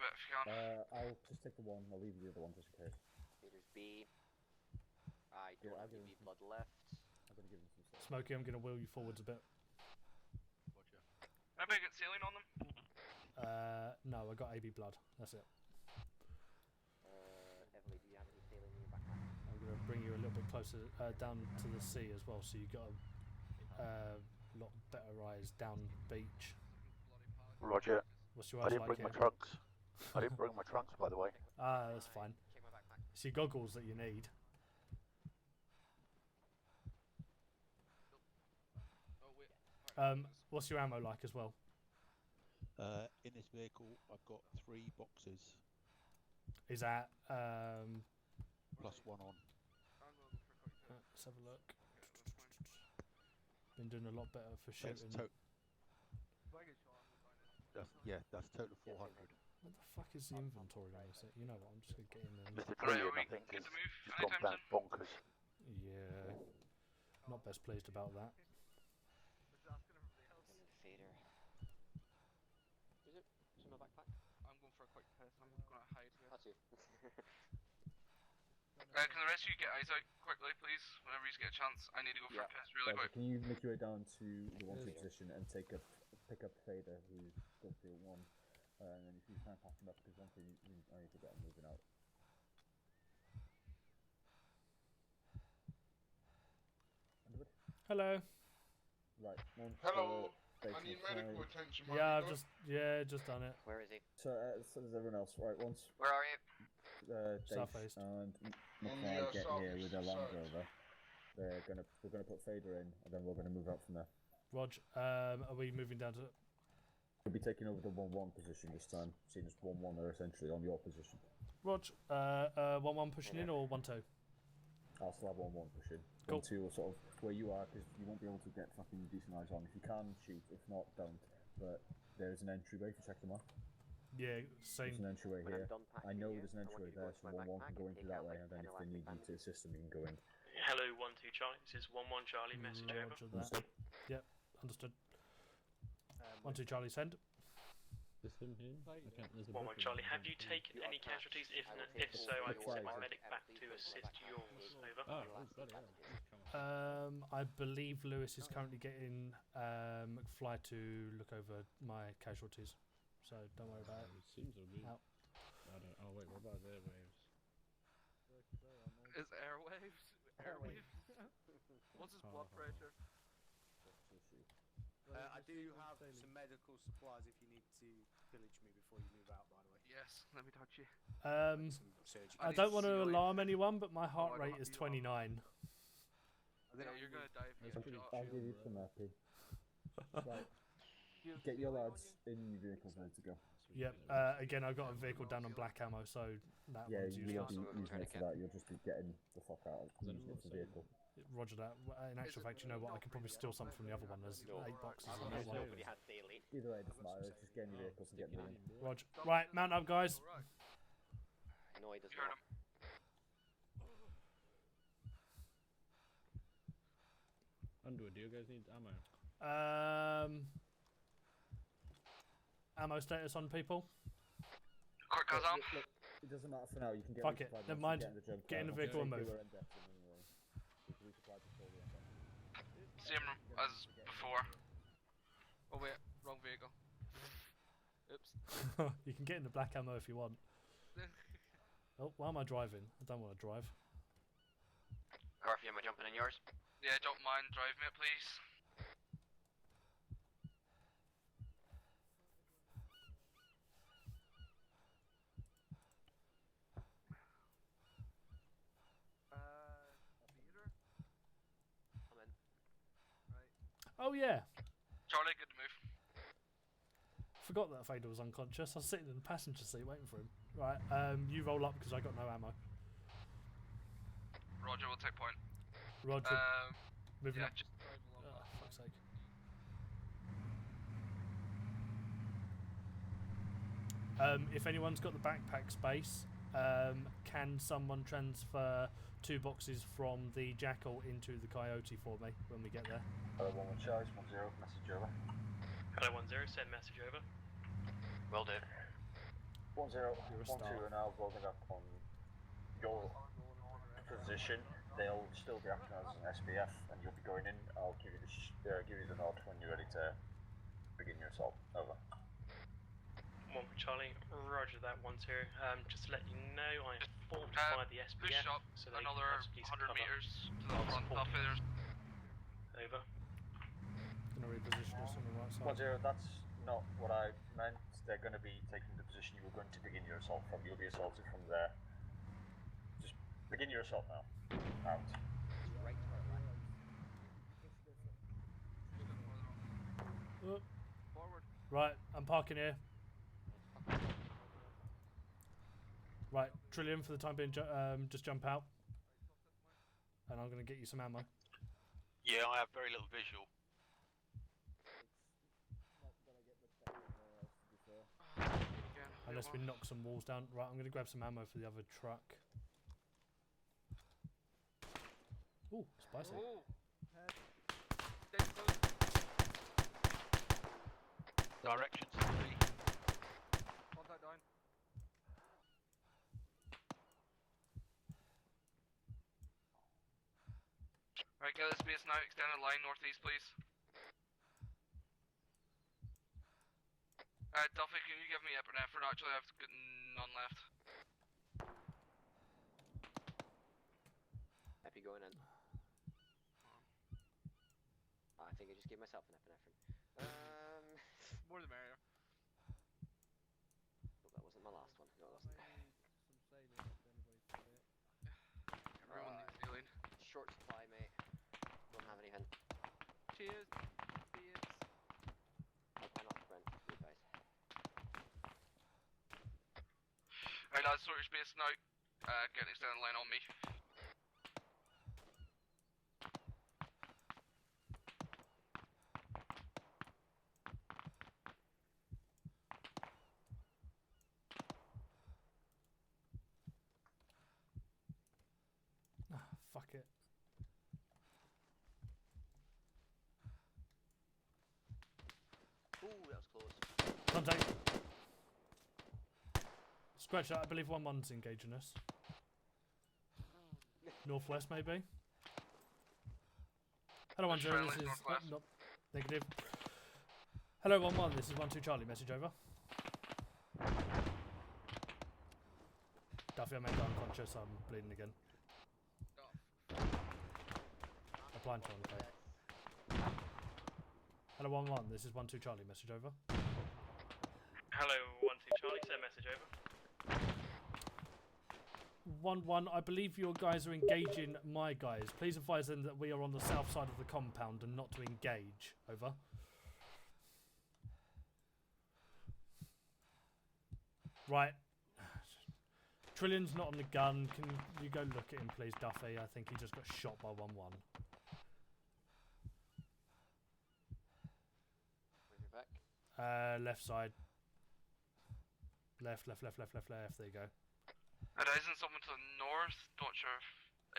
Speaker 2: bit if you can.
Speaker 7: I'll just take the one. I'll leave you the other one just in case.
Speaker 12: Vader's B. I don't have any blood left.
Speaker 7: I'm gonna give him some stuff.
Speaker 1: Smokey, I'm going to wheel you forwards a bit.
Speaker 2: Maybe I get saline on them.
Speaker 1: No, I got AB blood. That's it.
Speaker 12: Emily, do you have any saline in your backpack?
Speaker 1: I'm going to bring you a little bit closer down to the sea as well, so you've got a lot better eyes down beach.
Speaker 16: Roger.
Speaker 1: What's your
Speaker 16: I
Speaker 1: eyes
Speaker 16: didn't
Speaker 1: like
Speaker 16: bring my
Speaker 1: here?
Speaker 16: trunks. I didn't bring my trunks, by the way.
Speaker 1: Ah, that's fine. It's your goggles that you need. What's your ammo like as well?
Speaker 20: In this vehicle, I've got 3 boxes.
Speaker 1: Is that
Speaker 20: plus 1 on.
Speaker 1: Let's have a look. Been doing a lot better for shooting.
Speaker 20: That's total 400.
Speaker 1: What the fuck is the inventory on this? You know what? I'm just gonna get in there.
Speaker 16: Mr. Trillion, I think, has just gone down bonkers.
Speaker 1: Yeah, not best pleased about that.
Speaker 12: Vader. Is it? It's in my backpack.
Speaker 19: I'm going for a quick piss. I'm gonna hide here.
Speaker 12: That's you.
Speaker 2: Can the rest of you get eyes out quickly, please? Whenever you get a chance. I need to go for a piss really quick.
Speaker 7: Can you make your way down to the 1-2 position and pick up Fader, who's got field 1, and then if you try and pass him up, because one thing I need to get him moving out. Underwood?
Speaker 1: Hello.
Speaker 7: Right, one.
Speaker 11: Hello. I need medical attention.
Speaker 1: Yeah, I've just done it.
Speaker 12: Where is he?
Speaker 7: So does everyone else. Right, once.
Speaker 3: Where are you?
Speaker 7: Dave
Speaker 1: Southeast.
Speaker 7: and McFly get here with their Land Rover, we're gonna put Fader in, and then we're gonna move out from there.
Speaker 1: Rog, are we moving down to?
Speaker 7: We'll be taking over the 1-1 position this time, seeing as 1-1 are essentially on your position.
Speaker 1: Rog, 1-1 pushing in or 1-2?
Speaker 7: I'll still have 1-1 pushing.
Speaker 1: Cool.
Speaker 7: 1-2 will sort of where you are, because you won't be able to get fucking decent eyes on. If you can, shoot. If not, don't. But there's an entryway if you check them out.
Speaker 1: Yeah, same.
Speaker 7: There's an entryway here. I know there's an entryway there, so 1-1 can go in through that way, and then if they need you to assist them, you can go in.
Speaker 13: Hello, 1-2 Charlie. This is 1-1 Charlie. Message over.
Speaker 1: That. Yep, understood. 1-2 Charlie, send.
Speaker 14: This him here?
Speaker 13: 1-1 Charlie. Have you taken any casualties? If so, I will send my medic back to assist yours. Over.
Speaker 1: I believe Lewis is currently getting McFly to look over my casualties, so don't worry about it.
Speaker 14: It seems to be.
Speaker 1: Out.
Speaker 14: I don't. Oh wait, what about his airwaves?
Speaker 19: Is airwaves? Airwaves? What's his blood pressure?
Speaker 17: I do have some medical supplies if you need to pillage me before you move out, by the way.
Speaker 19: Yes, let me touch you.
Speaker 1: I don't want to alarm anyone, but my heart rate is 29.
Speaker 19: Yeah, you're gonna die if you get shot.
Speaker 7: I'll give you some happy. Right. Get your lads in your vehicles ready to go.
Speaker 1: Yep. Again, I've got a vehicle down on black ammo, so that
Speaker 7: Yeah,
Speaker 1: one's
Speaker 7: you won't
Speaker 1: useless.
Speaker 7: be using it for that. You'll just be getting the fuck out and using it for the vehicle.
Speaker 1: Roger that. In actual fact, you know what? I could probably steal some from the other one. There's 8 boxes in that one.
Speaker 7: Either way, it doesn't matter. Just get in your vehicles and get moving.
Speaker 1: Roger. Right, mount up, guys.
Speaker 12: No, he does not.
Speaker 21: Underwood, do you guys need ammo?
Speaker 1: Ammo status on people.
Speaker 2: Quick, guys, on.
Speaker 7: Look, it doesn't matter for now. You can get.
Speaker 1: Fuck it. Never mind. Get in the vehicle and move.
Speaker 2: Same as before.
Speaker 19: Oh wait, wrong vehicle. Oops.
Speaker 1: You can get in the black ammo if you want. Oh, why am I driving? I don't want to drive.
Speaker 3: Garfield, am I jumping in yours?
Speaker 2: Yeah, don't mind driving it, please.
Speaker 3: I'm in.
Speaker 1: Oh yeah.
Speaker 2: Charlie, good to move.
Speaker 1: Forgot that Fader was unconscious. I was sitting in the passenger seat waiting for him. Right, you roll up because I got no ammo.
Speaker 2: Roger, we'll take point.
Speaker 1: Roger. Moving
Speaker 2: yeah,
Speaker 1: up.
Speaker 2: just drive along.
Speaker 1: Oh, fuck's sake. If anyone's got the backpack space, can someone transfer 2 boxes from the Jackal into the Coyote for me when we get there?
Speaker 4: Hello, 1-1 Charlie, 1-0, message over.
Speaker 13: Hello 1-0, send message over.
Speaker 3: Will do.
Speaker 4: 1-0, 1-2 are now rolling up on your position. They'll still be acting as an SBF, and you'll be going in. I'll give you the nod when you're ready to begin your assault. Over.
Speaker 13: 1 for Charlie. Roger that 1-0. Just to let you know, I have fortified the SBF.
Speaker 2: Push up
Speaker 13: so they
Speaker 2: another
Speaker 13: can
Speaker 2: 100 meters to the front.
Speaker 13: Over.
Speaker 1: Gonna reposition us on the right side.
Speaker 4: 1-0, that's not what I meant. They're going to be taking the position you were going to begin your assault from. You'll be assaulted from there. Just begin your assault now. Out.
Speaker 19: Forward.
Speaker 1: Right, I'm parking here. Right, Trillium for the time being, just jump out. And I'm going to get you some ammo.
Speaker 16: Yeah, I have very little visual.
Speaker 1: Unless we knock some walls down. Right, I'm going to grab some ammo for the other truck. Ooh, spicy.
Speaker 19: Ooh.
Speaker 16: Directions 3.
Speaker 19: Contact down.
Speaker 2: Right, get this base now. Extended line northeast, please. Duffy, can you give me epinephrine? Actually, I've got none left.
Speaker 12: Epi going in. I think I just gave myself an epinephrine.
Speaker 19: More the merrier.
Speaker 12: Well, that wasn't my last one. No, it wasn't.
Speaker 2: Everyone needs healing.
Speaker 12: Short supply, mate. Don't have anything.
Speaker 19: Cheers. Cheers.
Speaker 12: I cannot prevent you guys.
Speaker 2: Right, lads, sort your space now. Get an extended line on me.
Speaker 1: Fuck it.
Speaker 12: Ooh, that was close.
Speaker 1: Contact. Scratch that, I believe 1-1's engaging us. Northwest, maybe? Hello 1-0, this is... not negative. Hello 1-1, this is 1-2 Charlie, message over. Duffy, I made unconscious, I'm bleeding again. Applying to okay. Hello 1-1, this is 1-2 Charlie, message over.
Speaker 13: Hello 1-2 Charlie, send message over.
Speaker 1: 1-1, I believe your guys are engaging my guys. Please advise them that we are on the south side of the compound and not to engage. Over. Right. Trillion's not on the gun. Can you go look at him, please, Duffy? I think he just got shot by 1-1.
Speaker 12: Where's your back?
Speaker 1: Left side. Left. There you go.
Speaker 2: Horizon someone to the north. Not sure if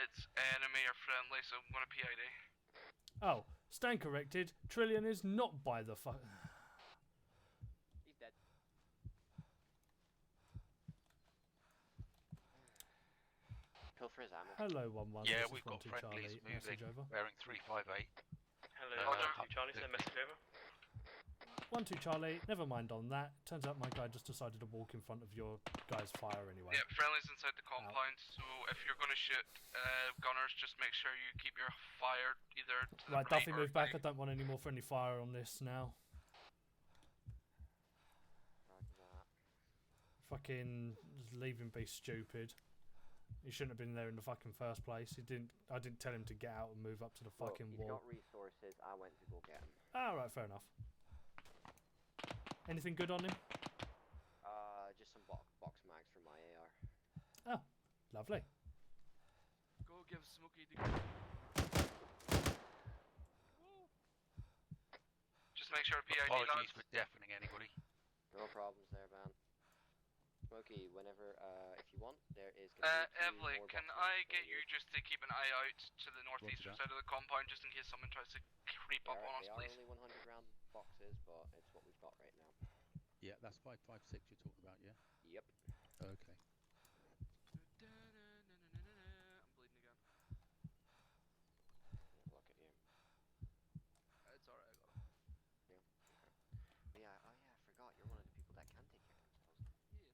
Speaker 2: it's enemy or friendly, so I'm going to PID.
Speaker 1: Oh, stand corrected. Trillion is not by the fuck.
Speaker 12: He's dead. Kill for his ammo.
Speaker 1: Hello, 1-1.
Speaker 16: Yeah,
Speaker 1: This
Speaker 16: we've
Speaker 1: is
Speaker 16: got
Speaker 1: 1-2
Speaker 16: friendlies
Speaker 1: Charlie.
Speaker 16: moving.
Speaker 1: Message over.
Speaker 16: Bearing 358.
Speaker 13: Hello,
Speaker 16: Roger.
Speaker 13: Charlie. Send message over.
Speaker 1: 1-2 Charlie. Never mind on that. Turns out my guy just decided to walk in front of your guy's fire anyway.
Speaker 2: Yeah, friendly's inside the compound, so if you're going to shoot gunners, just make sure you keep your fire either to the
Speaker 1: Right, Duffy,
Speaker 2: or
Speaker 1: move back. I don't want any more friendly fire on this now. Fucking leave him be stupid. He shouldn't have been there in the fucking first place. I didn't tell him to get out and move up to the fucking
Speaker 12: He's
Speaker 1: wall.
Speaker 12: got resources. I went to go get him.
Speaker 1: Right, fair enough. Anything good on him?
Speaker 12: Just some box mags from my AR.
Speaker 1: Oh, lovely.
Speaker 19: Go give Smokey the.
Speaker 2: Just make sure PID
Speaker 16: Apologies
Speaker 2: lads.
Speaker 16: for deafening anybody.
Speaker 12: No problems there, man. Smokey, whenever, if you want, there is going to be
Speaker 2: Evely,
Speaker 12: more
Speaker 2: can
Speaker 12: box
Speaker 2: I
Speaker 12: mags
Speaker 2: get
Speaker 12: for
Speaker 2: you just to keep an eye out to the northeastern side of the compound, just in case someone tries to creep up on us,
Speaker 12: They
Speaker 2: please?
Speaker 12: are only 100 round boxes, but it's what we've got right now.
Speaker 20: Yeah, that's 5.56 you're talking about, yeah?
Speaker 12: Yep.
Speaker 20: Okay.
Speaker 2: I'm bleeding again.
Speaker 12: Look at you.
Speaker 2: It's alright, I got it.
Speaker 12: Yeah. Okay. Yeah. Oh yeah, I forgot. You're one of the people that can take care of themselves.
Speaker 2: Yes.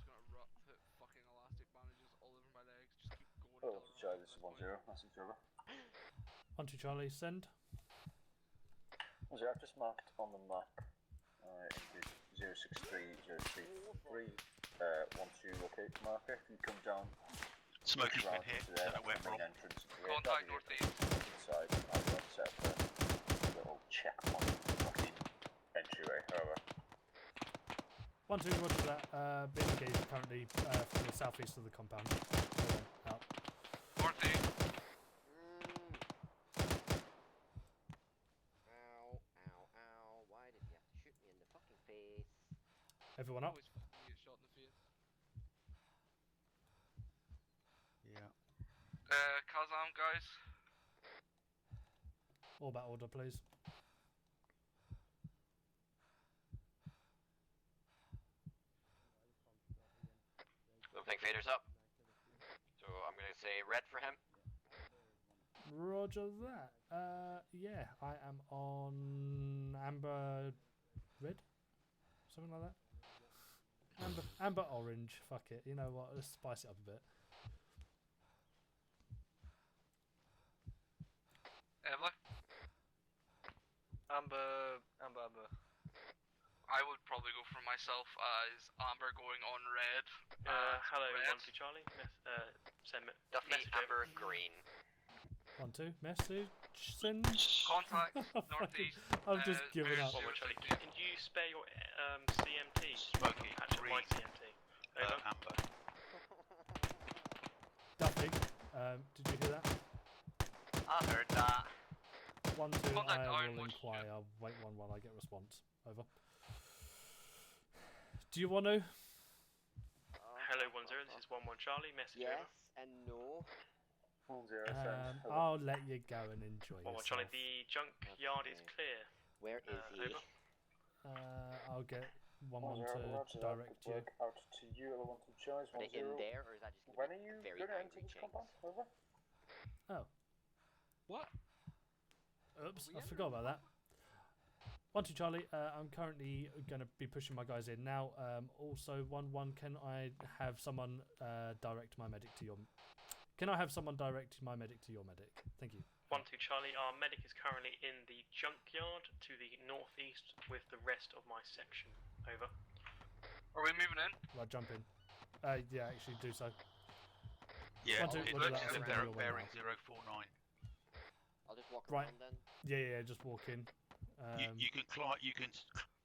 Speaker 2: I'm just gonna put fucking elastic bandages all over my legs. Just keep going.
Speaker 4: Oh, sorry, this is 1-0. Message over.
Speaker 1: 1-2 Charlie, send.
Speaker 4: 1-0, I've just marked on the map. 063, 033, 1-2 locate marker. If you come down.
Speaker 16: Smoky's been hit. Don't know where from.
Speaker 2: Contact northeast.
Speaker 4: Inside, I've got set up a little checkpoint fucking entryway. However.
Speaker 1: 1-2, roger that. Being engaged currently from the southeast of the compound. Out.
Speaker 2: Northeast.
Speaker 12: Ow. Why did you have to shoot me in the fucking face?
Speaker 1: Everyone up?
Speaker 19: Always fucking get shot in the face.
Speaker 20: Yeah.
Speaker 2: Kazam, guys.
Speaker 1: All about order, please.
Speaker 3: Opening faders up. So I'm gonna say red for him.
Speaker 1: Roger that. Yeah, I am on amber red, something like that. Amber orange. Fuck it. You know what? Let's spice it up a bit.
Speaker 2: Evely?
Speaker 15: Amber.
Speaker 2: I would probably go for myself as amber going on red.
Speaker 13: Hello,
Speaker 2: red.
Speaker 13: 1-2 Charlie. Send
Speaker 3: Duffy,
Speaker 13: message
Speaker 3: amber,
Speaker 13: over.
Speaker 3: green.
Speaker 1: 1-2 message send.
Speaker 2: Contact northeast.
Speaker 1: I've just given up.
Speaker 13: 1-1 Charlie. Can you spare your CMT?
Speaker 16: Smoky,
Speaker 13: Patch up my
Speaker 16: green.
Speaker 13: CMT. Over.
Speaker 16: Amber.
Speaker 1: Duffy, did you hear that?
Speaker 3: I heard that.
Speaker 1: 1-2,
Speaker 2: Contact
Speaker 1: I
Speaker 2: Iron
Speaker 1: will
Speaker 2: Watch,
Speaker 1: inquire. Wait 1-1, I get response. Over. Do you want to?
Speaker 13: Hello, 1-0. This is 1-1 Charlie. Message
Speaker 12: Yes
Speaker 13: over.
Speaker 12: and no.
Speaker 4: 1-0, send.
Speaker 1: I'll let you go and enjoy
Speaker 13: 1-1
Speaker 1: yourself.
Speaker 13: Charlie. The junk yard is clear.
Speaker 12: Where is he?
Speaker 13: Over.
Speaker 1: I'll get 1-1 to
Speaker 4: Roger,
Speaker 1: direct you.
Speaker 4: work out to you. 1-2 choice.
Speaker 12: Are they in
Speaker 4: 1-0.
Speaker 12: there, or is that just
Speaker 4: When
Speaker 12: gonna
Speaker 4: are
Speaker 12: be
Speaker 4: you
Speaker 12: very
Speaker 4: going to
Speaker 12: angry
Speaker 4: enter this
Speaker 12: Jinx?
Speaker 4: compound? Over.
Speaker 1: Oh.
Speaker 19: What?
Speaker 1: Oops, I forgot about that. 1-2 Charlie, I'm currently going to be pushing my guys in now. Also, 1-1, can I have someone direct my medic to your... Can I have someone direct my medic to your medic? Thank you.
Speaker 13: 1-2 Charlie. Our medic is currently in the junkyard to the northeast with the rest of my section. Over.
Speaker 2: Are we moving in?
Speaker 1: Right, jump in. Yeah, actually do so.
Speaker 16: Yeah,
Speaker 1: 1-2,
Speaker 16: it's
Speaker 1: roger that, I'll send you your way
Speaker 16: bearing
Speaker 1: now.
Speaker 16: 049.
Speaker 12: I'll just walk
Speaker 1: Right.
Speaker 12: around then.
Speaker 1: Yeah, just walk in.
Speaker 16: You can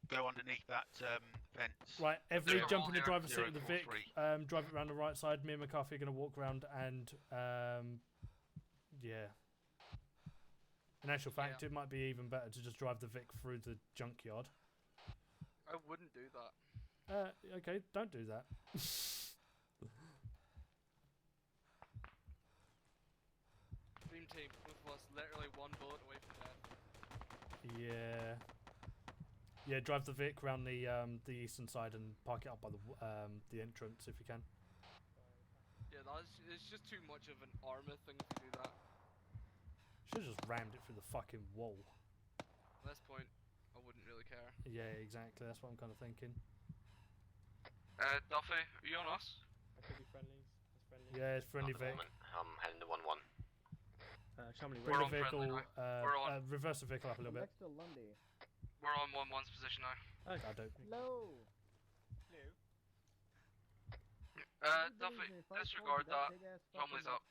Speaker 16: go underneath that fence.
Speaker 1: Right, every jump in the driver's seat of the
Speaker 16: 043.
Speaker 1: Vic, drive it around the right side. Me and McCarthy are going to walk around and, yeah. In actual fact, it might be even better to just drive the Vic through the junkyard.
Speaker 19: I wouldn't do that.
Speaker 1: Okay, don't do that.
Speaker 19: Dream team, both of us literally one bullet away from death.
Speaker 1: Yeah. Yeah, drive the Vic around the eastern side and park it up by the entrance if you can.
Speaker 19: Yeah, it's just too much of an ARMA thing to do that.
Speaker 1: Should have just rammed it through the fucking wall.
Speaker 19: At this point, I wouldn't really care.
Speaker 1: Yeah, exactly. That's what I'm kind of thinking.
Speaker 2: Duffy, are you on us?
Speaker 5: That could be friendlies. That's friendly.
Speaker 1: Yeah, it's friendly Vic.
Speaker 3: I'm heading to 1-1.
Speaker 1: Bring the vehicle, reverse the vehicle up a little bit.
Speaker 17: Next to Lundy.
Speaker 2: We're on 1-1's position now.
Speaker 1: I don't think.
Speaker 17: Hello.
Speaker 2: Duffy, disregard that. Family's up.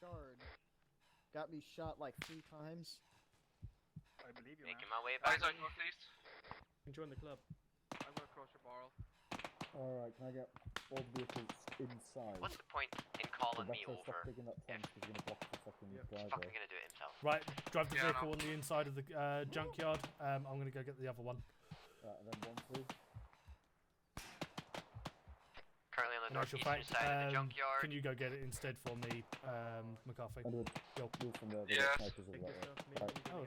Speaker 17: Got me shot like 3 times.
Speaker 5: I believe you,
Speaker 3: Making my way back.
Speaker 2: Eyes out northeast.
Speaker 5: Join the club.
Speaker 19: I'm gonna cross your barrel.
Speaker 7: Alright, can I get all the vehicles inside?
Speaker 3: What's the point in calling me
Speaker 7: Stop
Speaker 3: over?
Speaker 7: digging up fence because you're going to block the fucking driveway.
Speaker 3: Fucking gonna do it himself.
Speaker 1: Right, drive the vehicle on the inside of the junkyard. I'm going to go get the other one.
Speaker 7: Right, and then 1-2.
Speaker 3: Currently on the
Speaker 1: In actual
Speaker 3: northeastern
Speaker 1: fact,
Speaker 3: side of the junkyard.
Speaker 1: can you go get it instead for me, McCarthy?
Speaker 7: Go. Move from there.
Speaker 2: Yeah.
Speaker 7: Right,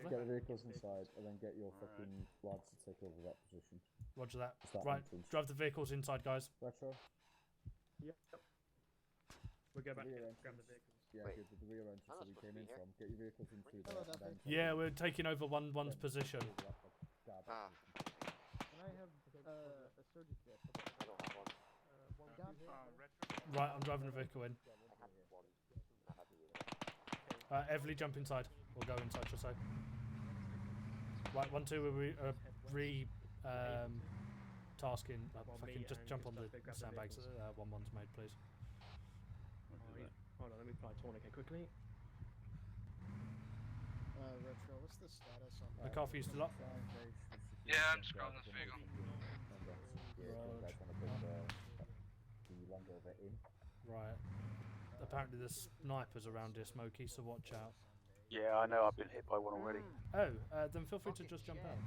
Speaker 7: get the vehicles inside and then get your fucking lads to take over that position.
Speaker 1: Roger that.
Speaker 7: Just that
Speaker 1: Right,
Speaker 7: entrance.
Speaker 1: drive the vehicles inside, guys.
Speaker 7: Retro?
Speaker 5: Yep. We'll go back and grab the vehicles.
Speaker 7: Yeah, get the rear entrance that we came in from. Get your vehicles in through there. And then
Speaker 1: Yeah, we're taking over one's position.
Speaker 17: Can I have a surgery kit?
Speaker 3: I don't have one.
Speaker 1: Right, I'm driving the vehicle in. Everly, jump inside. We'll go inside, shall I say. Right, 1-2, we're tasking. Fucking just jump on the sandbags. 1-1's made, please.
Speaker 5: Hold on, let me apply tourniquet quickly.
Speaker 17: Retro, what's the status on
Speaker 1: McCarthy, you still up?
Speaker 2: Yeah, I'm just grabbing this vehicle.
Speaker 1: Right. Apparently there's snipers around here, Smokey, so watch out.
Speaker 6: Yeah, I know. I've been hit by one already.
Speaker 1: Oh, then feel free to just jump out.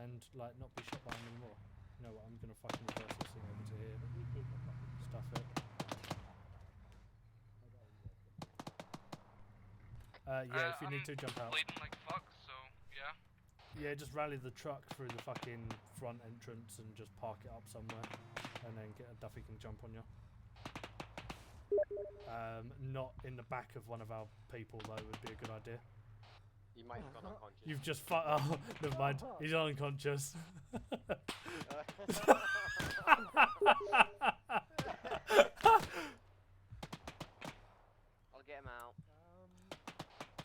Speaker 1: And, like, not be shot by him anymore. You know what, I'm gonna fucking reverse this thing over to here. Stuff it. Yeah, if you need to, jump out.
Speaker 2: Bleeding like fuck, so, yeah.
Speaker 1: Yeah, just rally the truck through the fucking front entrance and just park it up somewhere. And then get a Duffy can jump on you. Not in the back of one of our people, though, would be a good idea.
Speaker 3: You might have gone unconscious.
Speaker 1: You've just oh, never mind. He's unconscious.
Speaker 3: I'll get him out.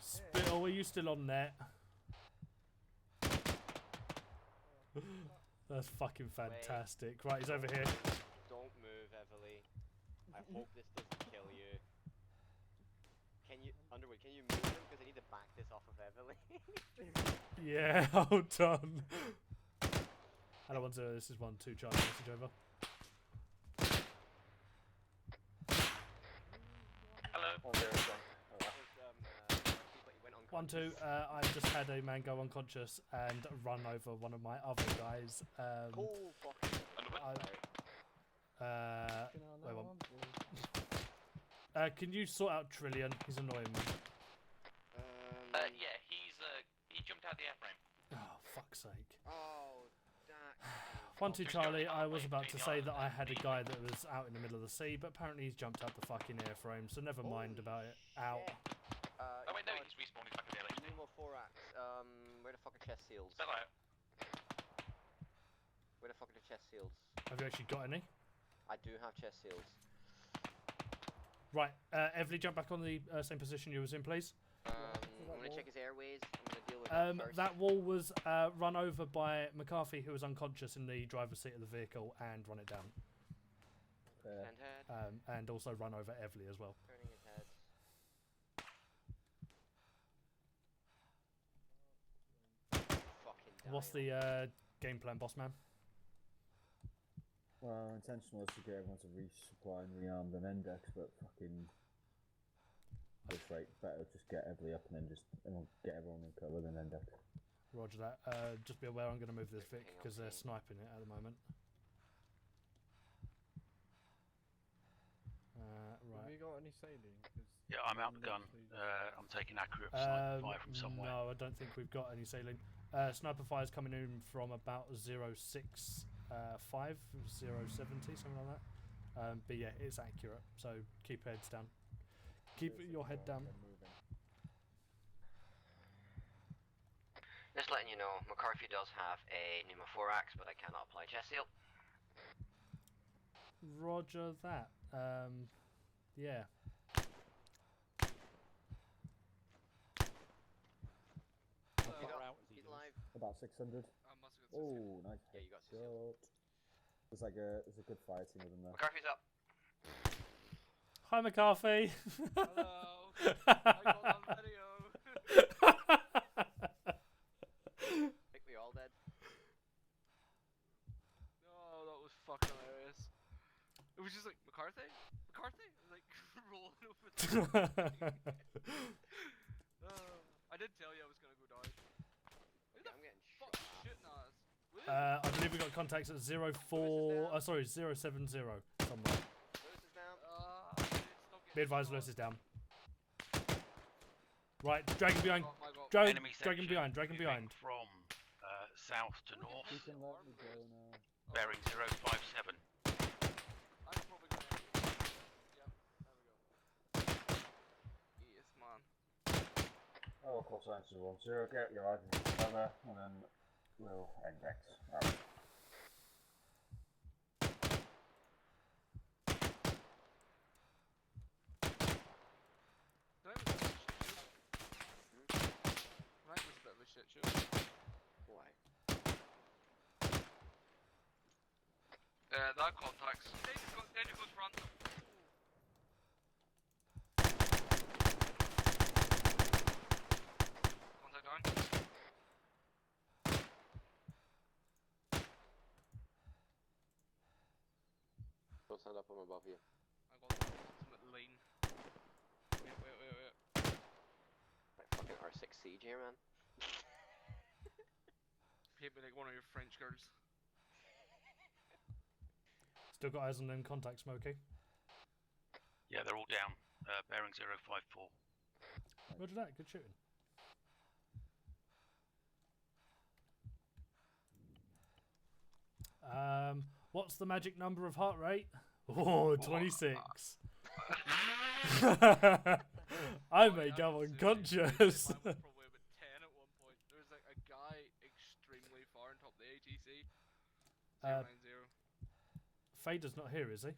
Speaker 1: Spittle, are you still on net? That's fucking fantastic. Right, he's over here.
Speaker 3: Don't move, Everly. I hope this doesn't kill you. Can you, Underwood, can you move him? Because I need to back this off of Everly.
Speaker 1: Yeah, hold on. Hello, 1-0, this is 1-2, Charlie, message over.
Speaker 2: Hello.
Speaker 1: 1-2, I've just had a man go unconscious and run over one of my other guys.
Speaker 3: Cool,
Speaker 1: wait one. Can you sort out Trillion? He's annoying me.
Speaker 10: Yeah, he jumped out the airframe.
Speaker 1: Oh, fuck's sake.
Speaker 3: Oh, that.
Speaker 1: 1-2, Charlie, I was about to say that I had a guy that was out in the middle of the sea, but apparently he's jumped out the fucking airframe, so never mind about it. Out.
Speaker 10: Oh wait, no, he's respawned. He's back at the LHD.
Speaker 3: Pneumo 4-ax. Where the fuck are chest seals?
Speaker 10: Spell out.
Speaker 3: Where the fuck are the chest seals?
Speaker 1: Have you actually got any?
Speaker 3: I do have chest seals.
Speaker 1: Right, Everly, jump back on the same position you was in, please.
Speaker 3: I'm gonna check his airways. I'm gonna deal with that first.
Speaker 1: That wall was run over by McCarthy, who was unconscious in the driver's seat of the vehicle, and run it down.
Speaker 3: And head.
Speaker 1: And also run over Everly as well.
Speaker 3: Turning his head.
Speaker 1: What's the game plan, boss man?
Speaker 7: Well, intention was to get everyone to resupply and rearm and index, but fucking this rate, better just get everybody up and then just get everyone in cover than index.
Speaker 1: Roger that. Just be aware I'm going to move this Vic because they're sniping it at the moment. Right.
Speaker 21: Have you got any sailing?
Speaker 16: Yeah, I'm out the gun. I'm taking accurate sniper fire from somewhere.
Speaker 1: No, I don't think we've got any sailing. Sniper fire is coming in from about 065, 070, something like that. But yeah, it's accurate, so keep heads down. Keep your head down.
Speaker 3: Just letting you know, McCarthy does have a pneumothorax, but I cannot apply chest seal.
Speaker 1: Roger that. Yeah.
Speaker 3: He's alive.
Speaker 7: About 600. Oh, nice.
Speaker 3: Yeah, you got
Speaker 7: shot. There's a good fire team with them there.
Speaker 3: McCarthy's up.
Speaker 1: Hi, McCarthy.
Speaker 19: Hello. I got on video.
Speaker 3: I think we all dead.
Speaker 19: No, that was fucking hilarious. It was just like, McCarthy? McCarthy? Like, rolling over the I did tell you I was gonna go down. Who the fuck shooting at us?
Speaker 1: I believe we got contacts at 070 somewhere. Be advised, Lewis is down. Right, dragon behind. Dragon behind. Dragon behind.
Speaker 16: From south to north. Bearing 057.
Speaker 19: Yes, man.
Speaker 4: Oh, of course, answer 1-0. Get your eyes in cover, and then we'll index. Right.
Speaker 19: Right was a bit of a shit show.
Speaker 3: Why?
Speaker 2: That contacts. Danger goes front. Contact down.
Speaker 12: Don't stand up, I'm above you.
Speaker 19: I got the ultimate line. Wait.
Speaker 12: Like fucking R6 Siege here, man.
Speaker 19: Hit me like one of your French girls.
Speaker 1: Still got eyes on them contacts, Smokey.
Speaker 16: Yeah, they're all down. Bearing 054.
Speaker 1: Roger that. Good shooting. What's the magic number of heart rate? Oh, 26. I may go unconscious.
Speaker 19: Mine was probably about 10 at one point. There was like a guy extremely far on top of the ATC. 090.
Speaker 1: Fader's not here, is he?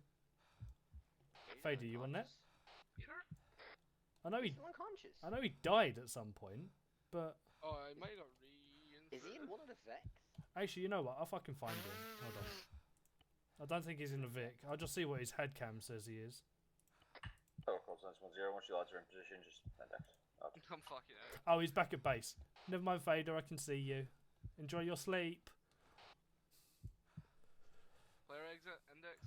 Speaker 1: Fader, you on net?
Speaker 19: Peter?
Speaker 1: I know he.
Speaker 3: He's unconscious.
Speaker 1: I know he died at some point, but
Speaker 19: Oh, I might have got reinserted.
Speaker 3: Is he in one of the Vex?
Speaker 1: actually, you know what? I'll fucking find him. Hold on. I don't think he's in the Vic. I'll just see what his head cam says he is.
Speaker 4: Oh, of course, answer 1-0. Once your lads are in position, just index.
Speaker 19: I'm fucking out.
Speaker 1: Oh, he's back at base. Never mind, Fader. I can see you. Enjoy your sleep.
Speaker 19: Player exit, index.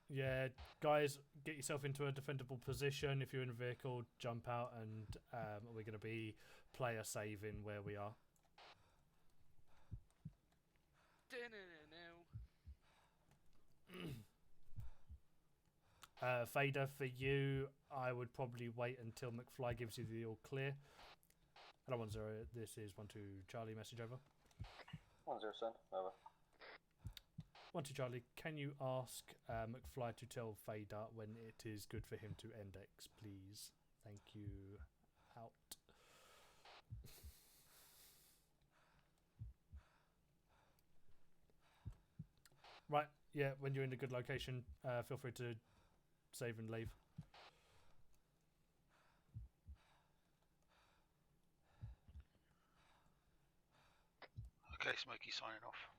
Speaker 1: Yeah, guys, get yourself into a defendable position. If you're in a vehicle, jump out, and we're going to be player saving where we are. Fader, for you, I would probably wait until McFly gives you the all clear. Hello, 1-0. This is 1-2 Charlie. Message over.
Speaker 4: 1-0, send. Over.
Speaker 1: 1-2 Charlie. Can you ask McFly to tell Fader when it is good for him to index, please? Thank you. Out. Right. Yeah. When you're in a good location, feel free to save and leave.
Speaker 16: Okay, Smokey signing off.